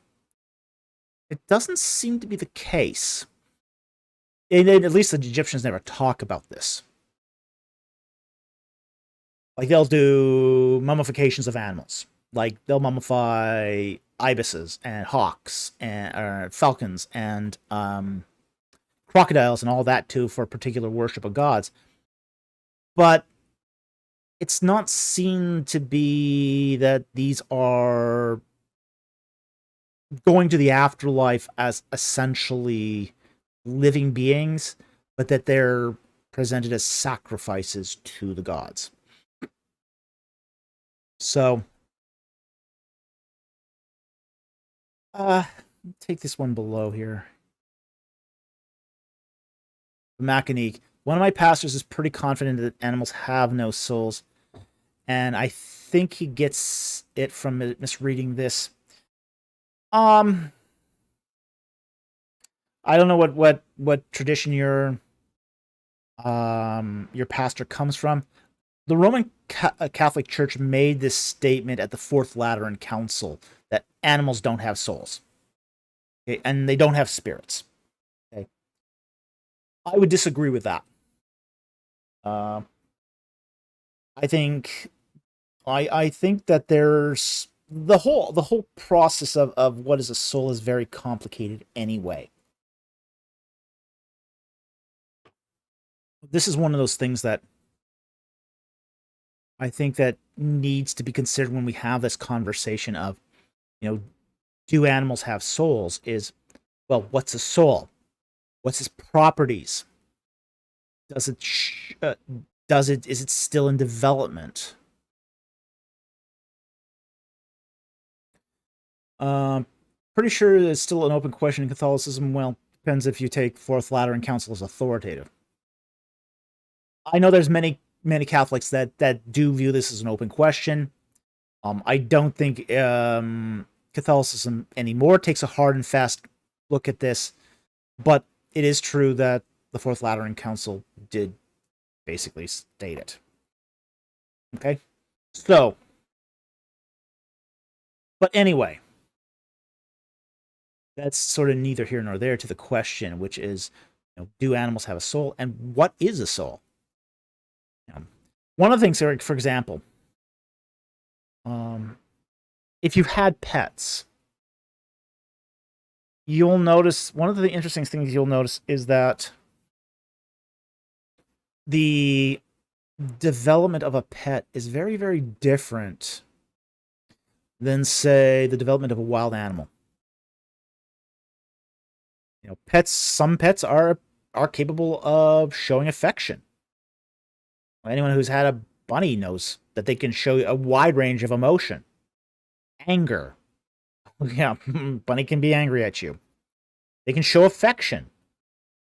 It doesn't seem to be the case. at least the Egyptians never talk about this. Like, they'll do mummifications of animals. Like, they'll mummify ibises and hawks and falcons and crocodiles and all that too for particular worship of gods. But it's not seen to be that these are going to the afterlife as essentially living beings, but that they're presented as sacrifices to the gods. So, take this one below here. Machanique. One of my pastors is pretty confident that animals have no souls, and I think he gets it from misreading this. I don't know what tradition your pastor comes from. The Roman Catholic Church made this statement at the Fourth Lateran Council that animals don't have souls, okay, and they don't have spirits. Okay, I would disagree with that. I think that there's the whole process of what is a soul is very complicated anyway. This is one of those things that I think that needs to be considered when we have this conversation of, do animals have souls? What's a soul? What's its properties? Is it still in development? Pretty sure it's still an open question in Catholicism. Well, depends if you take Fourth Lateran Council as authoritative. I know there's many Catholics that do view this as an open question. I don't think Catholicism anymore takes a hard and fast look at this, but it is true that the Fourth Lateran Council did basically state it. Okay? So, but anyway, that's sort of neither here nor there to the question, which is, do animals have a soul, and what is a soul? One of the things, for example, if you've had pets, you'll notice, one of the interesting things you'll notice is that the development of a pet is very, very different than, say, the development of a wild animal. Some pets are capable of showing affection. Anyone who's had a bunny knows that they can show a wide range of emotion. Anger. Yeah, bunny can be angry at you. They can show affection.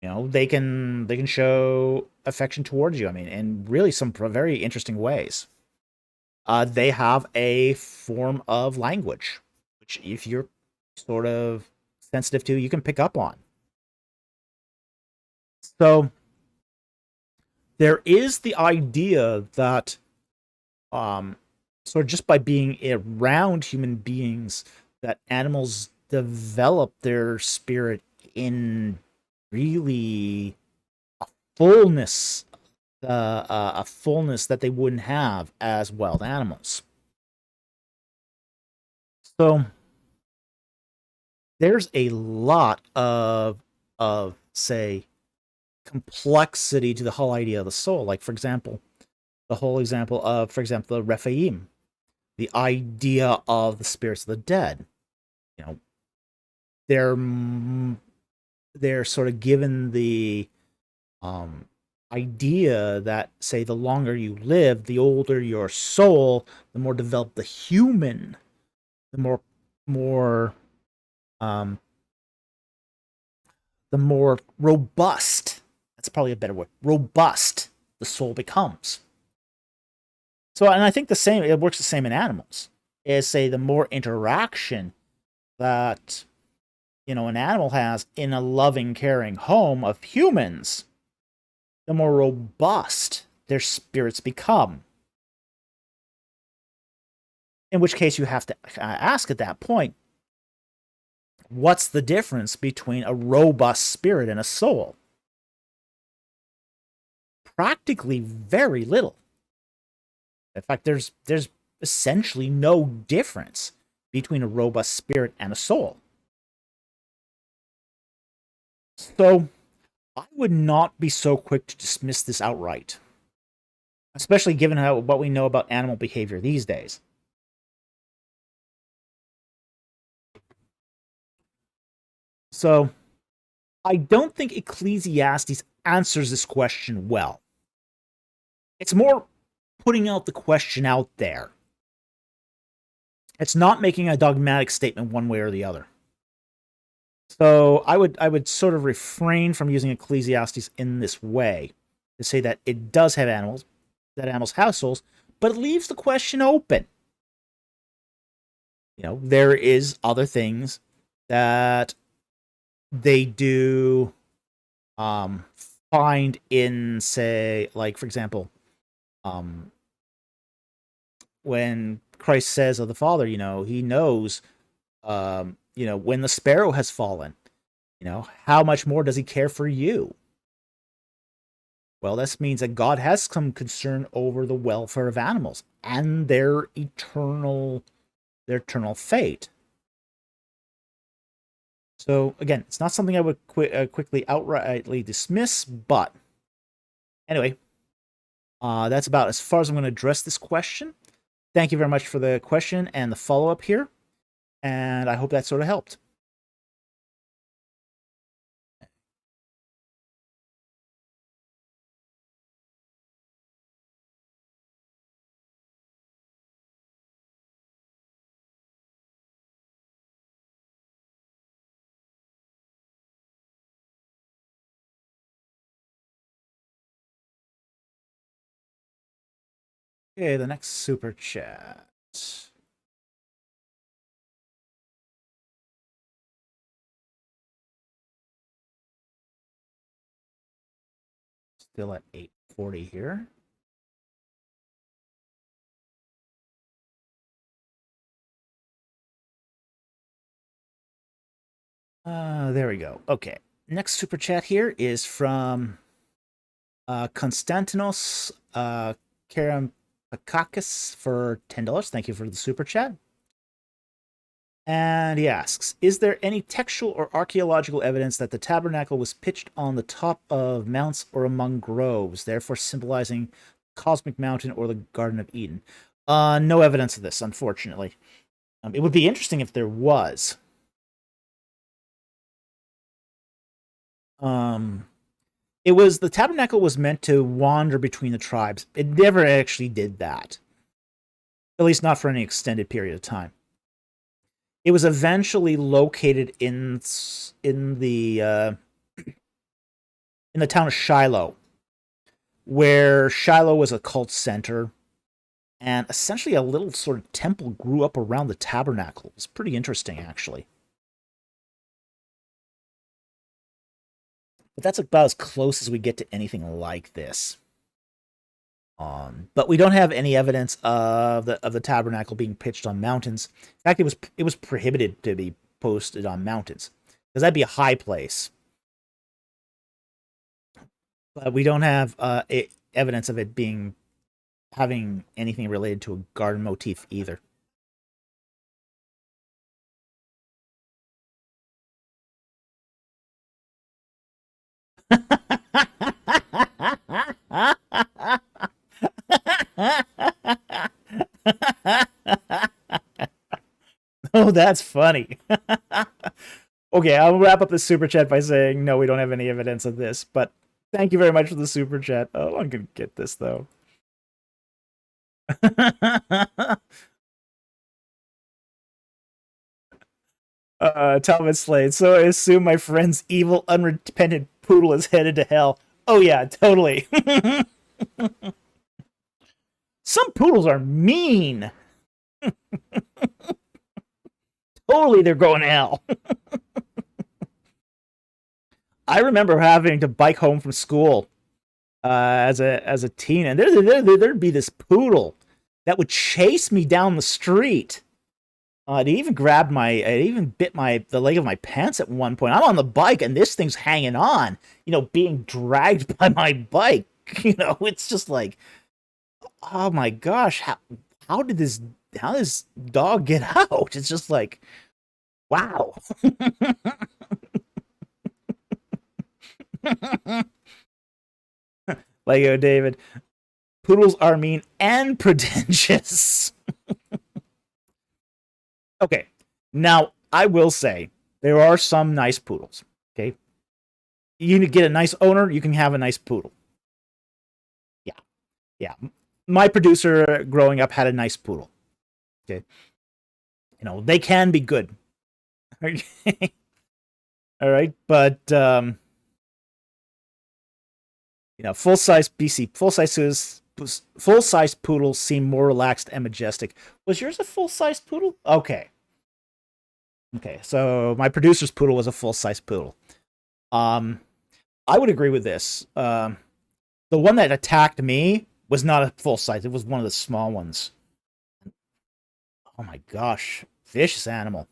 They can show affection towards you. I mean, in really some very interesting ways. They have a form of language, which if you're sort of sensitive to, you can pick up on. So there is the idea that sort of just by being around human beings, that animals develop their spirit in really a fullness that they wouldn't have as wild animals. So there's a lot of say complexity to the whole idea of the soul. Like, for example, the Rephaim, the idea of the spirits of the dead. They're sort of given the idea that, say, the longer you live, the older your soul, the more developed the human, the more robust. That's probably a better word. Robust the soul becomes. So, and I think it works the same in animals. Is, say, the more interaction that an animal has in a loving, caring home of humans, the more robust their spirits become. In which case, you have to ask at that point, what's the difference between a robust spirit and a soul? practically very little. In fact, there's essentially no difference between a robust spirit and a soul. So I would not be so quick to dismiss this outright, especially given what we know about animal behavior these days. So I don't think Ecclesiastes answers this question well. It's more putting out the question out there. It's not making a dogmatic statement one way or the other. So I would sort of refrain from using Ecclesiastes in this way to say that it does have animals, that animals have souls, but it leaves the question open. You know, there is other things that they do find in, say, like, for example, when Christ says of the Father, you know, he knows, you know, when the sparrow has fallen, you know, how much more does he care for you? Well, this means that God has some concern over the welfare of animals and their eternal fate. So again, it's not something I would quickly outrightly dismiss, but anyway, that's about as far as I'm going to address this question. Thank you very much for the question and the follow-up here, and I hope that sort of helped. Okay, the next super chat. Still at 8:40 here. There we go. Okay, next super chat here is from Konstantinos Karampakakis for $10. Thank you for the super chat. And he asks, is there any textual or archaeological evidence that the tabernacle was pitched on the top of mounts or among groves, therefore symbolizing Cosmic Mountain or the Garden of Eden? No evidence of this, unfortunately. It would be interesting if there was. The tabernacle was meant to wander between the tribes. It never actually did that. At least not for any extended period of time. It was eventually located in the town of Shiloh, where Shiloh was a cult center, and essentially a little sort of temple grew up around the tabernacle. It was pretty interesting, actually. But that's about as close as we get to anything like this. But we don't have any evidence of the tabernacle being pitched on mountains. In fact, it was prohibited to be posted on mountains, because that'd be a high place. But we don't have evidence of it having anything related to a garden motif either. Oh, that's funny. Okay, I'll wrap up the super chat by saying no, we don't have any evidence of this, but thank you very much for the super chat. Oh, I'm gonna get this though. Talbot Slade. So I assume my friend's evil, unrepentant poodle is headed to hell. Oh yeah, totally. Some poodles are mean. Totally, they're going to hell. I remember having to bike home from school as a teen, and there'd be this poodle that would chase me down the street. It even bit the leg of my pants at one point. I'm on the bike, and this thing's hanging on, being dragged by my bike. It's just like, oh my gosh, how did this dog get out? It's just like, wow. Lego David, poodles are mean and pretentious. Okay, now I will say there are some nice poodles. Okay, you get a nice owner, you can have a nice poodle. Yeah. My producer growing up had a nice poodle. Okay, they can be good. Okay. All right, but full size poodles seem more relaxed and majestic. Was yours a full size poodle? Okay. So my producer's poodle was a full size poodle. I would agree with this. The one that attacked me was not a full size. It was one of the small ones. Oh my gosh, vicious animal.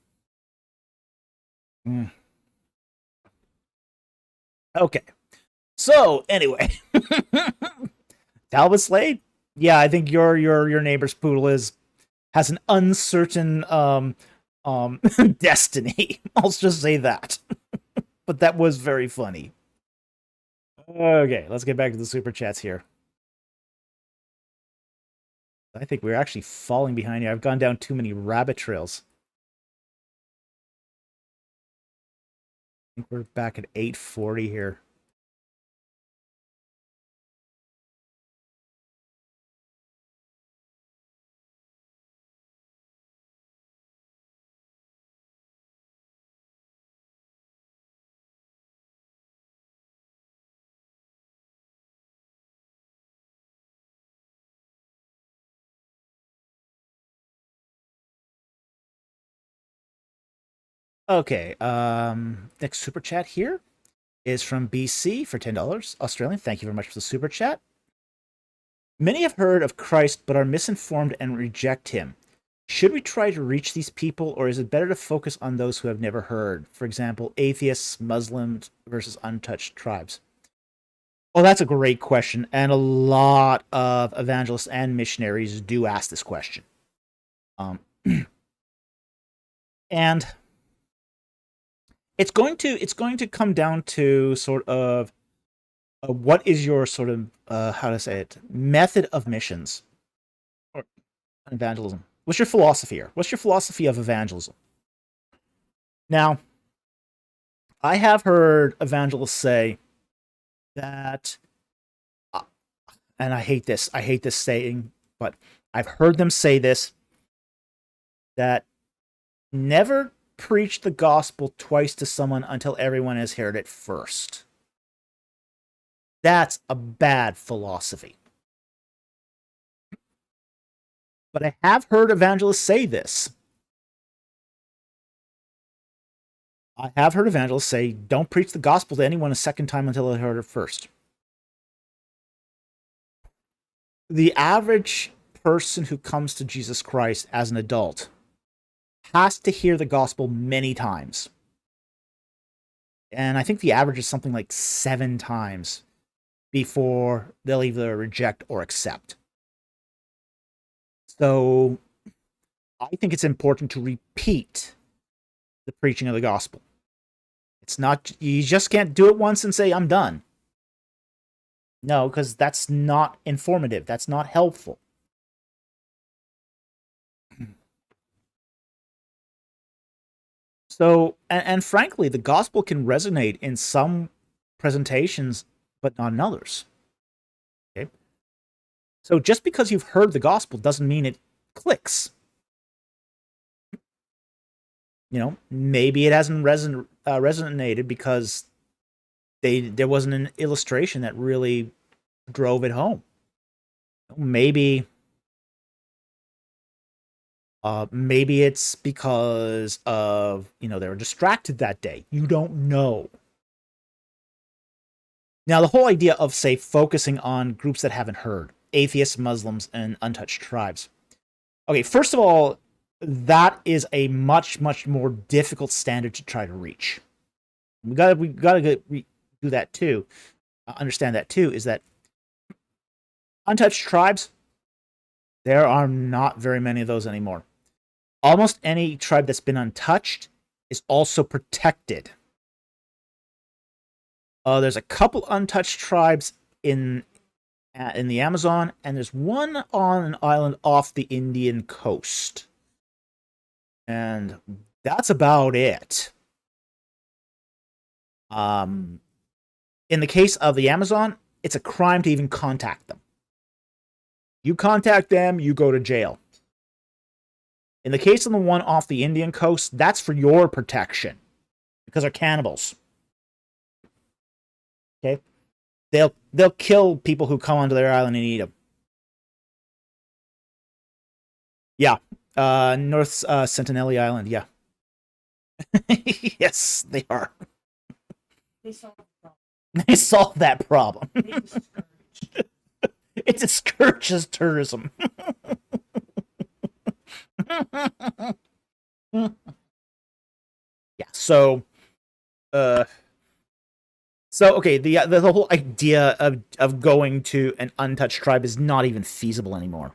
Okay. So anyway, Talbot Slade. Yeah, I think your neighbor's poodle has an uncertain destiny. I'll just say that. But that was very funny. Okay, let's get back to the super chats here. I think we're actually falling behind here. I've gone down too many rabbit trails. I think we're back at 840 here. Okay, next super chat here is from BC for $10 Australian. Thank you very much for the super chat. Many have heard of Christ but are misinformed and reject him. Should we try to reach these people, or is it better to focus on those who have never heard? For example, atheists, Muslims versus untouched tribes. Well, that's a great question, and a lot of evangelists and missionaries do ask this question. And it's going to come down to sort of what is your sort of how to say it, method of missions or evangelism. What's your philosophy here? What's your philosophy of evangelism? Now, I have heard evangelists say that, and I hate this saying, but I've heard them say this, that never preach the gospel twice to someone until everyone has heard it first. That's a bad philosophy. But I have heard evangelists say this. I have heard evangelists say, don't preach the gospel to anyone a second time until they heard it first. The average person who comes to Jesus Christ as an adult has to hear the gospel many times. And I think the average is something like 7 times before they'll either reject or accept. So I think it's important to repeat the preaching of the gospel. It's not, you just can't do it once and say, I'm done. No, because that's not informative. That's not helpful. So, and frankly, the gospel can resonate in some presentations, but not in others. Okay. So just because you've heard the gospel doesn't mean it clicks. Maybe it hasn't resonated because there wasn't an illustration that really drove it home. Maybe it's because of, they were distracted that day. You don't know. Now, the whole idea of, say, focusing on groups that haven't heard, atheists, Muslims, and untouched tribes. Okay, first of all, that is a much, much more difficult standard to try to reach. We gotta do that too. Understand that too, is that Untouched tribes, there are not very many of those anymore. Almost any tribe that's been untouched is also protected. There's a couple untouched tribes in the Amazon, and there's one on an island off the Indian coast. And that's about it. In the case of the Amazon, it's a crime to even contact them. You contact them, you go to jail. In the case of the one off the Indian coast, that's for your protection, because they're cannibals. Okay? They'll kill people who come onto their island and eat them. Yeah. North Sentinelli Island, yeah. Yes, they are. They solved the problem. They solved that problem. They discouraged. It discourages tourism. Yeah, so okay, the whole idea of going to an untouched tribe is not even feasible anymore.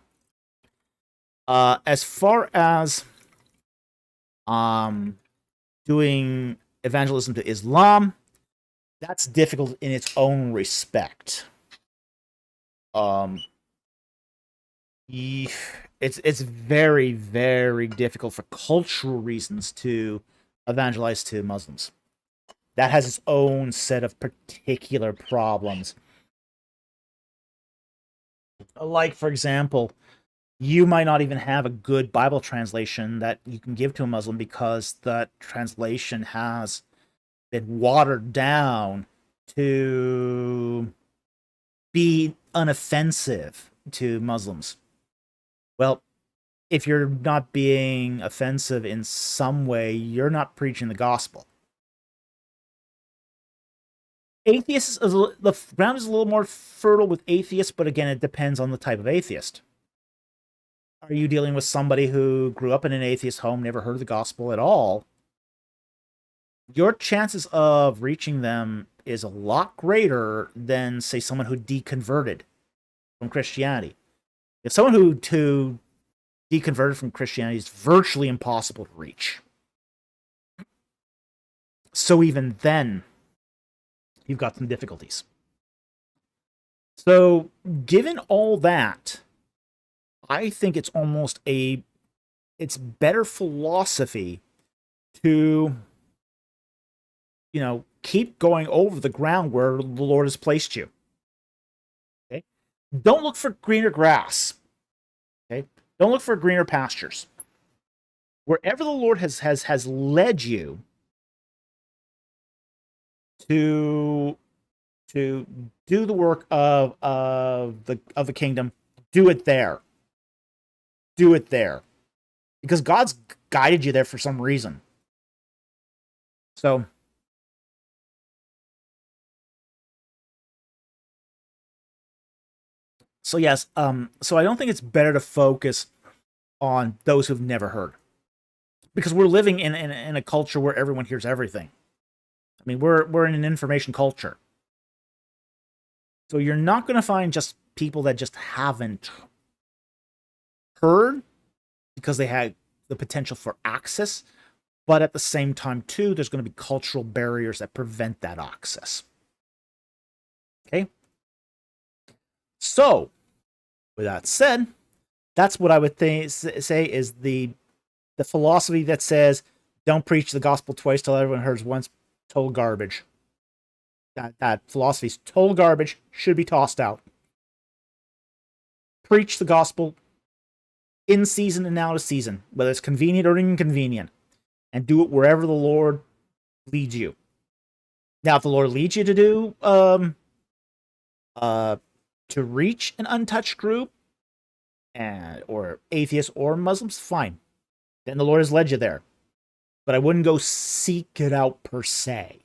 As far as doing evangelism to Islam, that's difficult in its own respect. It's very, very difficult for cultural reasons to evangelize to Muslims. That has its own set of particular problems. Like, for example, you might not even have a good Bible translation that you can give to a Muslim because that translation has been watered down to be unoffensive to Muslims. Well, if you're not being offensive in some way, you're not preaching the gospel. Atheists, the ground is a little more fertile with atheists, but again, it depends on the type of atheist. Are you dealing with somebody who grew up in an atheist home, never heard of the gospel at all? Your chances of reaching them is a lot greater than, say, someone who deconverted from Christianity. If someone who deconverted from Christianity is virtually impossible to reach. So even then, you've got some difficulties. So, given all that, I think it's almost it's better philosophy to, keep going over the ground where the Lord has placed you. Okay? Don't look for greener grass. Okay? Don't look for greener pastures. Wherever the Lord has led you to do the work of the kingdom, do it there. Do it there. Because God's guided you there for some reason. So yes, so I don't think it's better to focus on those who've never heard. Because we're living in a culture where everyone hears everything. I mean, we're in an information culture. So you're not going to find just people that just haven't heard because they had the potential for access, but at the same time, too, there's going to be cultural barriers that prevent that access. Okay? So, with that said, that's what I would say is the philosophy that says, don't preach the gospel twice till everyone hears once, total garbage. That philosophy is total garbage, should be tossed out. Preach the gospel in season and out of season, whether it's convenient or inconvenient, and do it wherever the Lord leads you. Now, if the Lord leads you to do to reach an untouched group, or atheists or Muslims, fine. Then the Lord has led you there. But I wouldn't go seek it out per se.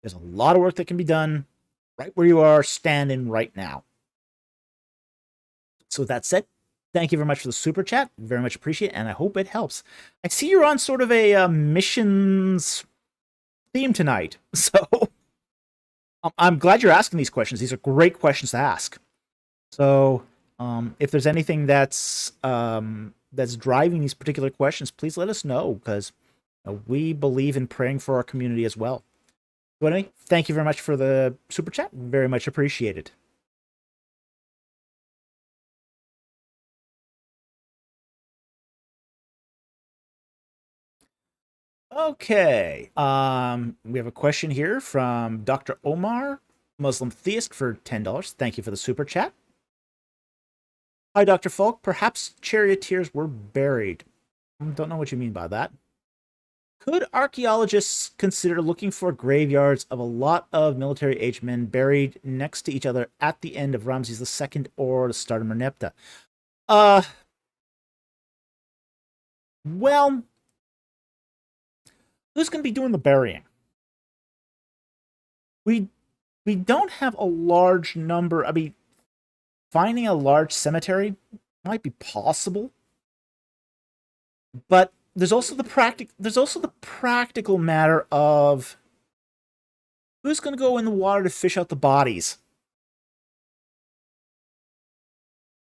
There's a lot of work that can be done right where you are standing right now. So with that said, thank you very much for the super chat. Very much appreciate it, and I hope it helps. I see you're on sort of a missions theme tonight. So I'm glad you're asking these questions. These are great questions to ask. So, if there's anything that's driving these particular questions, please let us know, because we believe in praying for our community as well. So anyway, thank you very much for the super chat. Very much appreciated. Okay. We have a question here from Dr. Omar, Muslim theist, for $10. Thank you for the super chat. Hi, Dr. Falk. Perhaps charioteers were buried. Don't know what you mean by that. Could archaeologists consider looking for graveyards of a lot of military-aged men buried next to each other at the end of Ramses II or the start of Merneptah? Well, who's going to be doing the burying? We don't have a large number. I mean, finding a large cemetery might be possible, but there's also the practical matter of who's going to go in the water to fish out the bodies.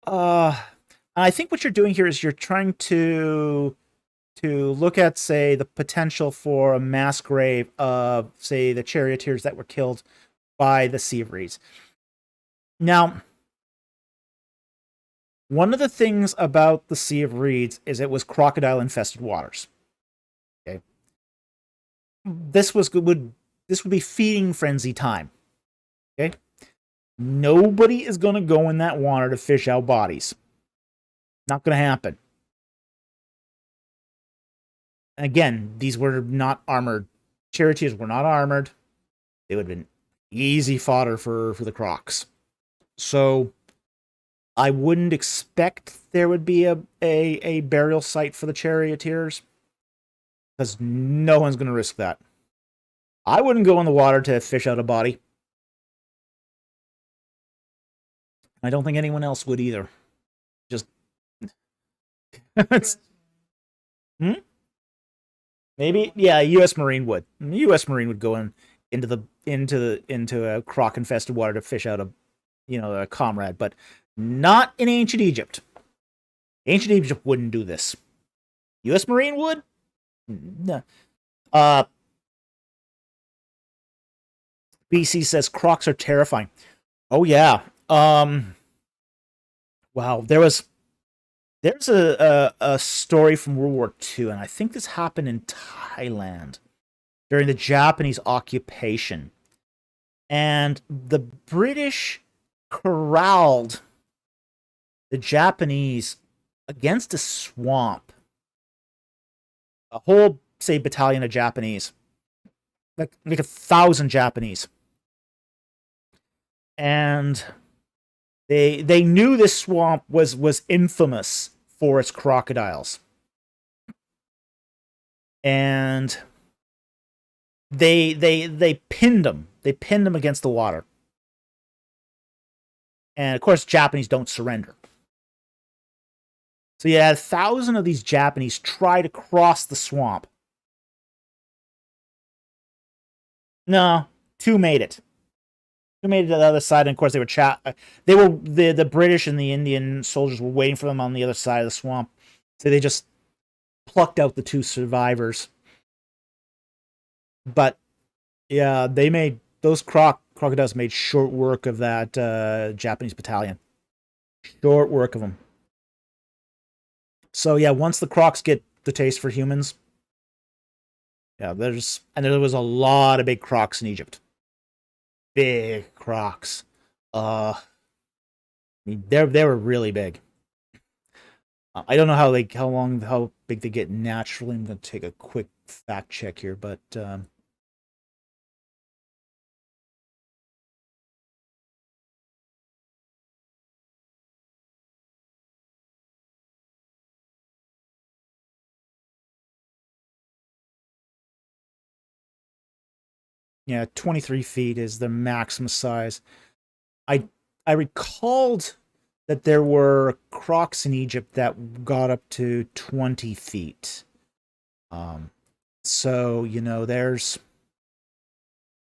And I think what you're doing here is you're trying to look at, say, the potential for a mass grave of, say, the charioteers that were killed by the Sea of Reeds. Now, one of the things about the Sea of Reeds is it was crocodile-infested waters. Okay, this would be feeding frenzy time. Okay, nobody is going to go in that water to fish out bodies. Not going to happen. Again, these were not armored. Charioteers were not armored. They would have been easy fodder for the crocs. So I wouldn't expect there would be a burial site for the charioteers, because no one's going to risk that. I wouldn't go in the water to fish out a body. I don't think anyone else would either. Just maybe, yeah, a U.S. Marine would. A U.S. Marine would go into a croc-infested water to fish out a comrade, but not in ancient Egypt. Ancient Egypt wouldn't do this. U.S. Marine would? No. BC says crocs are terrifying. Oh yeah. Wow. There's a story from World War II, and I think this happened in Thailand during the Japanese occupation. And the British corralled the Japanese against a swamp. A whole, say, battalion of Japanese. Like 1,000 Japanese. And they knew this swamp was infamous for its crocodiles. And they pinned them. They pinned them against the water. And of course, Japanese don't surrender. So you had 1,000 of these Japanese try to cross the swamp. No, 2 made it. 2 made it to the other side, and of course the British and the Indian soldiers were waiting for them on the other side of the swamp. So they just plucked out the 2 survivors. But yeah, those crocodiles made short work of that Japanese battalion. Short work of them. So yeah, once the crocs get the taste for humans, yeah, there was a lot of big crocs in Egypt. Big crocs. I mean, they were really big. I don't know how big they get naturally. I'm going to take a quick fact check here, but yeah, 23 feet is the maximum size. I recalled that there were crocs in Egypt that got up to 20 feet. So, there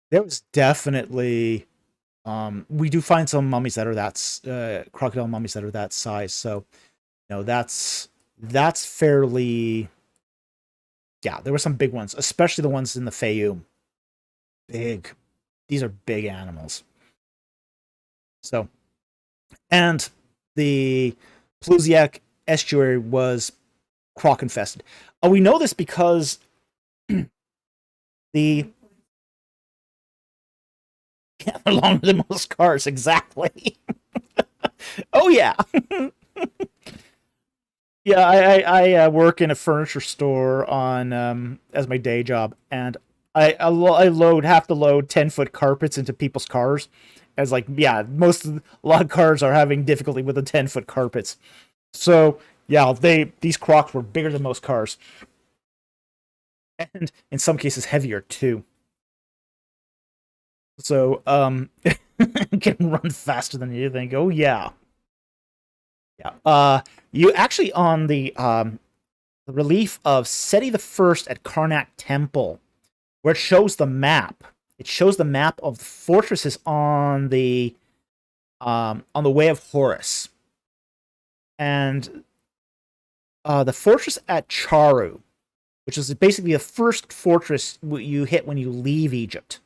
was definitely We do find some mummies that are crocodile mummies that are that size. So, that's fairly. Yeah, there were some big ones, especially the ones in the Fayum. Big. These are big animals. So, and the Plusiac estuary was croc infested. We know this because the they're longer than most cars, exactly. Oh yeah. Yeah, I work in a furniture store on as my day job, and I have to load 10-foot carpets into people's cars. As like, yeah, a lot of cars are having difficulty with the 10-foot carpets. So yeah, these crocs were bigger than most cars, and in some cases heavier too. So can run faster than you think. Oh yeah, yeah. You actually on the relief of Seti the First at Karnak Temple, where it shows the map. It shows the map of the fortresses on the Way of Horus, and the fortress at Charu, which is basically the first fortress you hit when you leave Egypt,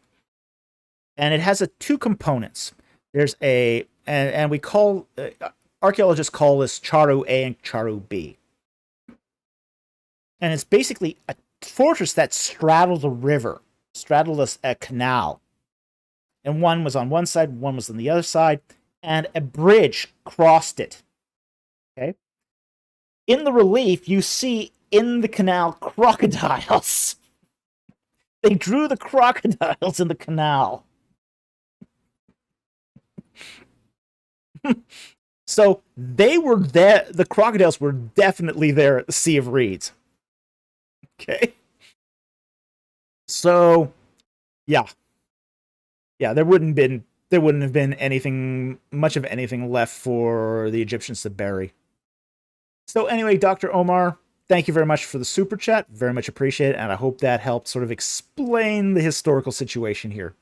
and it has two components. There's and we call archaeologists call this Charu A and Charu B, and it's basically a fortress that straddled a river, straddled a canal, and one was on one side, one was on the other side, and a bridge crossed it. Okay. In the relief, you see in the canal crocodiles. They drew the crocodiles in the canal. So they were there. The crocodiles were definitely there at the Sea of Reeds. Okay. So, yeah, there wouldn't have been anything much of anything left for the Egyptians to bury. So anyway, Dr. Omar, thank you very much for the super chat. Very much appreciate it, and I hope that helped sort of explain the historical situation here.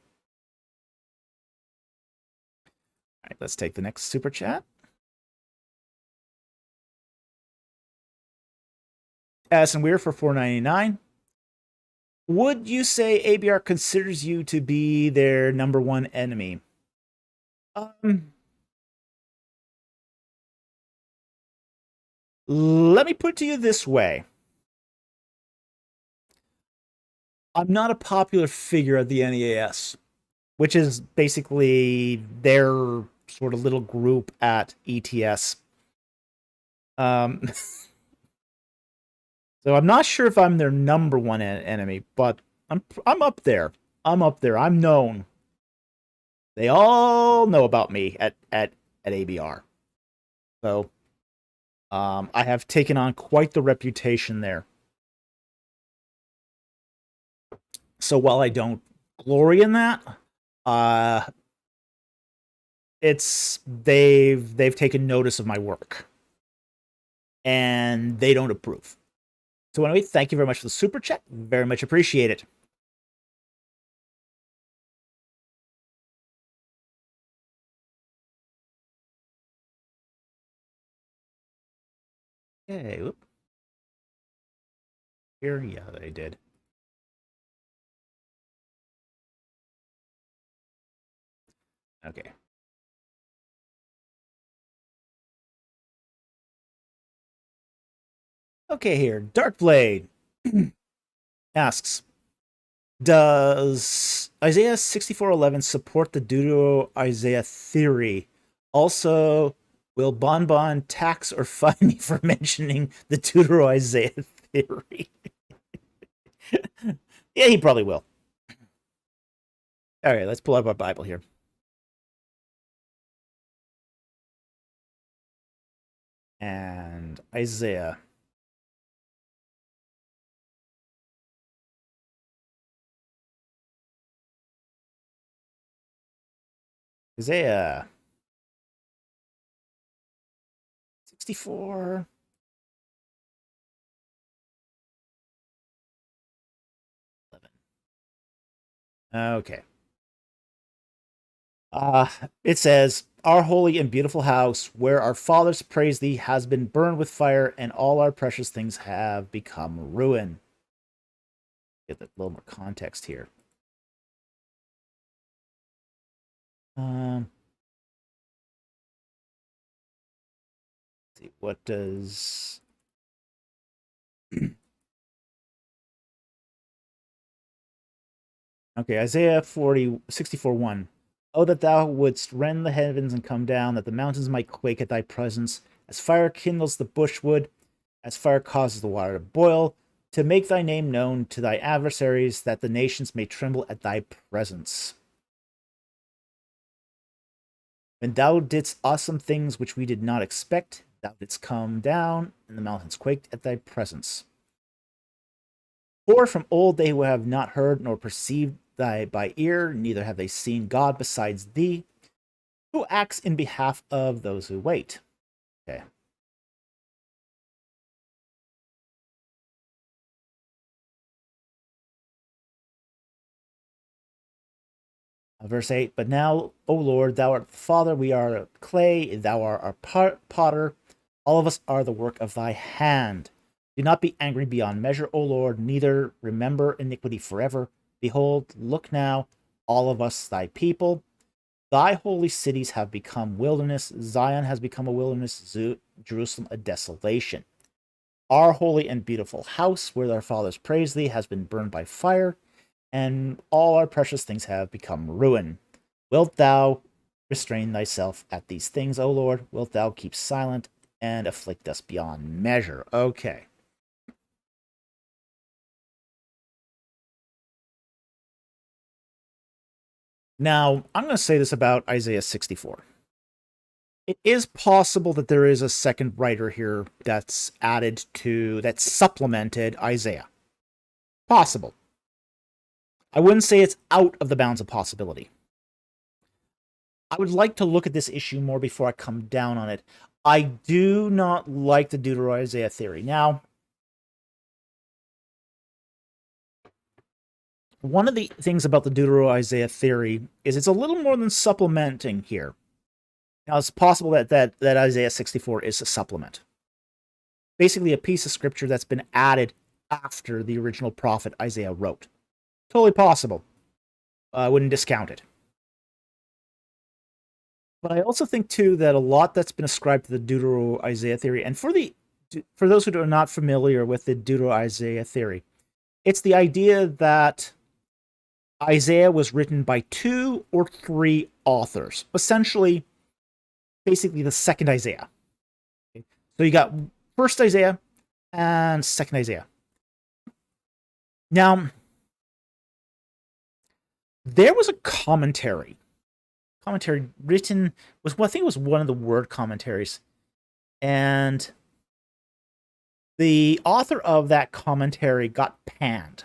All right, let's take the next super chat. Addison Weir for $4.99. Would you say ABR considers you to be their number one enemy? Let me put it to you this way. I'm not a popular figure at the NEAS, which is basically their sort of little group at ETS. So I'm not sure if I'm their number one enemy, but I'm up there. I'm known. They all know about me at ABR. So I have taken on quite the reputation there. So while I don't glory in that, they've taken notice of my work, and they don't approve. So anyway, thank you very much for the super chat. Very much appreciate it. Okay, whoop. Here, yeah, they did. Okay. Okay, here. Darkblade asks, does Isaiah 64:11 support the Deutero-Isaiah theory? Also, will Bon Bon tax or fine me for mentioning the Deutero-Isaiah theory? Yeah, he probably will. All right, let's pull up our Bible here. And Isaiah. Isaiah 64. Okay. It says, "Our holy and beautiful house, where our fathers praised thee, has been burned with fire, and all our precious things have become ruin." Get a little more context here. Let's see, what does okay, Isaiah 64:1. Oh, that thou wouldst rend the heavens and come down, that the mountains might quake at thy presence, as fire kindles the bushwood, as fire causes the water to boil, to make thy name known to thy adversaries, that the nations may tremble at thy presence. When thou didst awesome things which we did not expect, thou didst come down, and the mountains quaked at thy presence. For from old they who have not heard nor perceived thy by ear, neither have they seen God besides thee, who acts in behalf of those who wait. Okay. Verse 8, "But now, O Lord, thou art the Father, we are clay, thou art our potter, all of us are the work of thy hand. Do not be angry beyond measure, O Lord, neither remember iniquity forever. Behold, look now, all of us thy people. Thy holy cities have become wilderness, Zion has become a wilderness, Jerusalem a desolation. Our holy and beautiful house, where our fathers praised thee, has been burned by fire, and all our precious things have become ruin. Wilt thou restrain thyself at these things, O Lord? Wilt thou keep silent and afflict us beyond measure?" Okay. Now, I'm going to say this about Isaiah 64. It is possible that there is a second writer here that's supplemented Isaiah. Possible. I wouldn't say it's out of the bounds of possibility. I would like to look at this issue more before I come down on it. I do not like the Deutero-Isaiah theory. Now, one of the things about the Deutero-Isaiah theory is it's a little more than supplementing here. Now, it's possible that Isaiah 64 is a supplement. Basically, a piece of scripture that's been added after the original prophet Isaiah wrote. Totally possible. I wouldn't discount it. But I also think, too, that a lot that's been ascribed to the Deutero-Isaiah theory, and for those who are not familiar with the Deutero-Isaiah theory, it's the idea that Isaiah was written by 2 or 3 authors, essentially, basically the second Isaiah. Okay? So you got first Isaiah and second Isaiah. Now, there was a commentary written, I think it was one of the word commentaries, and the author of that commentary got panned,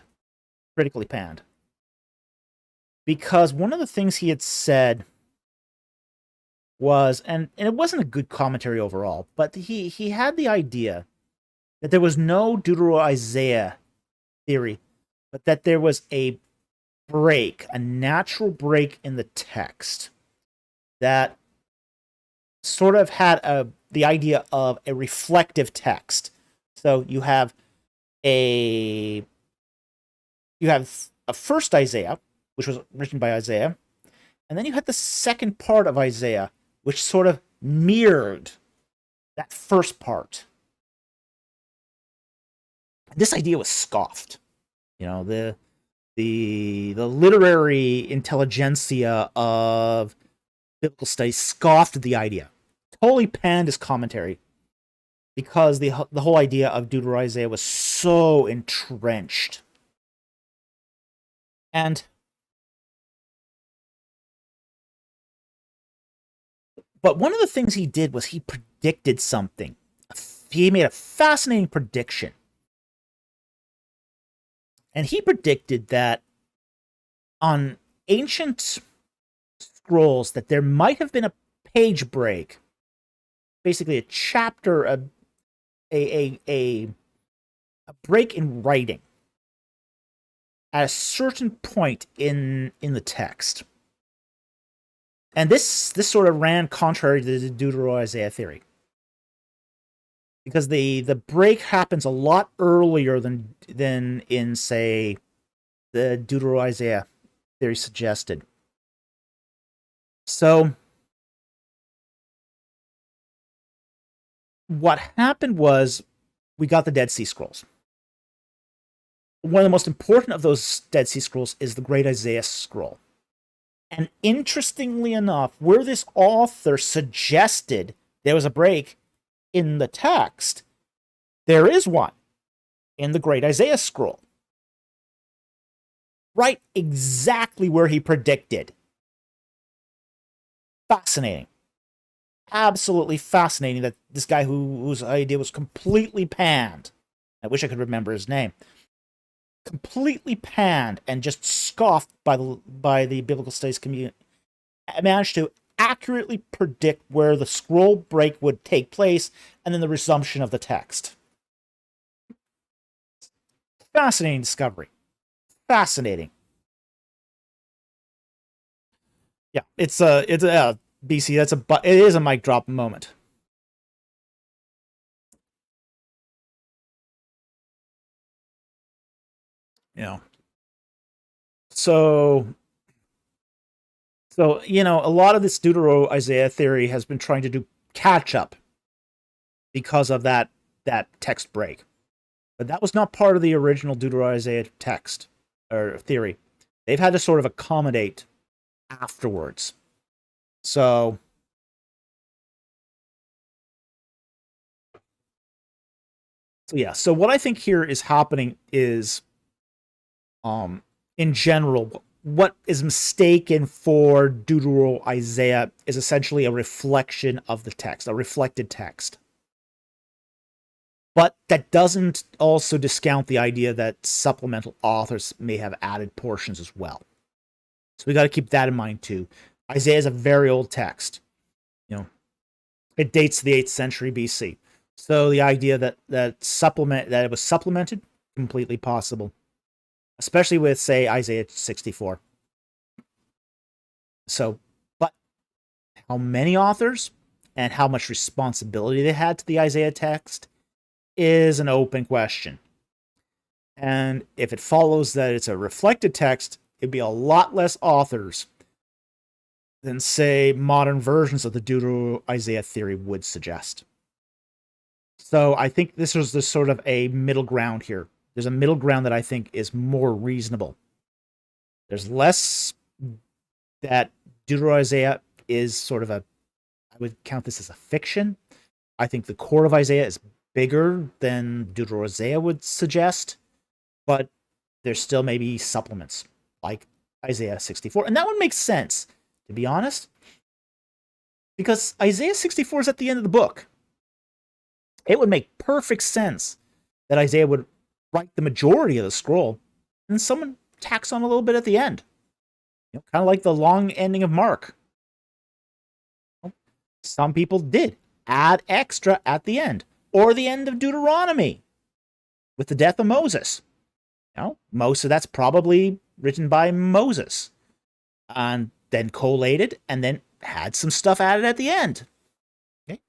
critically panned, because one of the things he had said was, and it wasn't a good commentary overall, but he had the idea that there was no Deutero-Isaiah theory, but that there was a natural break in the text that sort of had the idea of a reflective text. So you have a first Isaiah, which was written by Isaiah, and then you had the second part of Isaiah, which sort of mirrored that first part. This idea was scoffed. You know, the literary intelligentsia of biblical studies scoffed at the idea, totally panned his commentary, because the whole idea of Deutero-Isaiah was so entrenched. But one of the things he did was he predicted something. He made a fascinating prediction. And he predicted that on ancient scrolls that there might have been a page break, basically a chapter, a break in writing at a certain point in the text. And this sort of ran contrary to the Deutero-Isaiah theory. Because the break happens a lot earlier than in, say, the Deutero-Isaiah theory suggested. So what happened was we got the Dead Sea Scrolls. One of the most important of those Dead Sea Scrolls is the Great Isaiah Scroll. And interestingly enough, where this author suggested there was a break in the text, there is one in the Great Isaiah Scroll. Right exactly where he predicted. Fascinating. Absolutely fascinating that this guy whose idea was completely panned. I wish I could remember his name. Completely panned and just scoffed by the biblical studies community. Managed to accurately predict where the scroll break would take place and then the resumption of the text. Fascinating discovery. Fascinating. Yeah, it's a BC. It is a mic drop moment. You know. So you know, a lot of this Deutero-Isaiah theory has been trying to do catch up because of that text break. But that was not part of the original Deutero-Isaiah text or theory. They've had to sort of accommodate afterwards. So yeah, so what I think here is happening is in general, what is mistaken for Deutero-Isaiah is essentially a reflection of the text, a reflected text. But that doesn't also discount the idea that supplemental authors may have added portions as well. So we got to keep that in mind too. Isaiah is a very old text. You know, it dates to the 8th century BC. So the idea that it was supplemented, completely possible. Especially with, say, Isaiah 64. So, but how many authors and how much responsibility they had to the Isaiah text is an open question. And if it follows that it's a reflected text, it'd be a lot less authors than, say, modern versions of the Deutero-Isaiah theory would suggest. So I think this was the sort of a middle ground here. There's a middle ground that I think is more reasonable. There's less that Deutero-Isaiah is sort of I would count this as a fiction. I think the core of Isaiah is bigger than Deutero-Isaiah would suggest, but there's still maybe supplements like Isaiah 64. And that one makes sense, to be honest, because Isaiah 64 is at the end of the book. It would make perfect sense that Isaiah would write the majority of the scroll, and someone tacks on a little bit at the end. You know, kind of like the long ending of Mark. Some people did add extra at the end, or the end of Deuteronomy with the death of Moses. You know, most of that's probably written by Moses, and then collated, and then had some stuff added at the end. Okay,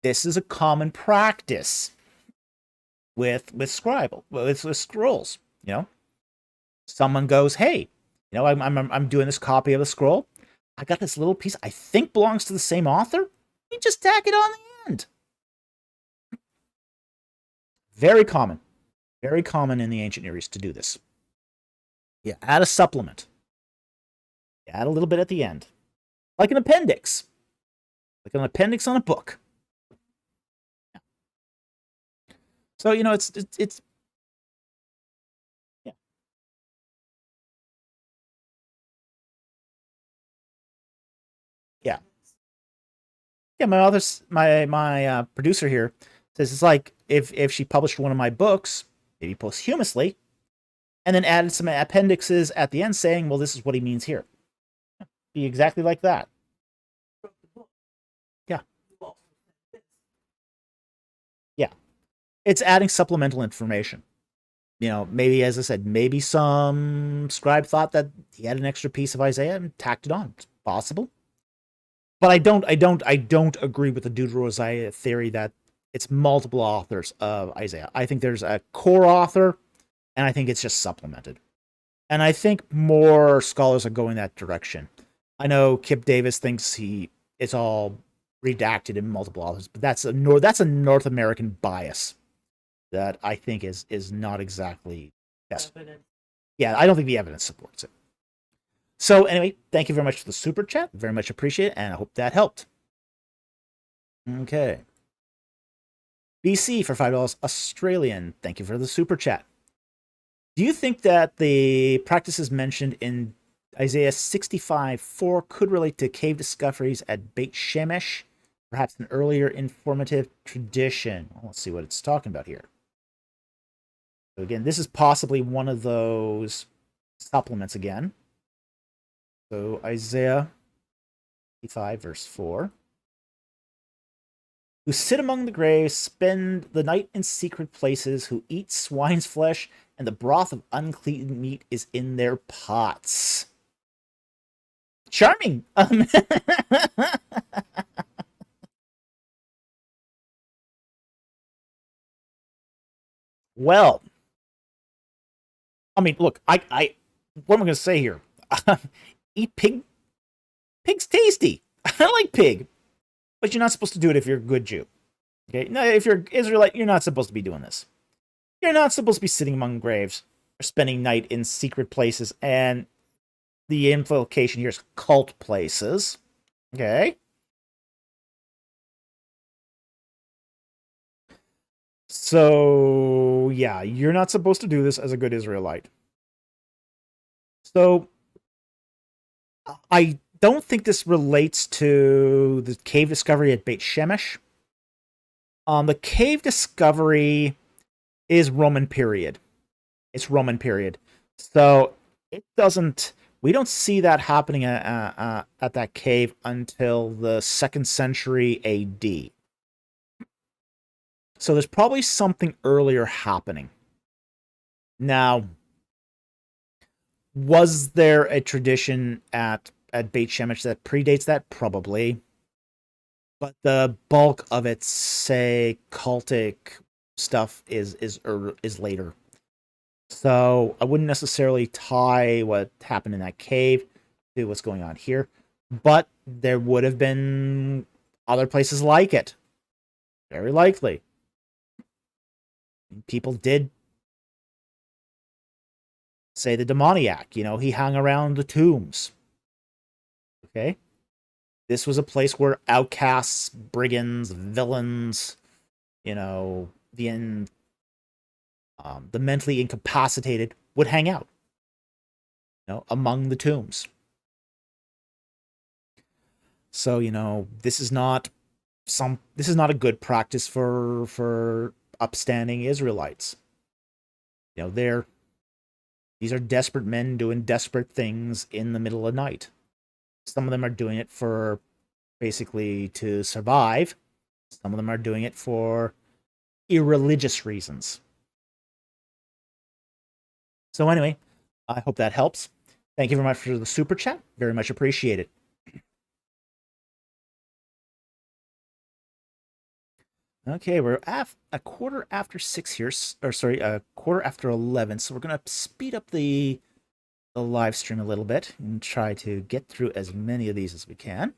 this is a common practice with scrolls. You know, someone goes, "Hey, you know, I'm doing this copy of the scroll. I got this little piece I think belongs to the same author. You just tack it on the end." Very common in the ancient Near East to do this. Yeah, add a supplement. You add a little bit at the end, like an appendix, on a book. So, you know, it's yeah. Yeah. Yeah, my producer here says it's like if she published one of my books, maybe posthumously, and then added some appendixes at the end saying, well, this is what he means here. Be exactly like that. Yeah. Yeah. It's adding supplemental information. You know, maybe, as I said, maybe some scribe thought that he had an extra piece of Isaiah and tacked it on. It's possible. But I don't agree with the Deutero-Isaiah theory that it's multiple authors of Isaiah. I think there's a core author, and I think it's just supplemented. And I think more scholars are going that direction. I know Kip Davis thinks it's all redacted in multiple authors, but that's a North American bias that I think is not exactly yes. Evidence. Yeah, I don't think the evidence supports it. So anyway, thank you very much for the super chat. Very much appreciate it, and I hope that helped. Okay. BC for $5 Australian. Thank you for the super chat. Do you think that the practices mentioned in Isaiah 65:4 could relate to cave discoveries at Beit Shemesh, perhaps an earlier informative tradition? Well, let's see what it's talking about here. So again, this is possibly one of those supplements again. So Isaiah 65 verse 4. Who sit among the graves, spend the night in secret places, who eat swine's flesh, and the broth of unclean meat is in their pots. Charming. Well, I mean, look, what am I going to say here? Eat pig. Pig's tasty. I like pig, but you're not supposed to do it if you're a good Jew. Okay, no, if you're Israelite, you're not supposed to be doing this. You're not supposed to be sitting among graves or spending night in secret places, and the implication here is cult places. Okay. So, yeah, you're not supposed to do this as a good Israelite. So, I don't think this relates to the cave discovery at Beit Shemesh. The cave discovery is Roman period. It's Roman period. So, it doesn't... We don't see that happening at that cave until the 2nd century AD. So there's probably something earlier happening. Now, was there a tradition at Beit Shemesh that predates that? Probably. But the bulk of its, say, cultic stuff is later. So I wouldn't necessarily tie what happened in that cave to what's going on here. But there would have been other places like it. Very likely. People did say the demoniac, he hung around the tombs. Okay? This was a place where outcasts, brigands, villains, the mentally incapacitated would hang out, among the tombs. So, this is not a good practice for upstanding Israelites. These are desperate men doing desperate things in the middle of the night. Some of them are doing it for basically to survive. Some of them are doing it for irreligious reasons. So anyway, I hope that helps. Thank you very much for the super chat. Very much appreciated. Okay, we're a quarter after 6 here, a quarter after 11. So we're gonna speed up the live stream a little bit and try to get through as many of these as we can.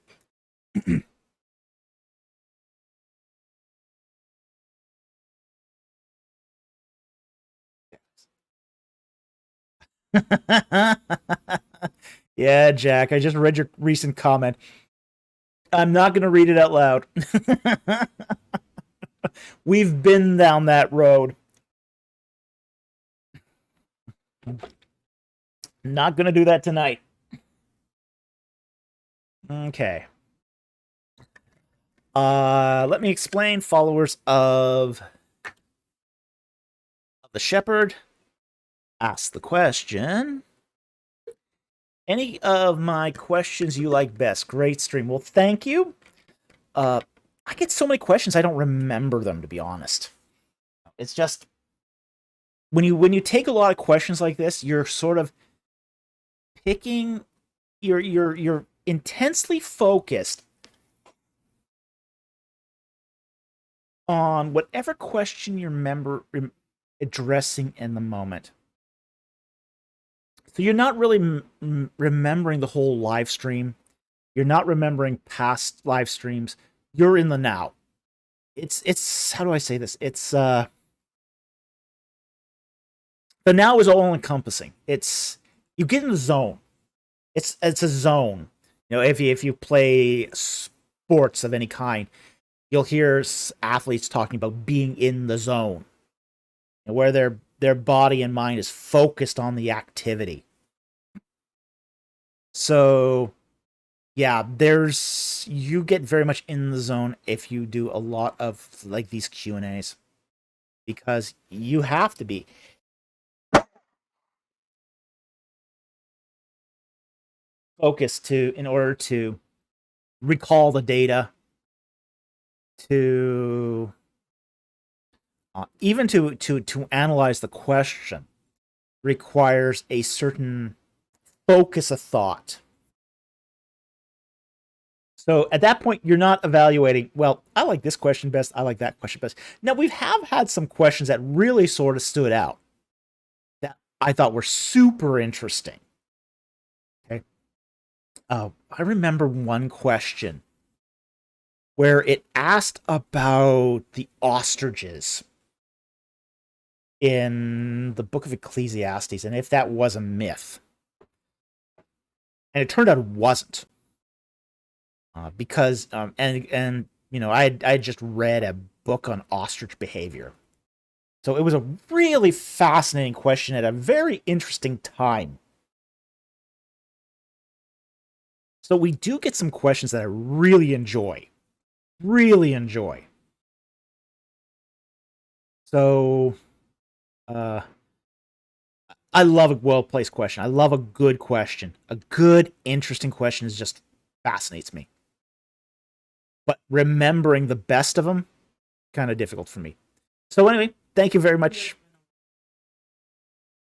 Yeah, Jack, I just read your recent comment. I'm not going to read it out loud. We've been down that road. Not going to do that tonight. Okay. Let me explain, followers of the shepherd. Ask the question. Any of my questions you like best? Great stream. Well, thank you. I get so many questions, I don't remember them, to be honest. It's just when you take a lot of questions like this, you're sort of picking. You're intensely focused on whatever question you remember addressing in the moment. So you're not really remembering the whole live stream. You're not remembering past live streams. You're in the now. It's how do I say this? It's the now is all encompassing. It's you get in the zone. It's a zone. You know, if you play sports of any kind, you'll hear athletes talking about being in the zone, and where their body and mind is focused on the activity. So, yeah, you get very much in the zone if you do a lot of like these Q&As, because you have to be. Focused in order to recall the data, to even to analyze the question requires a certain focus of thought. So at that point, you're not evaluating, well, I like this question best, I like that question best. Now, we have had some questions that really sort of stood out that I thought were super interesting. Okay. I remember one question where it asked about the ostriches in the book of Ecclesiastes, and if that was a myth. And it turned out it wasn't. Because, and you know, I just read a book on ostrich behavior. So it was a really fascinating question at a very interesting time. So we do get some questions that I really enjoy. Really enjoy. So, I love a well-placed question. I love a good question. A good, interesting question just fascinates me. But remembering the best of them, kind of difficult for me. So anyway, thank you very much.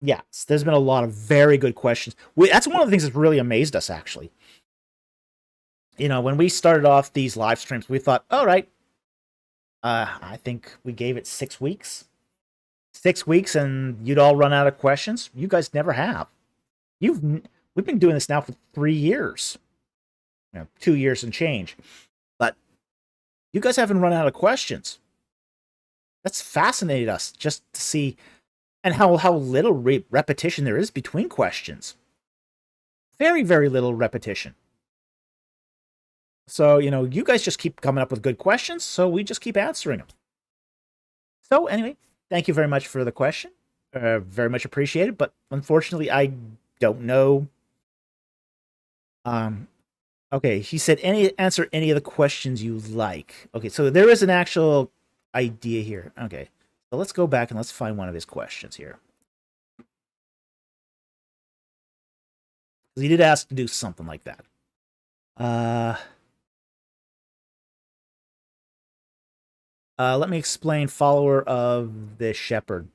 Yes, there's been a lot of very good questions. That's one of the things that's really amazed us, actually. You know, when we started off these live streams, we thought, all right, I think we gave it 6 weeks. 6 weeks and you'd all run out of questions. You guys never have. We've been doing this now for 3 years. You know, 2 years and change. But you guys haven't run out of questions. That's fascinated us just to see, and how little repetition there is between questions. Very, very little repetition. So, you know, you guys just keep coming up with good questions, so we just keep answering them. So, anyway, thank you very much for the question. Very much appreciated, but unfortunately, I don't know. Okay, he said, answer any of the questions you like. Okay, so there is an actual idea here. Okay, so let's go back and let's find one of his questions here. He did ask to do something like that. Let me explain follower of the shepherd.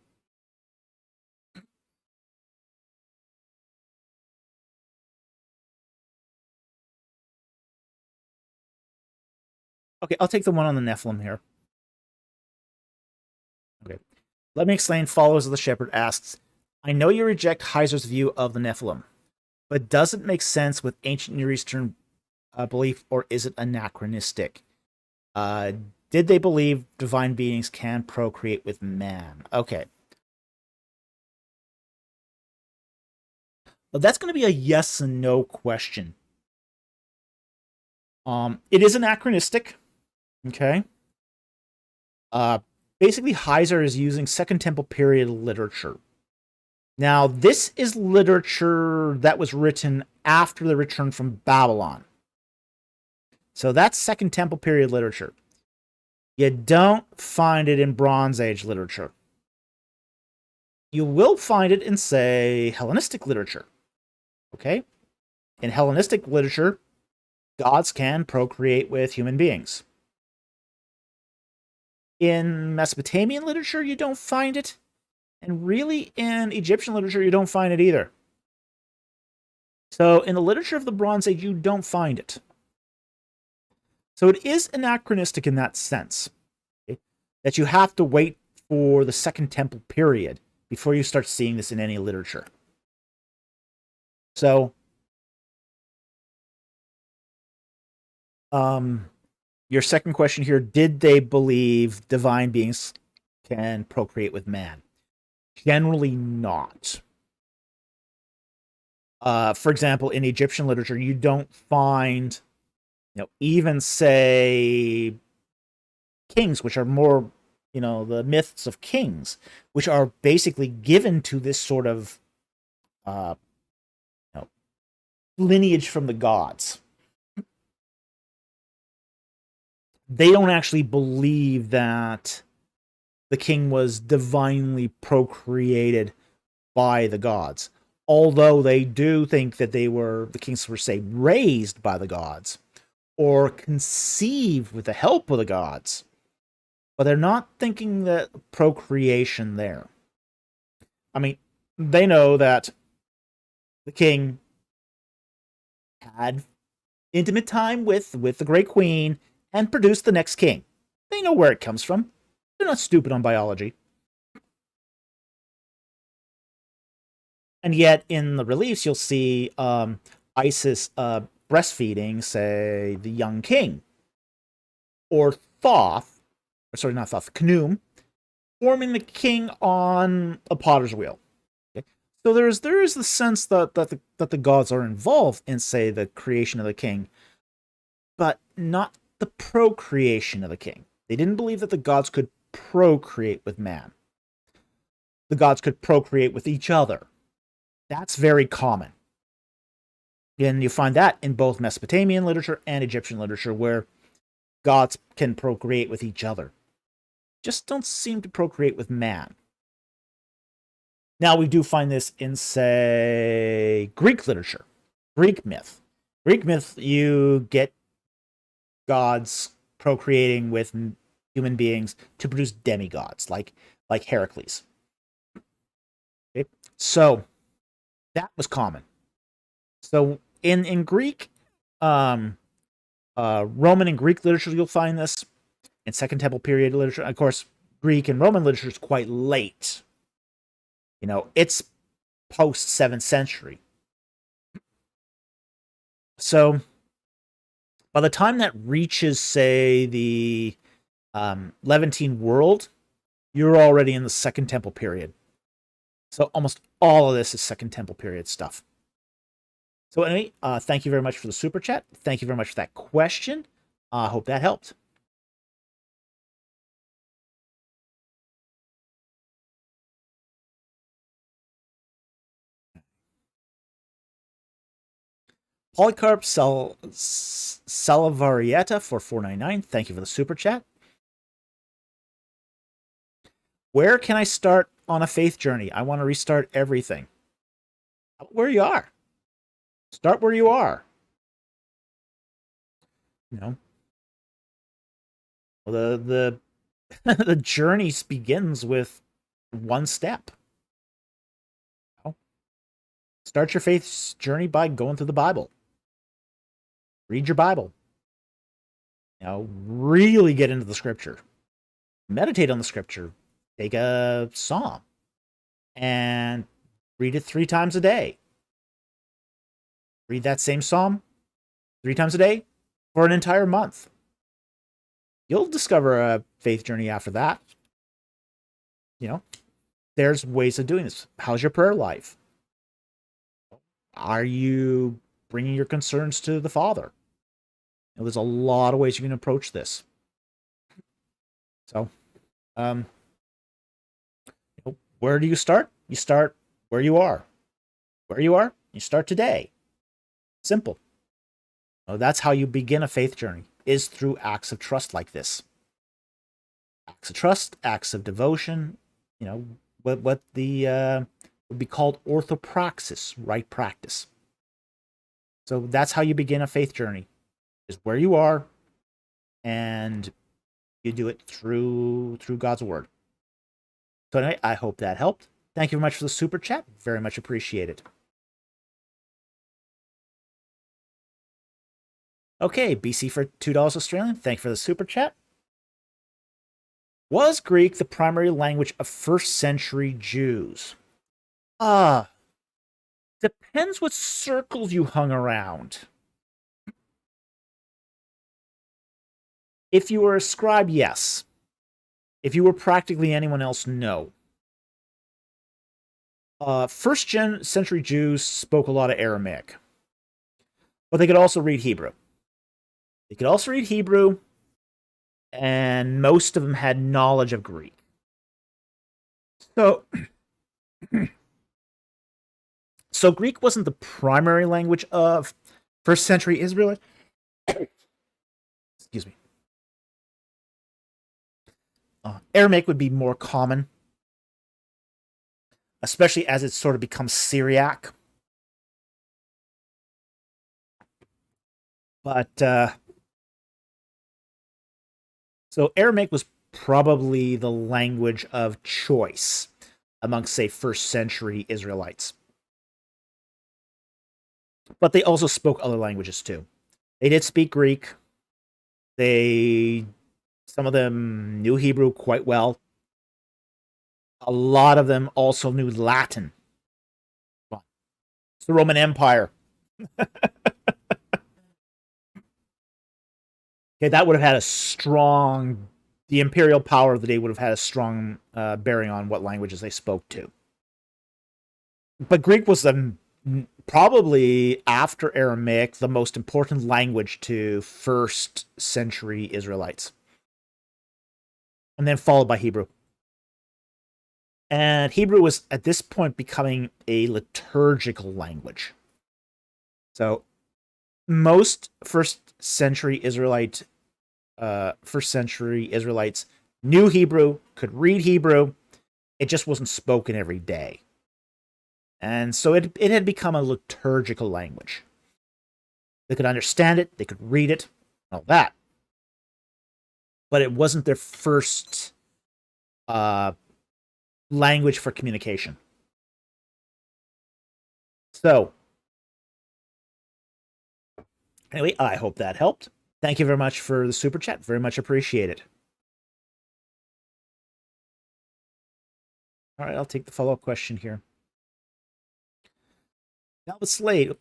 Okay, I'll take the one on the Nephilim here. Okay. Let me explain followers of the shepherd asks, I know you reject Heiser's view of the Nephilim, but does it make sense with ancient Near Eastern belief, or is it anachronistic? Did they believe divine beings can procreate with man? Okay. Well, that's going to be a yes and no question. It is anachronistic. Okay. Basically, Heiser is using Second Temple period literature. Now, this is literature that was written after the return from Babylon. So that's Second Temple period literature. You don't find it in Bronze Age literature. You will find it in, say, Hellenistic literature. Okay? In Hellenistic literature, gods can procreate with human beings. In Mesopotamian literature, you don't find it. And really, in Egyptian literature, you don't find it either. So in the literature of the Bronze Age, you don't find it. So it is anachronistic in that sense. Okay? that you have to wait for the Second Temple period before you start seeing this in any literature. So, your second question here, did they believe divine beings can procreate with man? Generally not. For example, in Egyptian literature, you don't find, even say kings, which are more, the myths of kings, which are basically given to this sort of lineage from the gods. They don't actually believe that the king was divinely procreated by the gods, although they do think that the kings were, say, raised by the gods or conceived with the help of the gods, but they're not thinking that procreation there. I mean, they know that the king had intimate time with the great queen and produced the next king. They know where it comes from. They're not stupid on biology. And yet, in the reliefs, you'll see Isis breastfeeding, say, the young king. Or Thoth, or sorry, not Thoth, Khnum, forming the king on a potter's wheel. Okay? So there is the sense that the gods are involved in, say, the creation of the king, but not the procreation of the king. They didn't believe that the gods could procreate with man. The gods could procreate with each other. That's very common. And you find that in both Mesopotamian literature and Egyptian literature, where gods can procreate with each other. Just don't seem to procreate with man. Now, we do find this in, say, Greek literature, Greek myth. Greek myth, you get gods procreating with human beings to produce demigods, like Heracles. Okay? So, that was common. So, in Greek, Roman and Greek literature, you'll find this. In Second Temple period literature, of course, Greek and Roman literature is quite late. It's post 7th century. So, by the time that reaches, say, the Levantine world, you're already in the Second Temple period. So almost all of this is Second Temple period stuff. So anyway, thank you very much for the super chat. Thank you very much for that question. I hope that helped. Polycarp Salavarieta for $4.99. Thank you for the super chat. Where can I start on a faith journey? I want to restart everything. Where you are. Start where you are. The the journey begins with one step. Start your faith journey by going through the Bible. Read your Bible. Really get into the scripture. Meditate on the scripture. Take a psalm and read it 3 times a day. Read that same psalm 3 times a day for an entire month. You'll discover a faith journey after that. There's ways of doing this. How's your prayer life? Are you bringing your concerns to the Father? There's a lot of ways you can approach this. So, where do you start? You start where you are. Where you are, you start today. Simple. That's how you begin a faith journey, is through acts of trust like this. Acts of trust, acts of devotion, what the would be called orthopraxis, right practice. So that's how you begin a faith journey, is where you are, and you do it through God's word. So anyway, I hope that helped. Thank you very much for the super chat. Very much appreciated. Okay, BC for $2 Australian. Thank you for the super chat. Was Greek the primary language of first century Jews? Ah, depends what circles you hung around. If you were a scribe, yes. If you were practically anyone else, no. First century Jews spoke a lot of Aramaic, but they could also read Hebrew. And most of them had knowledge of Greek. So, so Greek wasn't the primary language of first century Israel. Excuse me. Aramaic would be more common, especially as it sort of becomes Syriac. But so Aramaic was probably the language of choice amongst, say, first century Israelites. But they also spoke other languages too. They did speak Greek. Some of them knew Hebrew quite well. A lot of them also knew Latin. It's the Roman Empire. Okay, that would have had the imperial power of the day would have had a strong bearing on what languages they spoke to. But Greek was probably, after Aramaic, the most important language to first century Israelites. And then followed by Hebrew. And Hebrew was, at this point, becoming a liturgical language. So most first century Israelites knew Hebrew, could read Hebrew. It just wasn't spoken every day. And so it had become a liturgical language. They could understand it, they could read it, all that. But it wasn't their first language for communication. So, anyway, I hope that helped. Thank you very much for the super chat. Very much appreciate it. All right, I'll take the follow-up question here. Albert Slade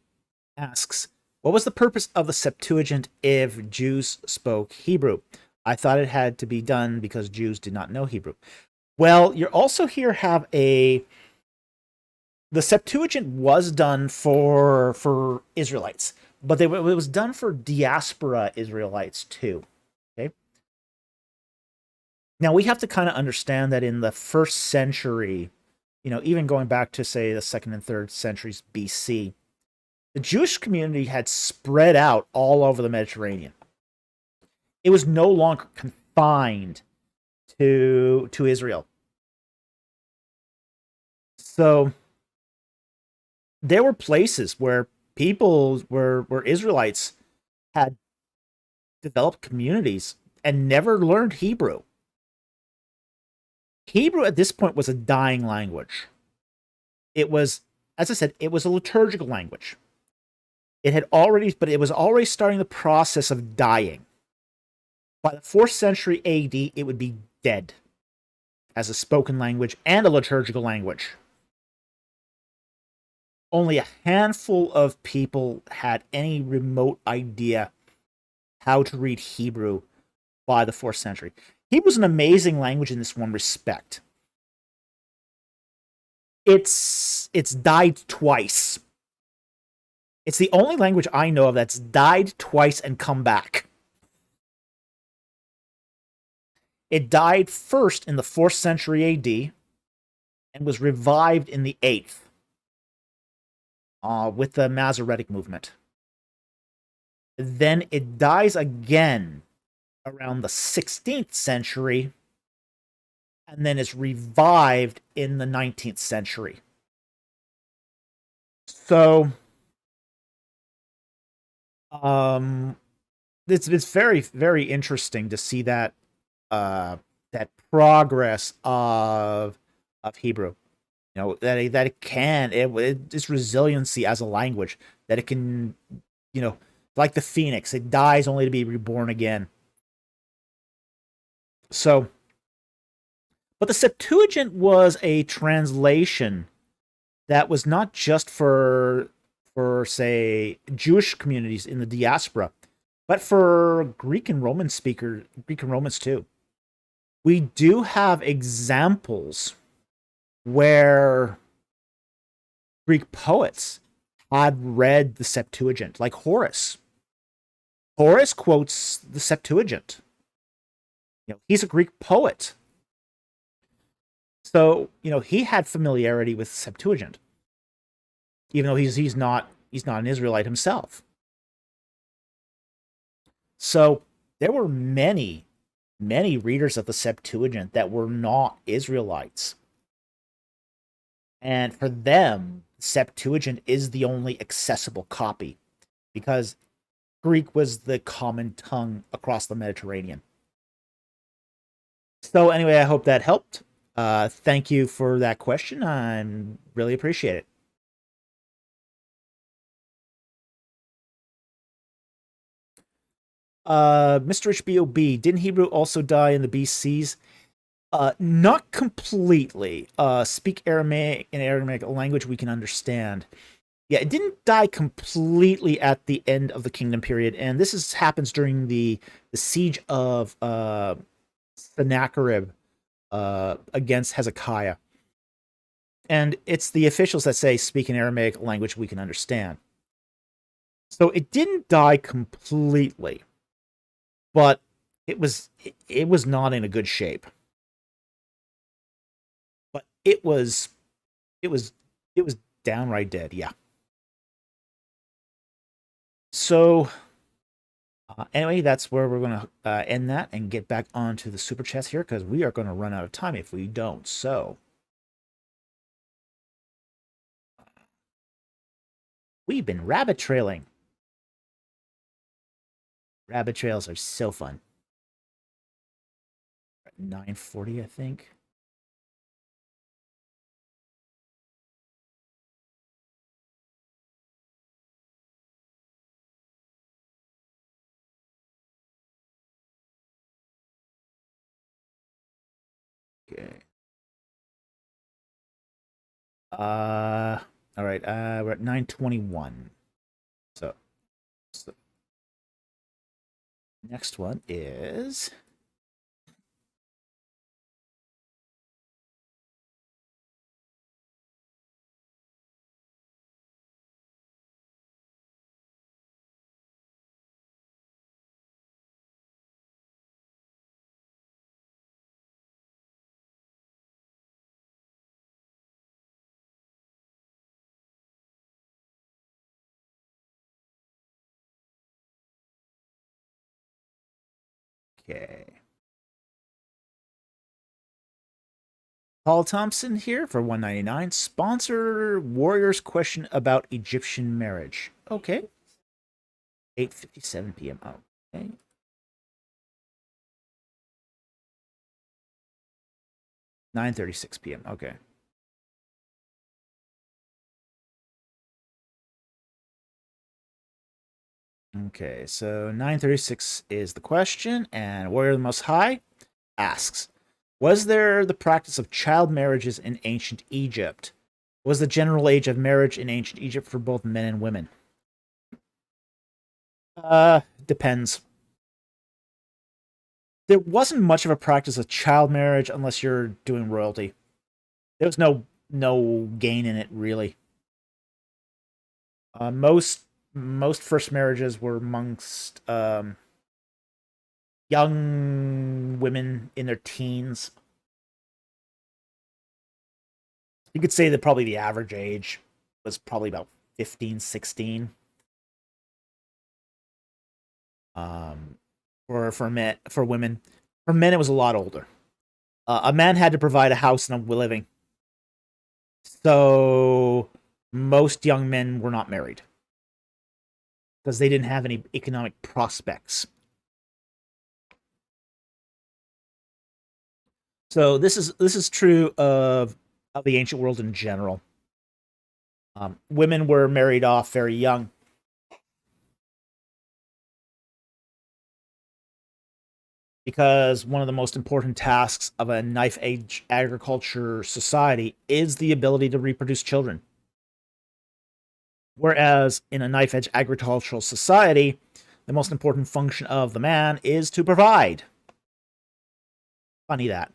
asks, what was the purpose of the Septuagint if Jews spoke Hebrew? I thought it had to be done because Jews did not know Hebrew. Well, you also here have the Septuagint was done for Israelites, but it was done for diaspora Israelites too. Okay. Now we have to kind of understand that in the first century, even going back to, say, the 2nd and 3rd centuries BC, the Jewish community had spread out all over the Mediterranean. It was no longer confined to Israel. So there were places where Israelites had developed communities and never learned Hebrew. Hebrew at this point was a dying language. It was, as I said, it was a liturgical language. But it was already starting the process of dying. By the 4th century AD, it would be dead as a spoken language and a liturgical language. Only a handful of people had any remote idea how to read Hebrew by the 4th century. Hebrew is an amazing language in this one respect. It's died twice. It's the only language I know of that's died twice and come back. It died first in the 4th century AD and was revived in the 8th with the Masoretic movement. Then it dies again around the 16th century, and then it's revived in the 19th century. So, it's very, very interesting to see that progress of Hebrew. Its resiliency as a language, that it can, like the phoenix, it dies only to be reborn again. So But the Septuagint was a translation that was not just for say Jewish communities in the diaspora, but for Greek and Romans too. We do have examples where Greek poets had read the Septuagint, like Horace. Horace quotes the Septuagint. He's a Greek poet. So, he had familiarity with Septuagint, even though he's not an Israelite himself. So there were many readers of the Septuagint that were not Israelites. And for them, Septuagint is the only accessible copy because Greek was the common tongue across the Mediterranean. So anyway, I hope that helped. Thank you for that question. I really appreciate it. Mr. HBOB, didn't Hebrew also die in the BCs? Not completely. Speak Aramaic, in Aramaic, a language we can understand. Yeah, it didn't die completely at the end of the kingdom period, and this happens during the siege of Sennacherib against Hezekiah. And it's the officials that say, speak in Aramaic, language we can understand. So it didn't die completely, but it was not in a good shape. But it was downright dead, yeah. So anyway, that's where we're going to end that and get back onto the super chats here, because we are going to run out of time if we don't. So we've been rabbit trailing. Rabbit trails are so fun. 9:40, I think. Okay. All right. We're at 9:21. So next one is okay. Paul Thompson here for 199. Sponsor Warriors question about Egyptian marriage. Okay. 8:57 p.m. Okay. 9:36 p.m. Okay. Okay, so 9:36 is the question, and Warrior of the Most High asks, was there the practice of child marriages in ancient Egypt? Was the general age of marriage in ancient Egypt for both men and women? Depends. There wasn't much of a practice of child marriage unless you're doing royalty. There was no gain in it, really. Most first marriages were amongst young women in their teens. You could say that probably the average age was probably about 15, 16. For men, for women. For men, it was a lot older. A man had to provide a house and a living. So most young men were not married because they didn't have any economic prospects. So this is true of the ancient world in general. Women were married off very young. because one of the most important tasks of a knife age agriculture society is the ability to reproduce children. Whereas in a knife edge agricultural society, the most important function of the man is to provide. Funny that.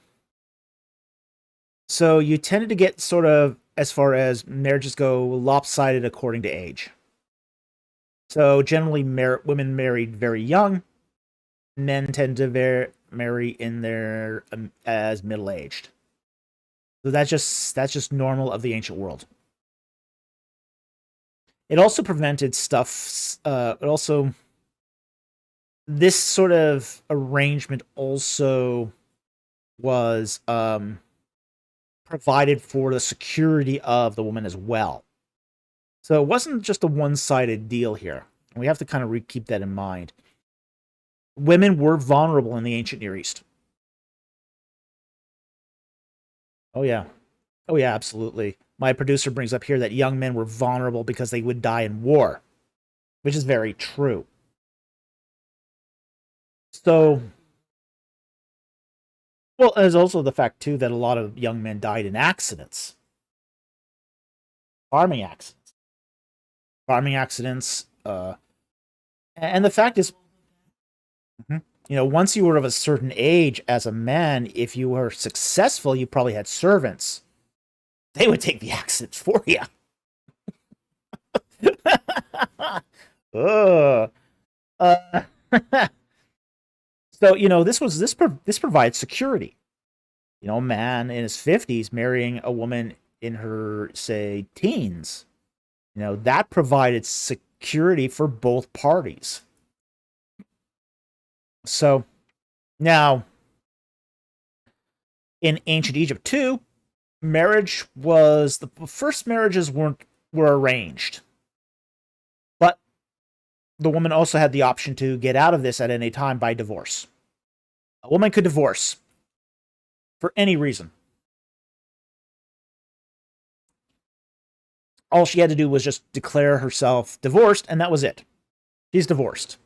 So you tended to get sort of, as far as marriages go, lopsided according to age. So generally, women married very young. Men tend to marry in their as middle-aged. So that's just normal of the ancient world. It also prevented stuff. This sort of arrangement also was provided for the security of the woman as well. So it wasn't just a one-sided deal here. And we have to kind of keep that in mind. Women were vulnerable in the ancient Near East. Oh, yeah. Oh, yeah, absolutely. My producer brings up here that young men were vulnerable because they would die in war, which is very true. So, well, there's also the fact, too, that a lot of young men died in accidents. Farming accidents. And the fact is, once you were of a certain age as a man, if you were successful, you probably had servants. They would take the accidents for you. So, this provides security. A man in his 50s marrying a woman in her, say, teens. That provided security for both parties. So, now, in ancient Egypt too, the first marriages were arranged. But the woman also had the option to get out of this at any time by divorce. A woman could divorce for any reason. All she had to do was just declare herself divorced, and that was it. She's divorced.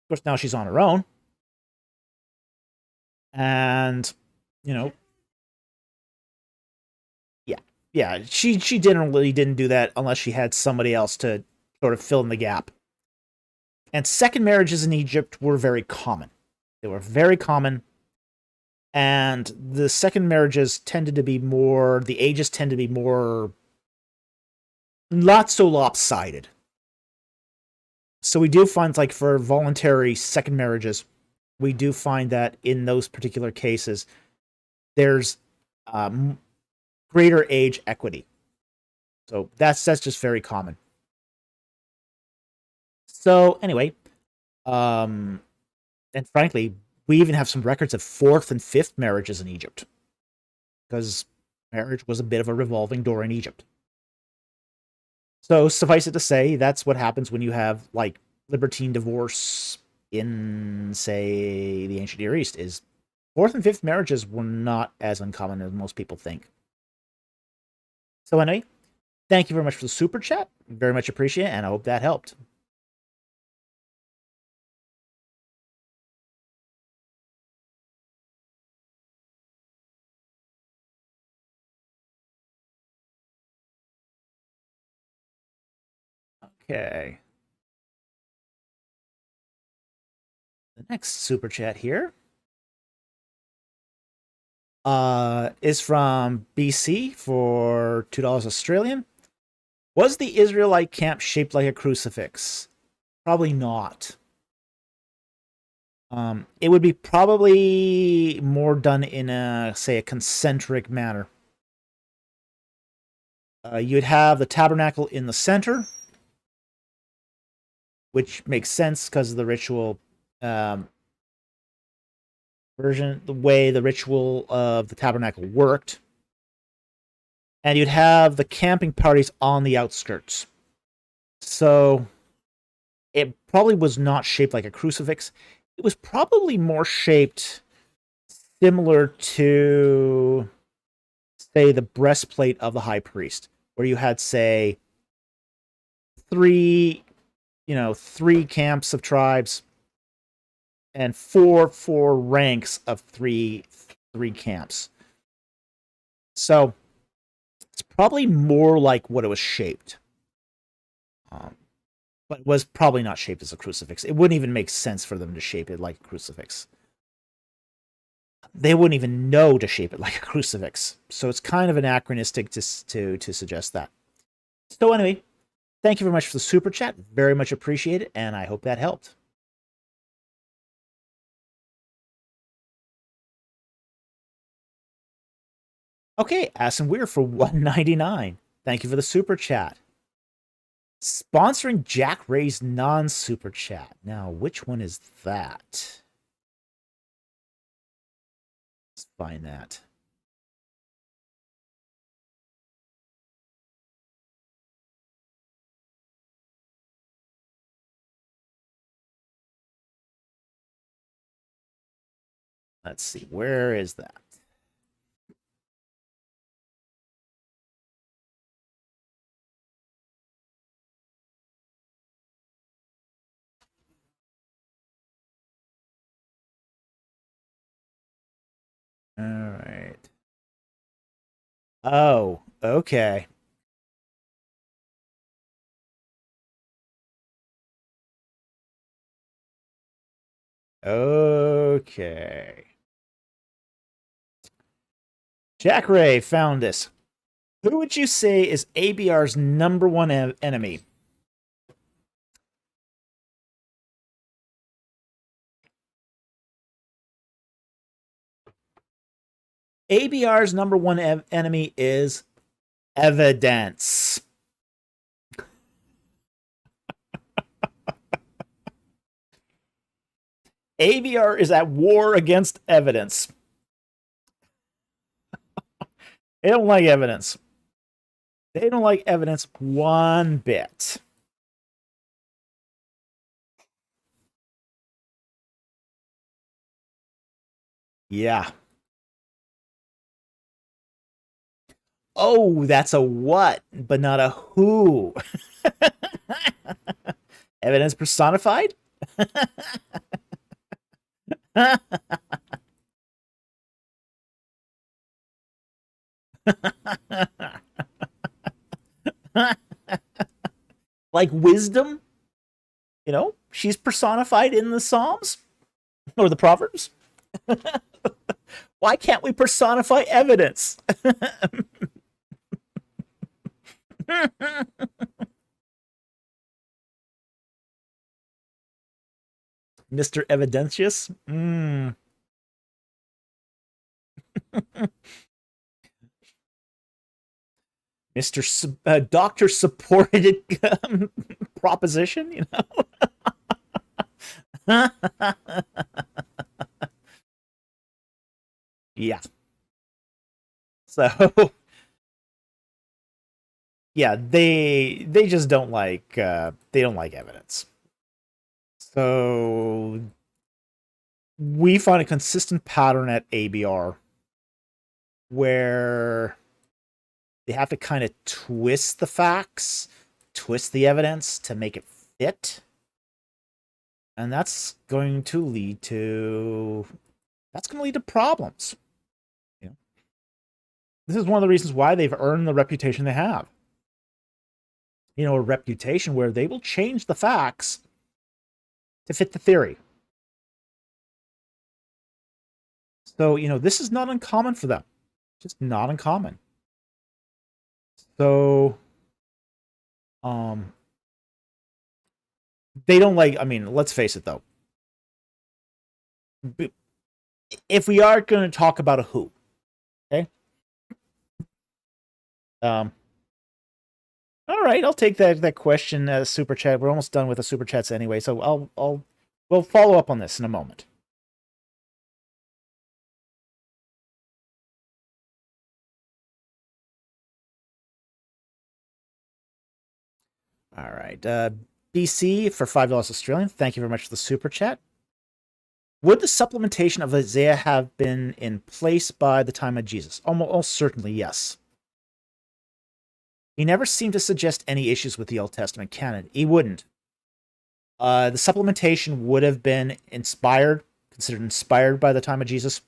Of course, now she's on her own. And, yeah, she generally didn't do that unless she had somebody else to sort of fill in the gap. And second marriages in Egypt were very common. They were very common. And the second marriages the ages tend to be more, not so lopsided. So we do find, like, for voluntary second marriages, we do find that in those particular cases, there's greater age equity. So that's just very common. So anyway, and frankly, we even have some records of fourth and fifth marriages in Egypt, because marriage was a bit of a revolving door in Egypt. So suffice it to say, that's what happens when you have, like, libertine divorce in, say, the ancient Near East, is fourth and fifth marriages were not as uncommon as most people think. So anyway, thank you very much for the super chat. Very much appreciate it, and I hope that helped. Okay. The next super chat here is from BC for $2 Australian. Was the Israelite camp shaped like a crucifix? Probably not. It would be probably more done in a concentric manner. You'd have the tabernacle in the center, which makes sense because of the ritual version, the way the ritual of the tabernacle worked. And you'd have the camping parties on the outskirts. So it probably was not shaped like a crucifix. It was probably more shaped similar to, say, the breastplate of the high priest, where you had, say, three camps of tribes, and four ranks of three camps. So it's probably more like what it was shaped. But it was probably not shaped as a crucifix. It wouldn't even make sense for them to shape it like a crucifix. They wouldn't even know to shape it like a crucifix. So it's kind of anachronistic to suggest that. So anyway, thank you very much for the super chat. Very much appreciated, and I hope that helped. Okay, Asin Weir for $1.99. Thank you for the super chat. Sponsoring Jack Ray's non-super chat. Now, which one is that? Let's find that. Let's see, where is that? All right. Oh, okay. Okay. Jack Ray found this. Who would you say is ABR's number one enemy? ABR's number one enemy is evidence. ABR is at war against evidence. They don't like evidence. They don't like evidence one bit. Yeah. Oh, that's a what, but not a who. Evidence personified? Like wisdom? You know, she's personified in the Psalms or the Proverbs. Why can't we personify evidence? Mr. Evidentious? Mr. Doctor supported proposition, you know? Yeah. So yeah, they just don't like evidence. So we find a consistent pattern at ABR where they have to kind of twist the facts, twist the evidence to make it fit. And that's going to lead to problems. You know, this is one of the reasons why they've earned the reputation they have. You know, a reputation where they will change the facts to fit the theory. So, you know, this is not uncommon for them. Just not uncommon. So, they don't like, I mean, let's face it though. If we are going to talk about a who, okay? All right, I'll take that question as super chat. We're almost done with the super chats anyway, so we'll follow up on this in a moment. All right, BC for $5 Australian. Thank you very much for the super chat. Would the supplementation of Isaiah have been in place by the time of Jesus? Almost certainly, yes. He never seemed to suggest any issues with the Old Testament canon. He wouldn't. The supplementation would have been considered inspired by the time of Jesus,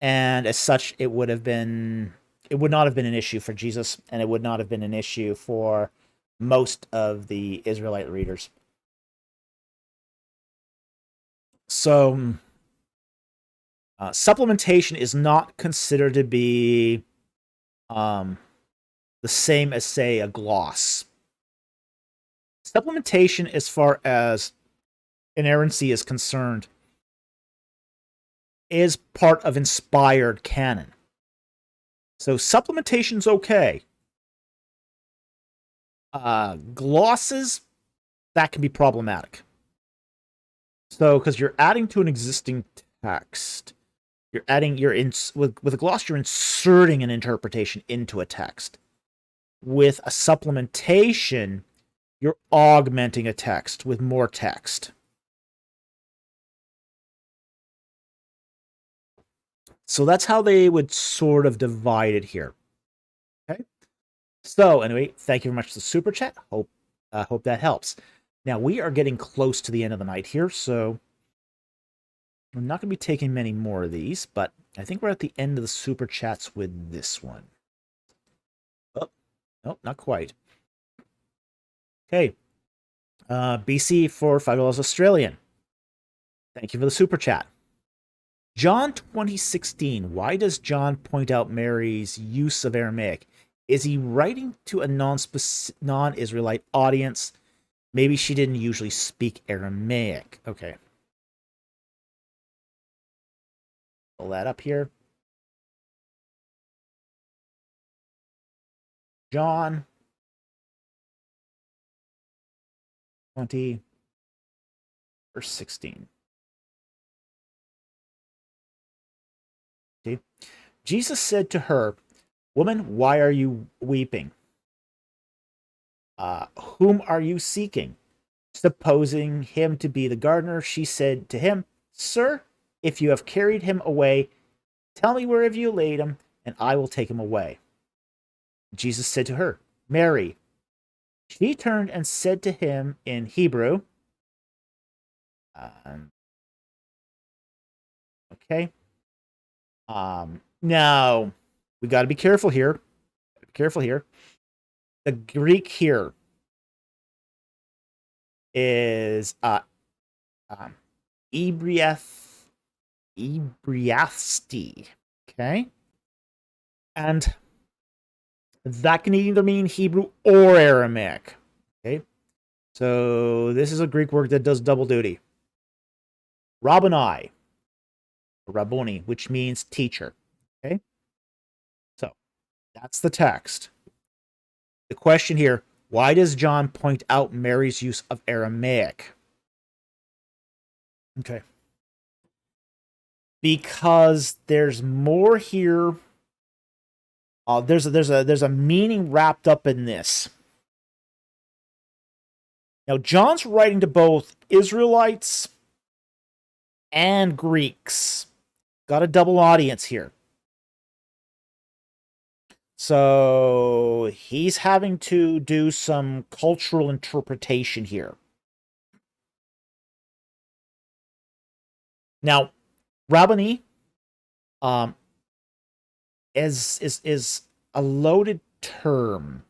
and as such, it would not have been an issue for Jesus, and it would not have been an issue for most of the Israelite readers. So, supplementation is not considered to be the same as, say, a gloss. Supplementation, as far as inerrancy is concerned, is part of inspired canon. So supplementation's okay. Glosses, that can be problematic. So, because you're adding to an existing text, with a gloss, you're inserting an interpretation into a text. With a supplementation, you're augmenting a text with more text. So that's how they would sort of divide it here. Okay. So anyway, thank you very much for the super chat. Hope that helps. Now we are getting close to the end of the night here, so I'm not going to be taking many more of these, but I think we're at the end of the super chats with this one. Oh, no, not quite. Okay. BC for $5 Australian. Thank you for the super chat. John 20:16. Why does John point out Mary's use of Aramaic? Is he writing to a non-Israelite audience? Maybe she didn't usually speak Aramaic. Okay. Pull that up here. John 20, verse 16. Okay. Jesus said to her, "Woman, why are you weeping? Whom are you seeking?" Supposing him to be the gardener, she said to him, "Sir, if you have carried him away, tell me where have you laid him, and I will take him away." Jesus said to her, "Mary." She turned and said to him in Hebrew, okay. Now we got to be careful here. The Greek here is ebriathsti, okay? And that can either mean Hebrew or Aramaic, okay? So this is a Greek word that does double duty. Rabboni, which means teacher, okay? So that's the text. The question here, why does John point out Mary's use of Aramaic? Okay. Because there's more here. There's a meaning wrapped up in this. Now, John's writing to both Israelites and Greeks. Got a double audience here. So he's having to do some cultural interpretation here. Now, Rabboni is a loaded term.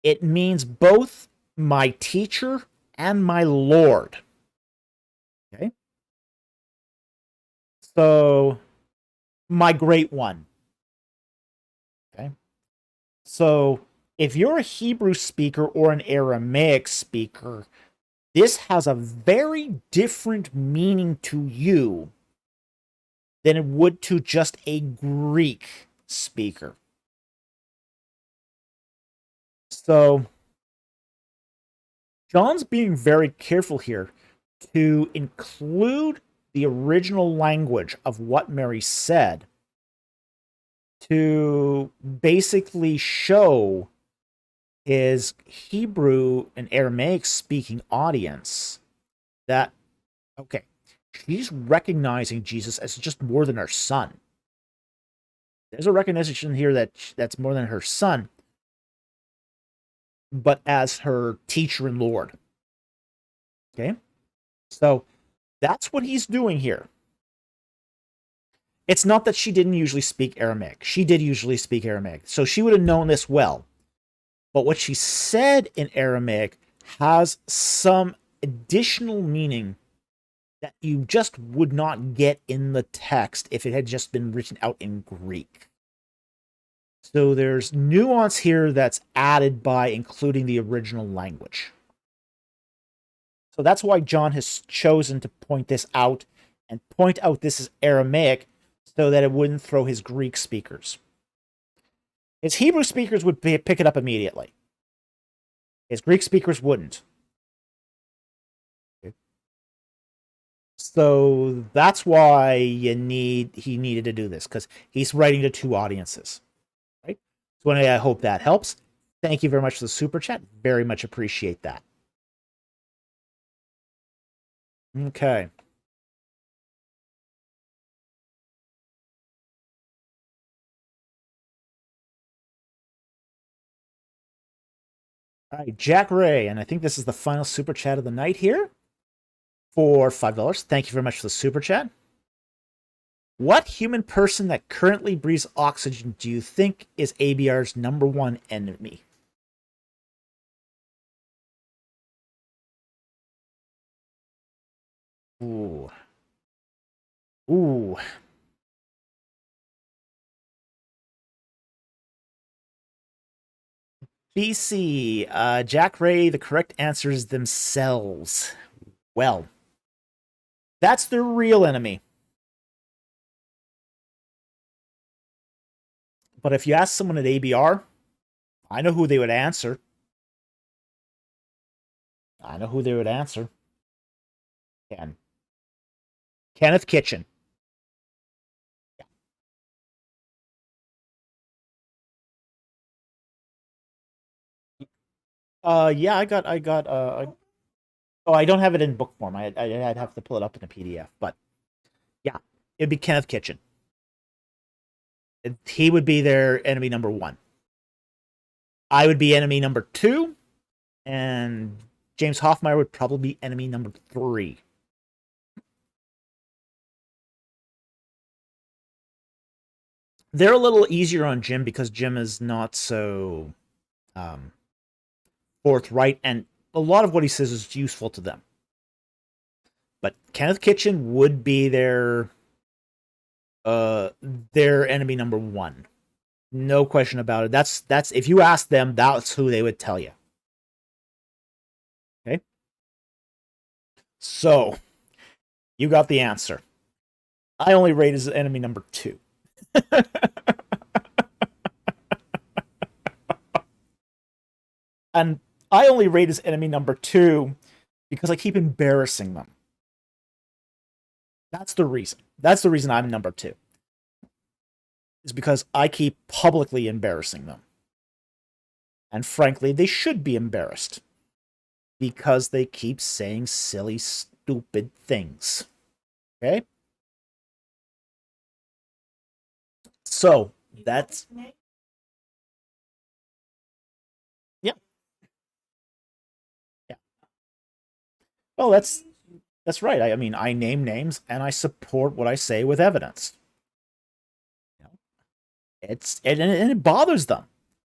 It means both my teacher and my Lord. Okay? So, my great one. Okay? So, if you're a Hebrew speaker or an Aramaic speaker, this has a very different meaning to you than it would to just a Greek speaker. So, John's being very careful here to include the original language of what Mary said to basically show his Hebrew and Aramaic speaking audience that, okay, she's recognizing Jesus as just more than her son. There's a recognition here that's more than her son, but as her teacher and Lord. Okay? So that's what he's doing here. It's not that she didn't usually speak Aramaic. She did usually speak Aramaic. So she would have known this well. But what she said in Aramaic has some additional meaning that you just would not get in the text if it had just been written out in Greek. So there's nuance here that's added by including the original language. So that's why John has chosen to point this out and point out this is Aramaic so that it wouldn't throw his Greek speakers. His Hebrew speakers would pick it up immediately. His Greek speakers wouldn't. So that's why he needed to do this, because he's writing to two audiences. Right? So anyway, I hope that helps. Thank you very much for the super chat. Very much appreciate that. Okay. All right, Jack Ray, and I think this is the final super chat of the night here for $5. Thank you very much for the super chat. What human person that currently breathes oxygen do you think is ABR's number one enemy? Ooh. Ooh. BC, Jack Ray, the correct answer is themselves. Well, that's their real enemy. But if you ask someone at ABR, I know who they would answer. I know who they would answer. Kenneth Kitchen. Yeah, I got, oh, I don't have it in book form. I'd have to pull it up in a PDF, but yeah, it'd be Kenneth Kitchen. He would be their enemy number one. I would be enemy number two, and James Hoffmeyer would probably be enemy number three. They're a little easier on Jim because Jim is not so forthright, and a lot of what he says is useful to them. But Kenneth Kitchen would be their enemy number one. No question about it. That's if you ask them, that's who they would tell you. Okay? So, you got the answer. I only rate as enemy number two. And I only rate as enemy number two because I keep embarrassing them. That's the reason. That's the reason I'm number two. Is because I keep publicly embarrassing them. And frankly, they should be embarrassed. Because they keep saying silly, stupid things. Okay? So, that's... Yeah. Yeah. Well, that's right. I mean, I name names and I support what I say with evidence. You know, and it bothers them.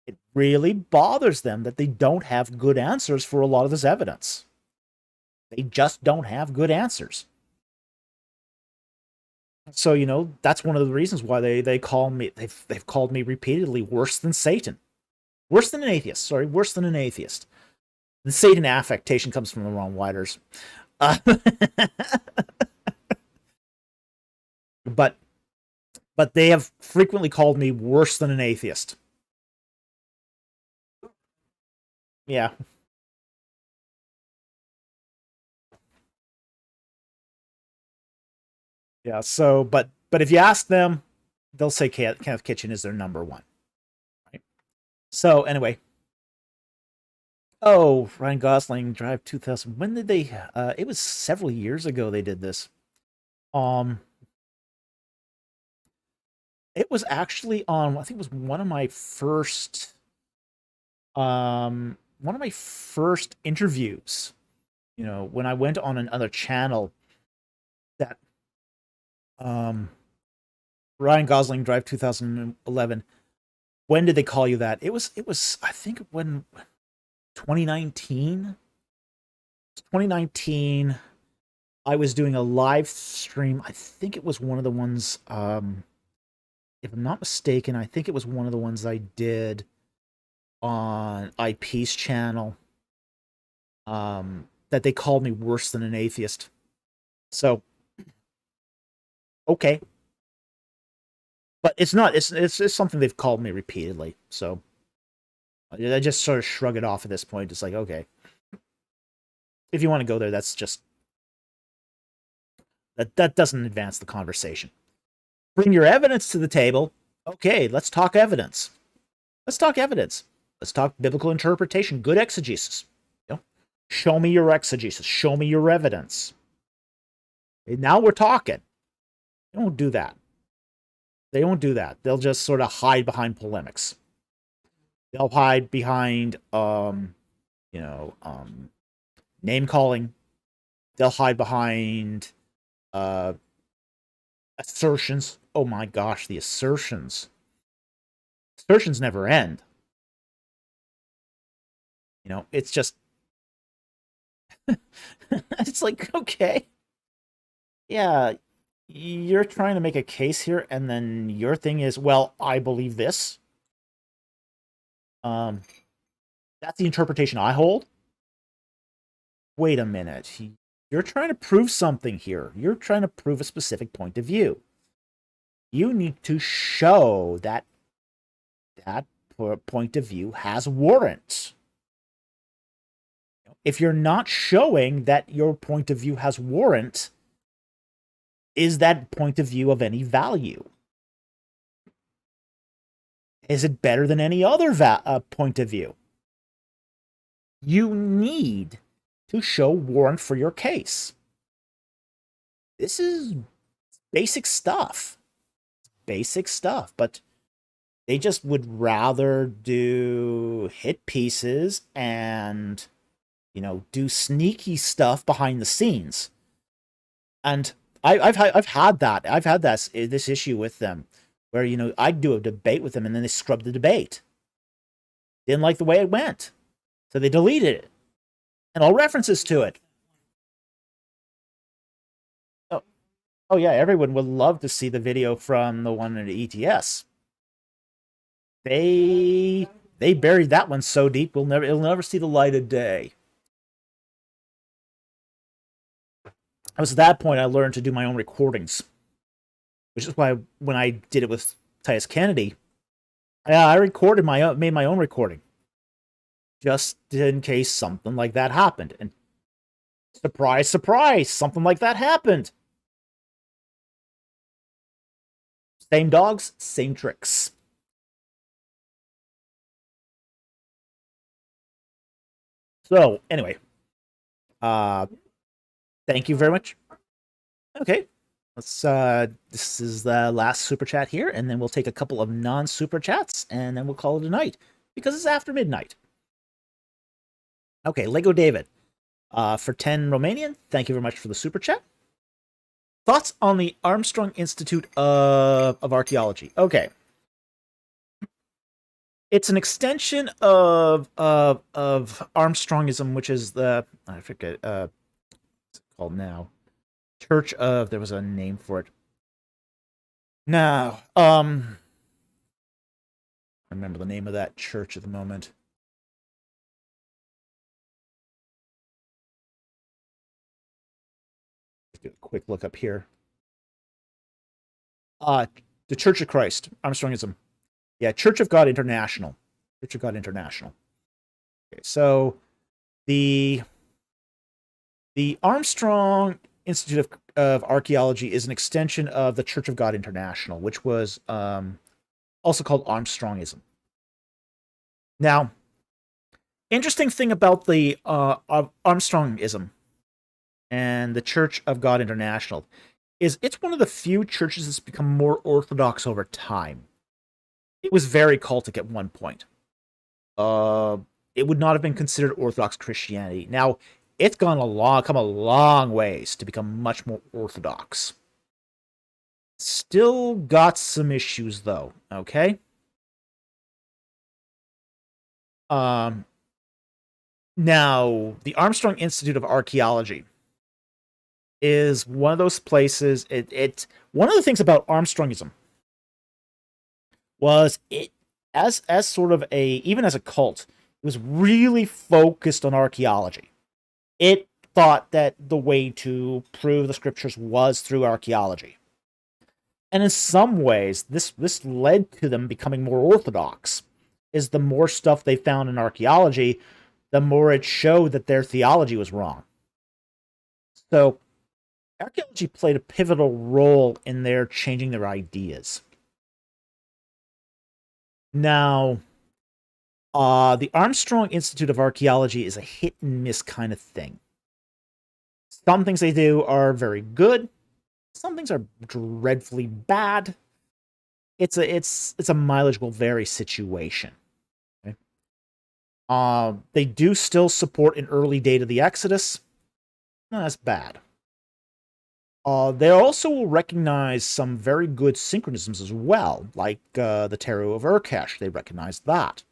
It really bothers them that they don't have good answers for a lot of this evidence. They just don't have good answers. So, you know, that's one of the reasons why they call me, they've called me repeatedly worse than Satan. Worse than an atheist. Sorry, worse than an atheist. The Satan affectation comes from the wrong writers. But they have frequently called me worse than an atheist. Yeah. Yeah, so, but if you ask them, they'll say Kenneth Kitchen is their number one. Right? So, anyway. Oh, Ryan Gosling, Drive 2000. When did they, it was several years ago they did this. It was actually on, I think it was one of my first interviews. when I went on another channel that Ryan Gosling Drive 2011. When did they call you that? It was I think when 2019. 2019. I was doing a live stream. I think it was one of the ones, if I'm not mistaken, I think it was one of the ones I did on IP's channel, that they called me worse than an atheist. So, okay. But it's not, it's something they've called me repeatedly. So, I just sort of shrug it off at this point. It's like, okay. If you want to go there, that's just... That doesn't advance the conversation. Bring your evidence to the table. Okay, let's talk evidence. Let's talk evidence. Let's talk biblical interpretation, good exegesis. Show me your exegesis. Show me your evidence. Okay, now we're talking. They won't do that. They won't do that. They'll just sort of hide behind polemics. They'll hide behind, name calling. They'll hide behind assertions. Oh my gosh, the assertions. Assertions never end. It's just... it's like, okay. Yeah, you're trying to make a case here, and then your thing is, well, I believe this. That's the interpretation I hold. Wait a minute. You're trying to prove something here. You're trying to prove a specific point of view. You need to show that that point of view has warrant. If you're not showing that your point of view has warrant, is that point of view of any value? Is it better than any other point of view? You need to show warrant for your case. This is basic stuff. Basic stuff, but they just would rather do hit pieces and, do sneaky stuff behind the scenes. And I've had that. I've had this issue with them, where I'd do a debate with them and then they scrubbed the debate. Didn't like the way it went, so they deleted it and all references to it. Oh yeah, everyone would love to see the video from the one at ETS. They buried that one so deep it'll never see the light of day. It was at that point I learned to do my own recordings, which is why when I did it with Titus Kennedy, I made my own recording, just in case something like that happened. And surprise, surprise, something like that happened. Same dogs, same tricks. So, anyway. Thank you very much. Okay. Let's, this is the last super chat here, and then we'll take a couple of non-super chats, and then we'll call it a night, because it's after midnight. Okay, Lego David. For 10 Romanian, thank you very much for the super chat. Thoughts on the Armstrong Institute of Archaeology? Okay. It's an extension of Armstrongism, which is I forget, what's it called now? Church of... There was a name for it. Now, I remember the name of that church at the moment. Do a quick look up here. The Church of Christ, Armstrongism. Yeah, Church of God International. Church of God International. Okay, so the Armstrong Institute of Archaeology is an extension of the Church of God International, which was also called Armstrongism. Now, interesting thing about the Armstrongism and the Church of God International is it's one of the few churches that's become more orthodox over time. It was very cultic at one point. It would not have been considered Orthodox Christianity. Now, it's come a long ways to become much more orthodox. Still got some issues though, okay? Now, the Armstrong Institute of Archaeology is one of those places. One of the things about Armstrongism was it as sort of even as a cult, it was really focused on archaeology. It thought that the way to prove the scriptures was through archaeology. And in some ways, this led to them becoming more orthodox. Is the more stuff they found in archaeology, the more it showed that their theology was wrong. So, archaeology played a pivotal role in their changing their ideas. Now, the Armstrong Institute of Archaeology is a hit and miss kind of thing. Some things they do are very good. Some things are dreadfully bad. It's a mileage will vary situation. Okay? They do still support an early date of the Exodus. No, that's bad. They also will recognize some very good synchronisms as well, like the Tarot of Urkesh. They recognize that.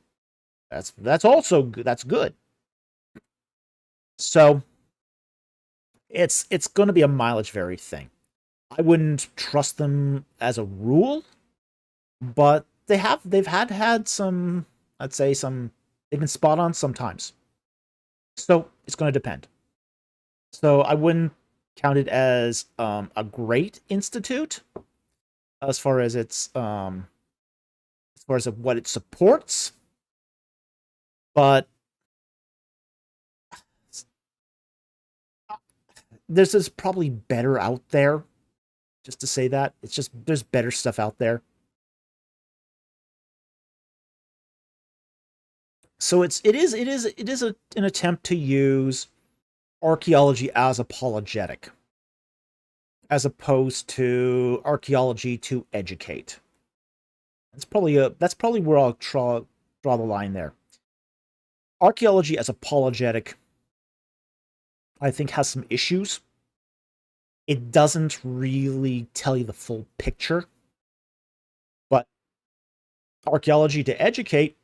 That's also good. That's good. So it's going to be a mileage vary thing. I wouldn't trust them as a rule, but they've had some, I'd say they've been spot on sometimes. So it's going to depend. So I wouldn't count it as a great institute as far as what it supports, but there's probably better out there. Just to say that, it's just there's better stuff out there. So it is an attempt to use archaeology as apologetic, as opposed to archaeology to educate. That's probably where I'll draw the line there. Archaeology as apologetic, I think, has some issues. It doesn't really tell you the full picture, but archaeology to educate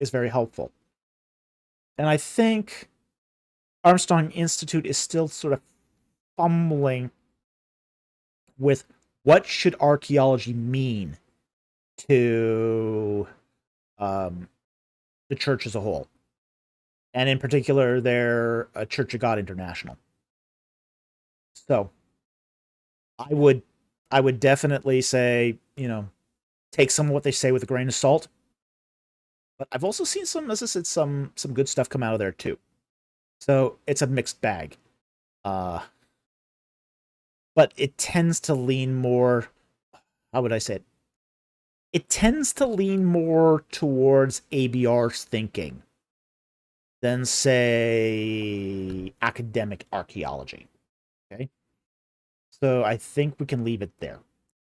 is very helpful. And I think Armstrong Institute is still sort of fumbling with what should archaeology mean to the church as a whole, and in particular, their Church of God International. So, I would definitely say, take some of what they say with a grain of salt. But I've also seen as I said, some good stuff come out of there too. So it's a mixed bag. But it tends to lean more, how would I say it? It tends to lean more towards ABR's thinking than, say, academic archaeology. Okay? So I think we can leave it there.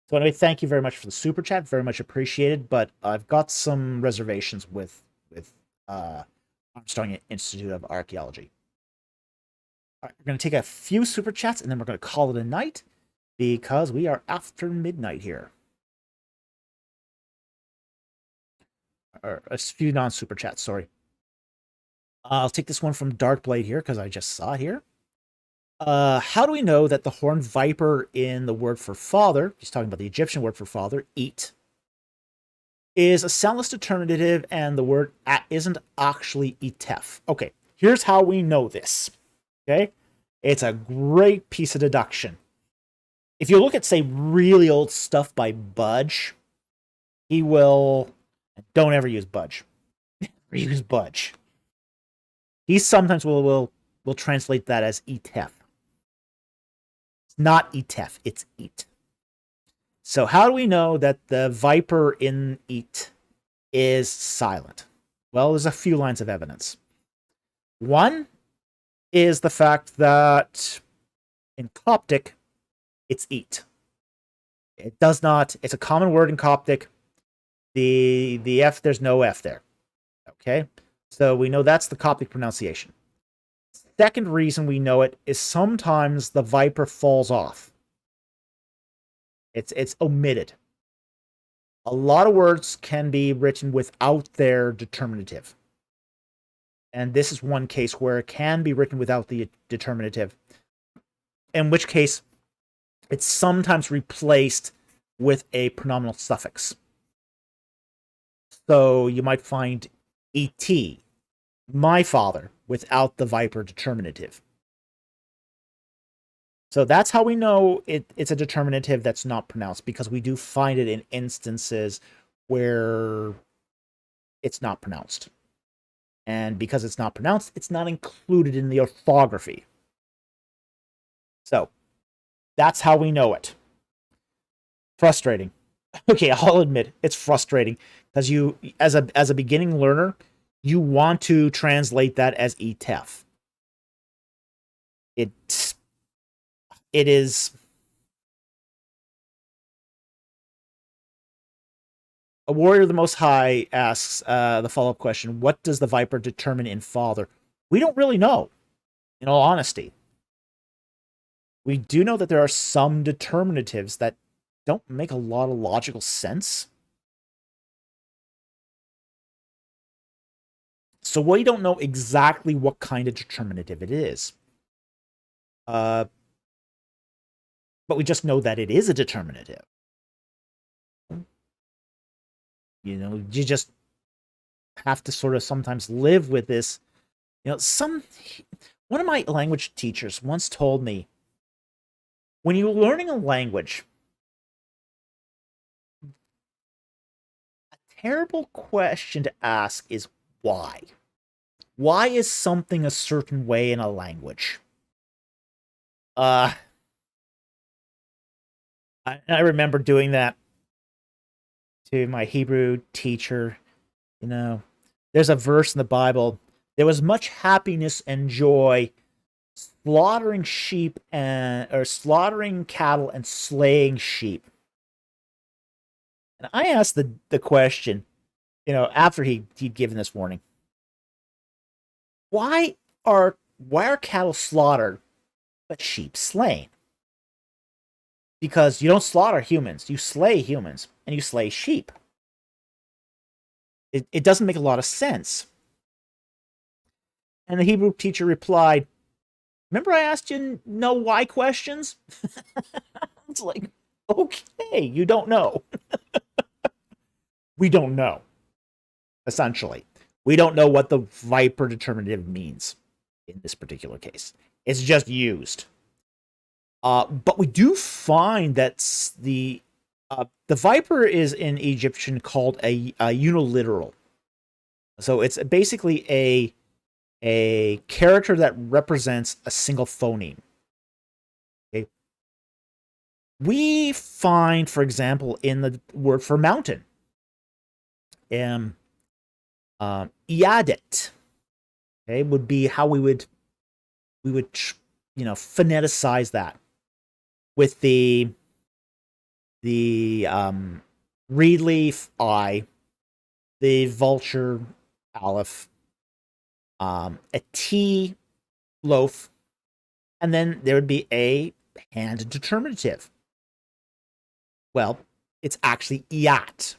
So anyway, thank you very much for the super chat. Very much appreciated. But I've got some reservations with Armstrong Institute of Archaeology. All right, we're going to take a few super chats and then we're going to call it a night because we are after midnight here. Or a few non-super chats, sorry. I'll take this one from Darkblade here because I just saw it here. How do we know that the horned viper in the word for father, he's talking about the Egyptian word for father, eat, is a soundless determinative and the word isn't actually etef? Okay, here's how we know this. Okay, it's a great piece of deduction. If you look at, say, really old stuff by Budge, he will... Don't ever use Budge. Use Budge. He sometimes will translate that as etef. It's not etef, it's eat. So how do we know that the viper in eat is silent? Well, there's a few lines of evidence. One is the fact that in Coptic, it's eat. It does not, it's a common word in Coptic. The F, there's no F there. Okay? So we know that's the Coptic pronunciation. second reason we know it is sometimes the viper falls off. It's omitted. A lot of words can be written without their determinative. And this is one case where it can be written without the determinative, in which case it's sometimes replaced with a pronominal suffix. So you might find et, my father, without the viper determinative. So that's how we know it's a determinative that's not pronounced, because we do find it in instances where it's not pronounced. And because it's not pronounced, it's not included in the orthography. So that's how we know it. Frustrating. Okay, I'll admit it's frustrating, because you, as a beginning learner, you want to translate that as etef. It is a warrior of the Most High asks the follow-up question: what does the viper determine in father? We don't really know, in all honesty. We do know that there are some determinatives that don't make a lot of logical sense. So we don't know exactly what kind of determinative it is. But we just know that it is a determinative. You know, you just have to sort of sometimes live with this. You know, one of my language teachers once told me, when you're learning a language, a terrible question to ask is why? Why is something a certain way in a language? I remember doing that to my Hebrew teacher. You know, there's a verse in the Bible: there was much happiness and joy slaughtering slaughtering cattle and slaying sheep. And I asked the question, you know, after he'd given this warning, why are cattle slaughtered but sheep slain? Because you don't slaughter humans, you slay humans, and you slay sheep. It doesn't make a lot of sense. And the Hebrew teacher replied, remember I asked you no why questions? It's like, okay, you don't know. We don't know, essentially. We don't know what the viper determinative means in this particular case. It's just used. But we do find that the viper is in Egyptian called a uniliteral. So it's basically a character that represents a single phoneme. Okay. We find, for example, in the word for mountain, iadet, okay, would be how we would phoneticize that with the reed leaf I, the vulture aleph, a T loaf, and then there would be a hand determinative. Well, it's actually iat.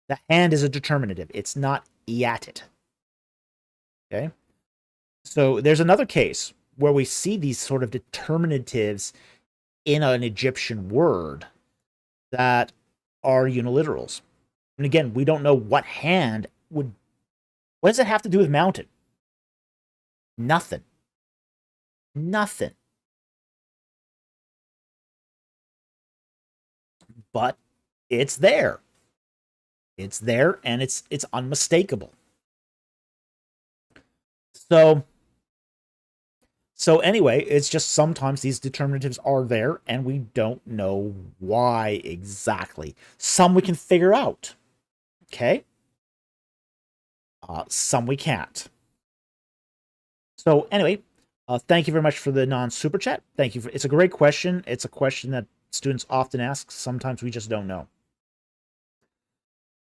The hand is a determinative. It's not iated. Okay? So there's another case where we see these sort of determinatives in an Egyptian word that are uniliterals. And again, we don't know what hand would... What does it have to do with mountain? Nothing. Nothing. But it's there. It's there, and it's unmistakable. So anyway, it's just sometimes these determinatives are there, and we don't know why exactly. Some we can figure out. Okay? Some we can't. So anyway, thank you very much for the non-super chat. Thank you. It's a great question. It's a question that students often ask. Sometimes we just don't know.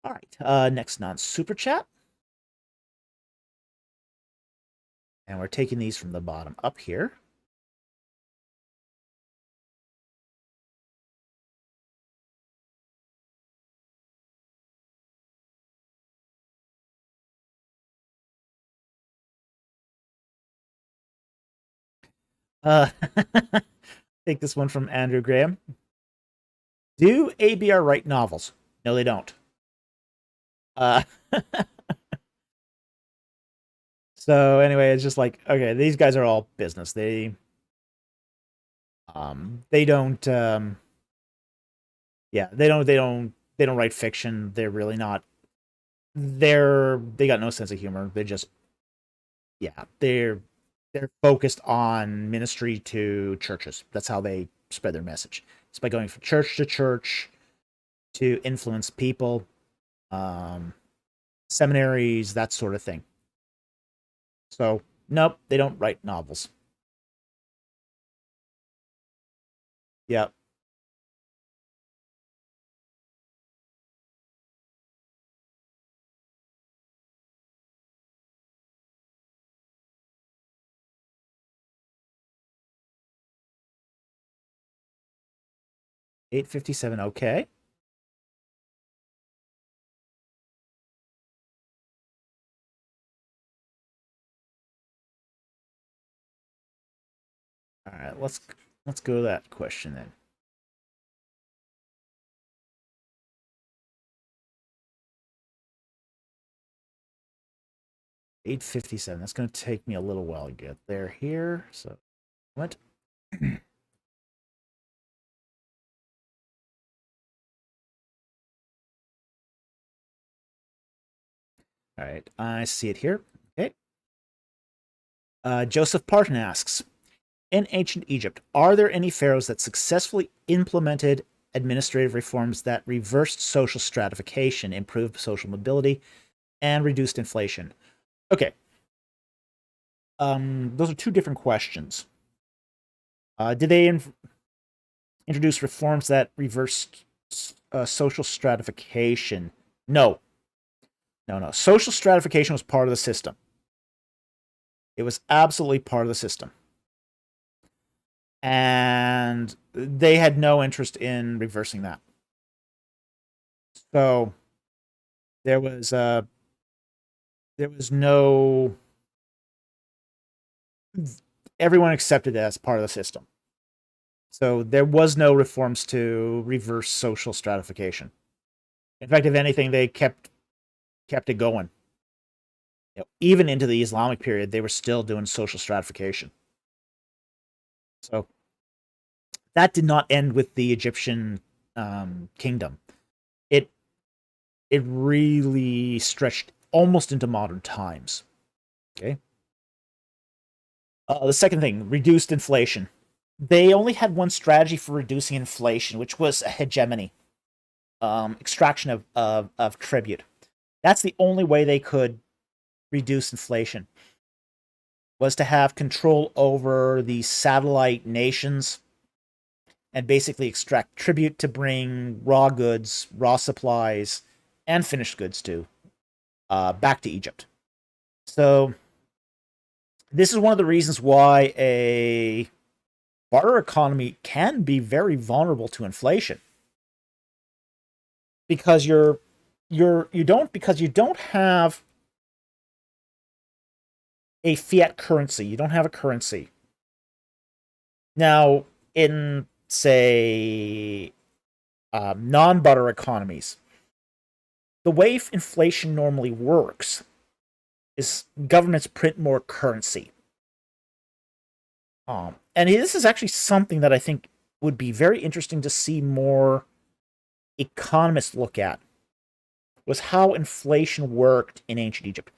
All right. Next non-super chat. And we're taking these from the bottom up here. Take this one from Andrew Graham. Do ABR write novels? No, they don't. So anyway, it's just like, okay, these guys are all business. They don't they don't write fiction. They're really not they got no sense of humor. They're just they're focused on ministry to churches. That's how they spread their message. It's by going from church to church to influence people, seminaries, that sort of thing. So, nope, they don't write novels. Yep. $8.57, okay. All right, let's go to that question then. $8.57. That's going to take me a little while to get there here. So, what? All right, I see it here. Okay. Joseph Parton asks, in ancient Egypt, are there any pharaohs that successfully implemented administrative reforms that reversed social stratification, improved social mobility, and reduced inflation? Okay. Those are two different questions. Did they introduce reforms that reversed social stratification? No. No. Social stratification was part of the system. It was absolutely part of the system. And they had no interest in reversing that. So there was no, everyone accepted it as part of the system. So there was no reforms to reverse social stratification. In fact, if anything, they kept it going. Even into the Islamic period, they were still doing social stratification. So that did not end with the Egyptian kingdom. It really stretched almost into modern times. Okay. The second thing, reduced inflation. They only had one strategy for reducing inflation, which was a hegemony, extraction of tribute. That's the only way they could reduce inflation, was to have control over the satellite nations and basically extract tribute to bring raw goods, raw supplies, and finished goods too, back to Egypt. So this is one of the reasons why a barter economy can be very vulnerable to inflation, because you don't have a fiat currency. You don't have a currency. Now, in say non-barter economies, the way inflation normally works is governments print more currency. And this is actually something that I think would be very interesting to see more economists look at, was how inflation worked in ancient Egypt.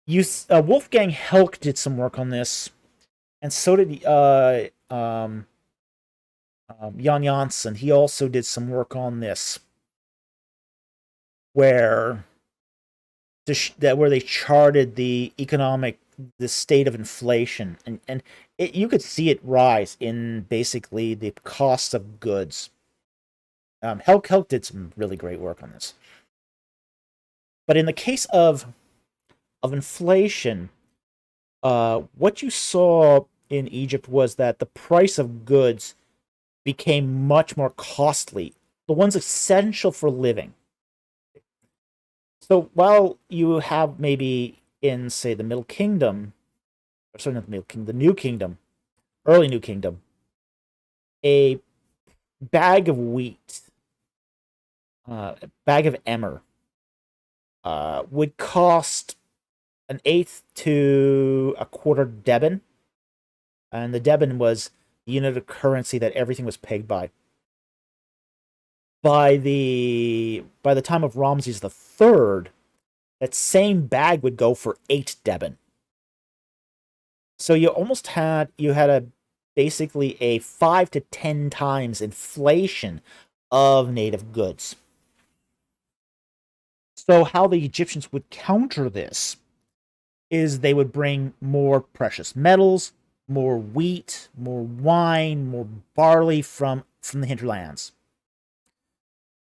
Wolfgang Helck did some work on this, and so did Jan Janssen. He also did some work on this, where they charted the state of inflation, and you could see it rise in basically the cost of goods. Helck did some really great work on this. But in the case of inflation, what you saw in Egypt was that the price of goods became much more costly, the ones essential for living. So while you have maybe in, say, the Middle Kingdom, or sorry, not the Middle Kingdom, the New Kingdom, early New Kingdom, a bag of wheat, a bag of emmer, would cost an eighth to a quarter deben, and the deben was the unit of currency that everything was pegged by. By the time of Ramses III, that same bag would go for 8 deben. So you had a basically a 5 to 10 times inflation of native goods. So how the Egyptians would counter this is they would bring more precious metals, more wheat, more wine, more barley from the hinterlands.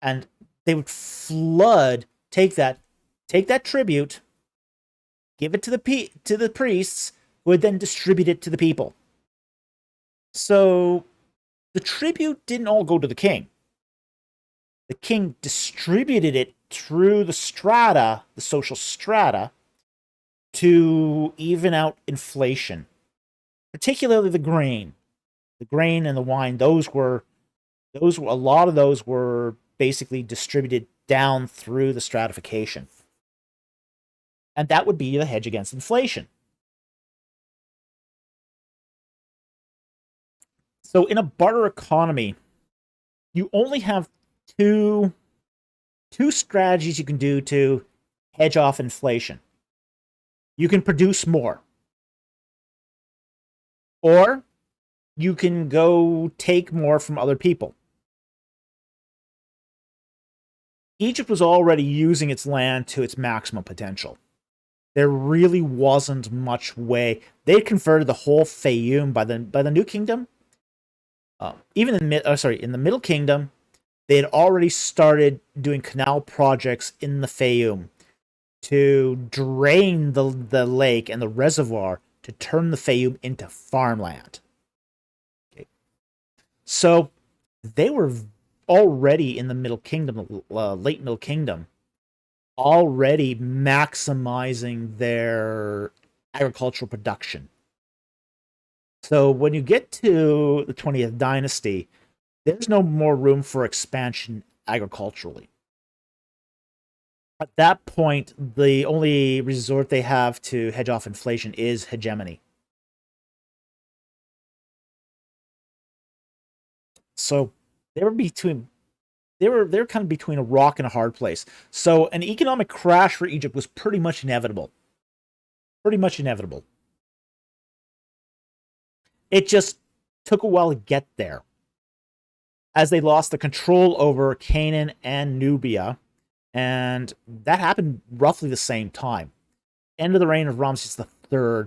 And they would take that tribute, give it to the priests, who would then distribute it to the people. So the tribute didn't all go to the king. The king distributed it through the strata, the social strata, to even out inflation, particularly the grain. The grain and the wine, a lot of those were basically distributed down through the stratification. And that would be the hedge against inflation. So in a barter economy, you only have two strategies you can do to hedge off inflation. You can produce more, or you can go take more from other people. Egypt was already using its land to its maximum potential. There really wasn't much way. They had converted the whole Fayum by the New Kingdom. Even in the Middle Kingdom, they had already started doing canal projects in the Fayum to drain the lake and the reservoir to turn the Fayum into farmland. Okay. So they were already in the Middle Kingdom, late Middle Kingdom, already maximizing their agricultural production. So when you get to the 20th dynasty, there's no more room for expansion agriculturally. At that point, the only resort they have to hedge off inflation is hegemony. So they were kind of between a rock and a hard place. So an economic crash for Egypt was pretty much inevitable. Pretty much inevitable. It just took a while to get there, as they lost the control over Canaan and Nubia, and that happened roughly the same time. End of the reign of Ramses III,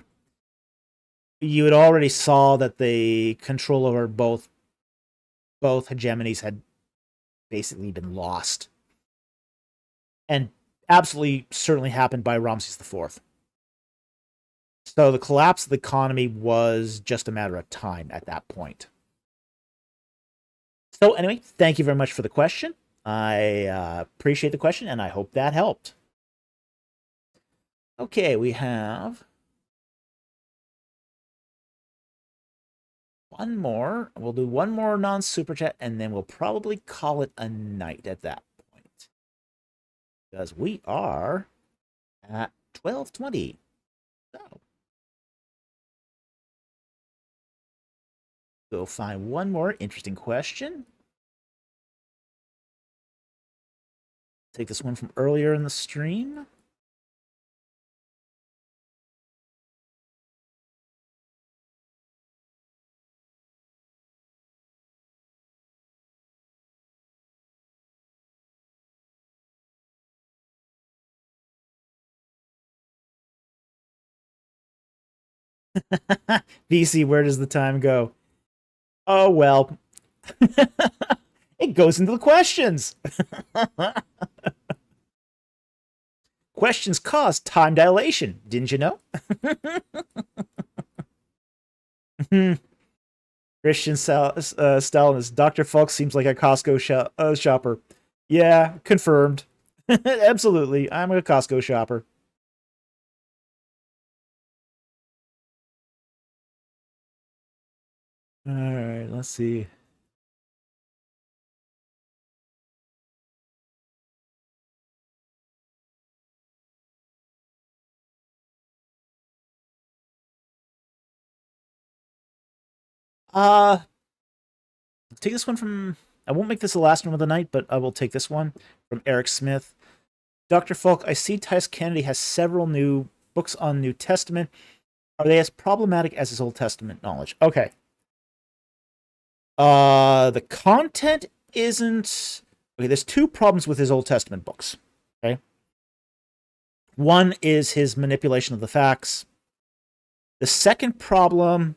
you had already saw that the control over both hegemonies had basically been lost. And absolutely certainly happened by Ramses IV. So the collapse of the economy was just a matter of time at that point. So anyway, thank you very much for the question. I appreciate the question, and I hope that helped. Okay, we have one more. We'll do one more non-super chat, and then we'll probably call it a night at that point, because we are at 12:20. So go find one more interesting question. Take this one from earlier in the stream. VC, where does the time go? Oh, well. It goes into the questions. Questions cause time dilation. Didn't you know? Christian Stalinist. Dr. Falk seems like a Costco shopper. Yeah, confirmed. Absolutely. I'm a Costco shopper. All right, let's see. Take this one from. I won't make this the last one of the night, but I will take this one from Eric Smith. Dr. Falk, I see Titus Kennedy has several new books on New Testament. Are they as problematic as his Old Testament knowledge? Okay. The content isn't. Okay, there's two problems with his Old Testament books. Okay. One is his manipulation of the facts. The second problem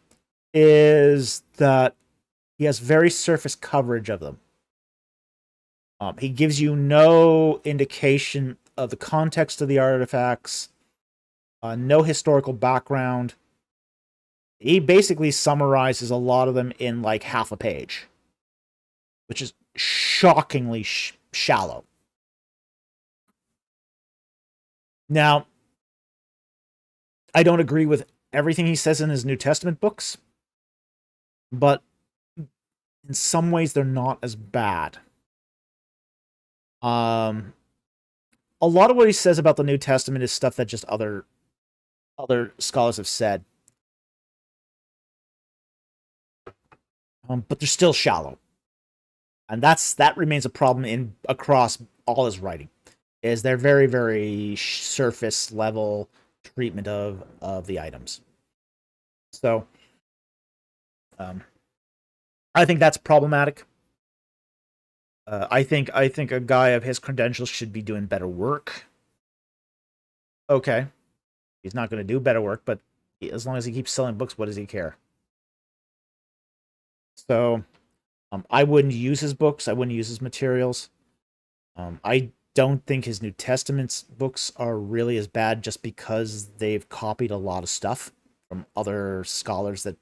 is that he has very surface coverage of them. He gives you no indication of the context of the artifacts, no historical background. He basically summarizes a lot of them in like half a page, which is shockingly shallow. Now, I don't agree with everything he says in his New Testament books, but in some ways they're not as bad. A lot of what he says about the New Testament is stuff that just other scholars have said. But they're still shallow. And that remains a problem across all his writing. Is their very, very surface level treatment of the items. So I think that's problematic. I think a guy of his credentials should be doing better work. Okay. He's not going to do better work, but as long as he keeps selling books, what does he care? So I wouldn't use his books. I wouldn't use his materials. I don't think his New Testament's books are really as bad just because they've copied a lot of stuff from other scholars that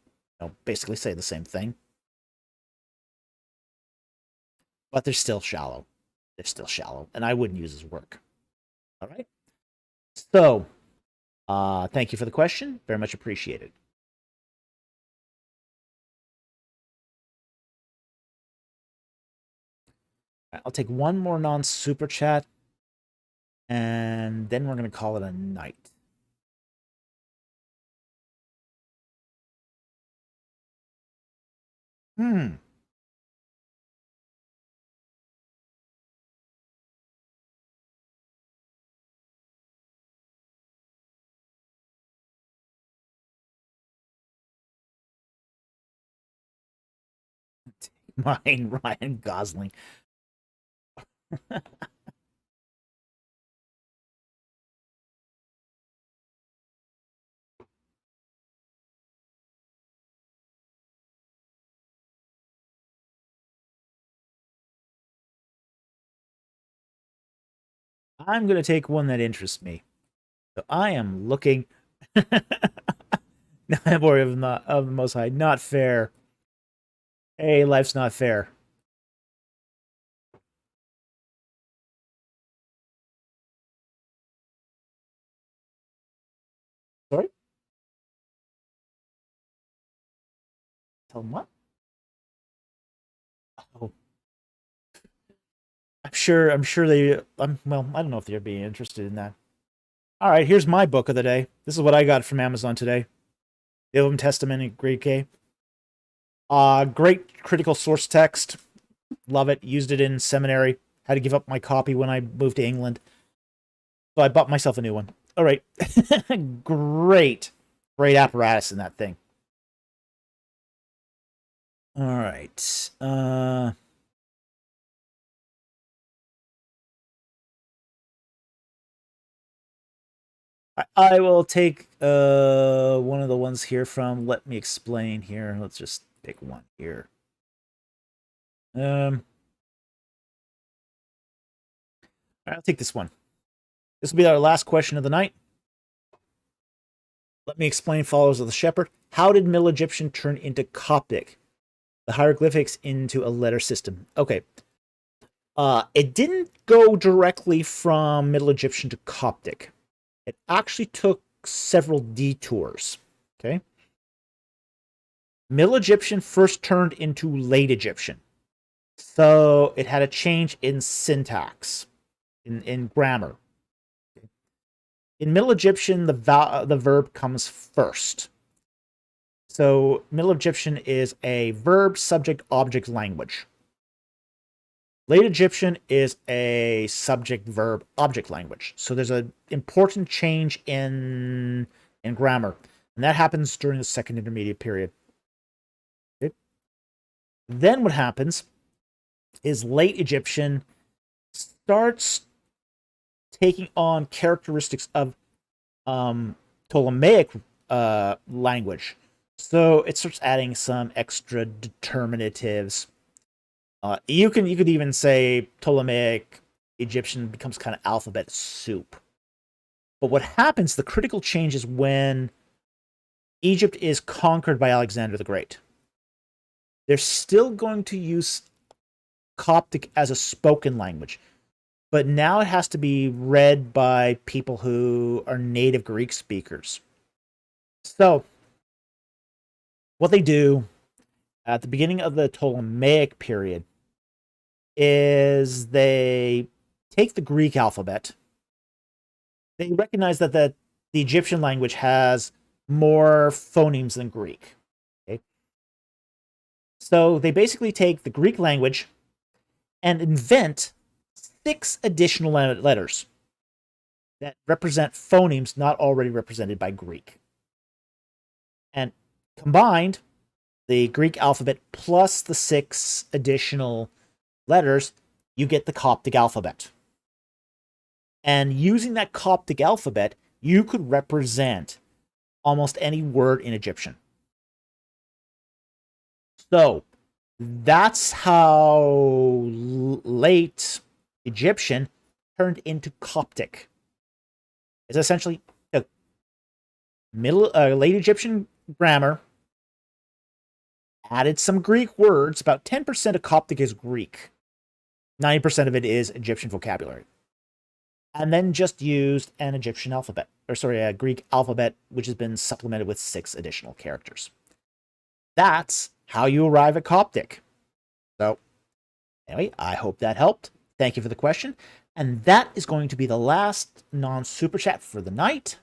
basically say the same thing. But they're still shallow. They're still shallow, and I wouldn't use his work. All right? So, thank you for the question. Very much appreciated. I'll take one more non-super chat, and then we're going to call it a night. Mine, Ryan Gosling. I'm going to take one that interests me. So I am looking. I'm worried of the Most High. Not fair. Hey, life's not fair. Sorry? Tell them what? Oh. I'm sure they, well, I don't know if they'd be interested in that. All right, here's my book of the day. This is what I got from Amazon today. The Old Testament in Greek. Great critical source text. Love it. Used it in seminary. Had to give up my copy when I moved to England. So I bought myself a new one. All right. Great apparatus in that thing. All right. I will take one of the ones here from Let Me Explain here. Let's just pick one here. I'll take this one. This will be our last question of the night. Let me explain Followers of the Shepherd. How did Middle Egyptian turn into Coptic? The hieroglyphics into a letter system. Okay. It didn't go directly from Middle Egyptian to Coptic. It actually took several detours. Okay. Middle Egyptian first turned into Late Egyptian. So it had a change in syntax, in grammar. In Middle Egyptian, the verb comes first. So Middle Egyptian is a verb, subject, object language. Late Egyptian is a subject, verb, object language. So there's an important change in grammar. And that happens during the Second Intermediate Period. Okay. Then what happens is Late Egyptian starts taking on characteristics of Ptolemaic language. So it starts adding some extra determinatives. You could even say Ptolemaic Egyptian becomes kind of alphabet soup. But what happens, the critical change is when Egypt is conquered by Alexander the Great. They're still going to use Coptic as a spoken language, but now it has to be read by people who are native Greek speakers. So what they do at the beginning of the Ptolemaic period is they take the Greek alphabet. They recognize that the Egyptian language has more phonemes than Greek. Okay? So they basically take the Greek language and invent 6 additional letters that represent phonemes not already represented by Greek. And combined, the Greek alphabet plus the 6 additional letters, you get the Coptic alphabet. And using that Coptic alphabet, you could represent almost any word in Egyptian. So that's how Late Egyptian turned into Coptic. It's essentially a Late Egyptian grammar, added some Greek words. About 10% of Coptic is Greek. 90% of it is Egyptian vocabulary. And then just used an Egyptian alphabet, a Greek alphabet, which has been supplemented with 6 additional characters. That's how you arrive at Coptic. So, anyway, I hope that helped. Thank you for the question. And that is going to be the last non-super chat for the night.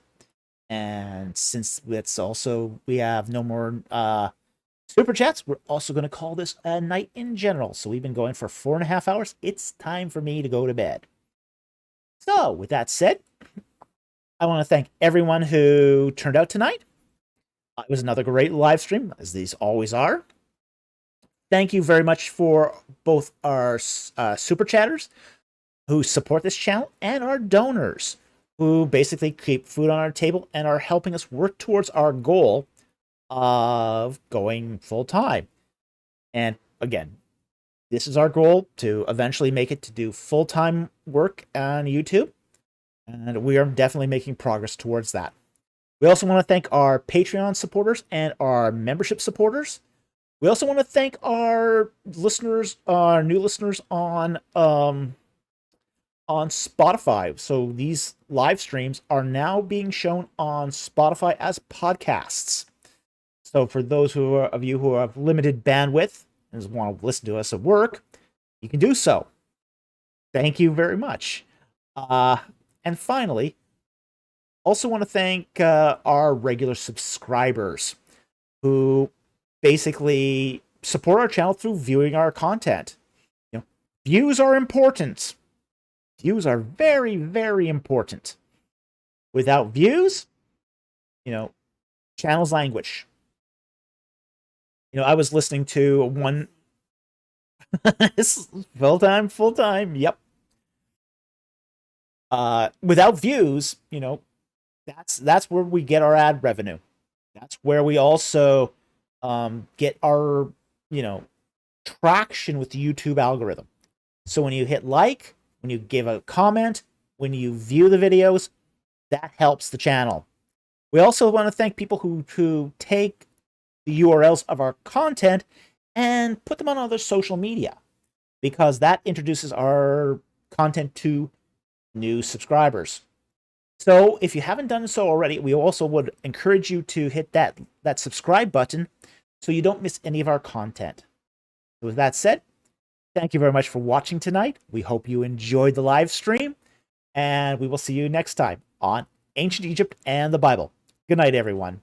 And since we have no more super chats, we're also going to call this a night in general. So we've been going for 4.5 hours. It's time for me to go to bed. So with that said, I want to thank everyone who turned out tonight. It was another great live stream, as these always are. Thank you very much for both our super chatters who support this channel and our donors who basically keep food on our table and are helping us work towards our goal of going full time. And again, this is our goal, to eventually make it to do full-time work on YouTube. And we are definitely making progress towards that. We also want to thank our Patreon supporters and our membership supporters. We also want to thank our listeners, our new listeners on Spotify. So these live streams are now being shown on Spotify as podcasts. So for those of you who have limited bandwidth and want to listen to us at work, you can do so. Thank you very much. And finally, also want to thank our regular subscribers who basically support our channel through viewing our content. You know, views are important. Views are very, very important. Without views, channels languish. I was listening to one full time. Yep. Without views, that's where we get our ad revenue. That's where we also get our, traction with the YouTube algorithm. So when you hit like, when you give a comment, when you view the videos, that helps the channel. We also want to thank people who take the URLs of our content and put them on other social media, because that introduces our content to new subscribers. So if you haven't done so already, we also would encourage you to hit that subscribe button so you don't miss any of our content. With that said, thank you very much for watching tonight. We hope you enjoyed the live stream, and we will see you next time on Ancient Egypt and the Bible. Good night, everyone.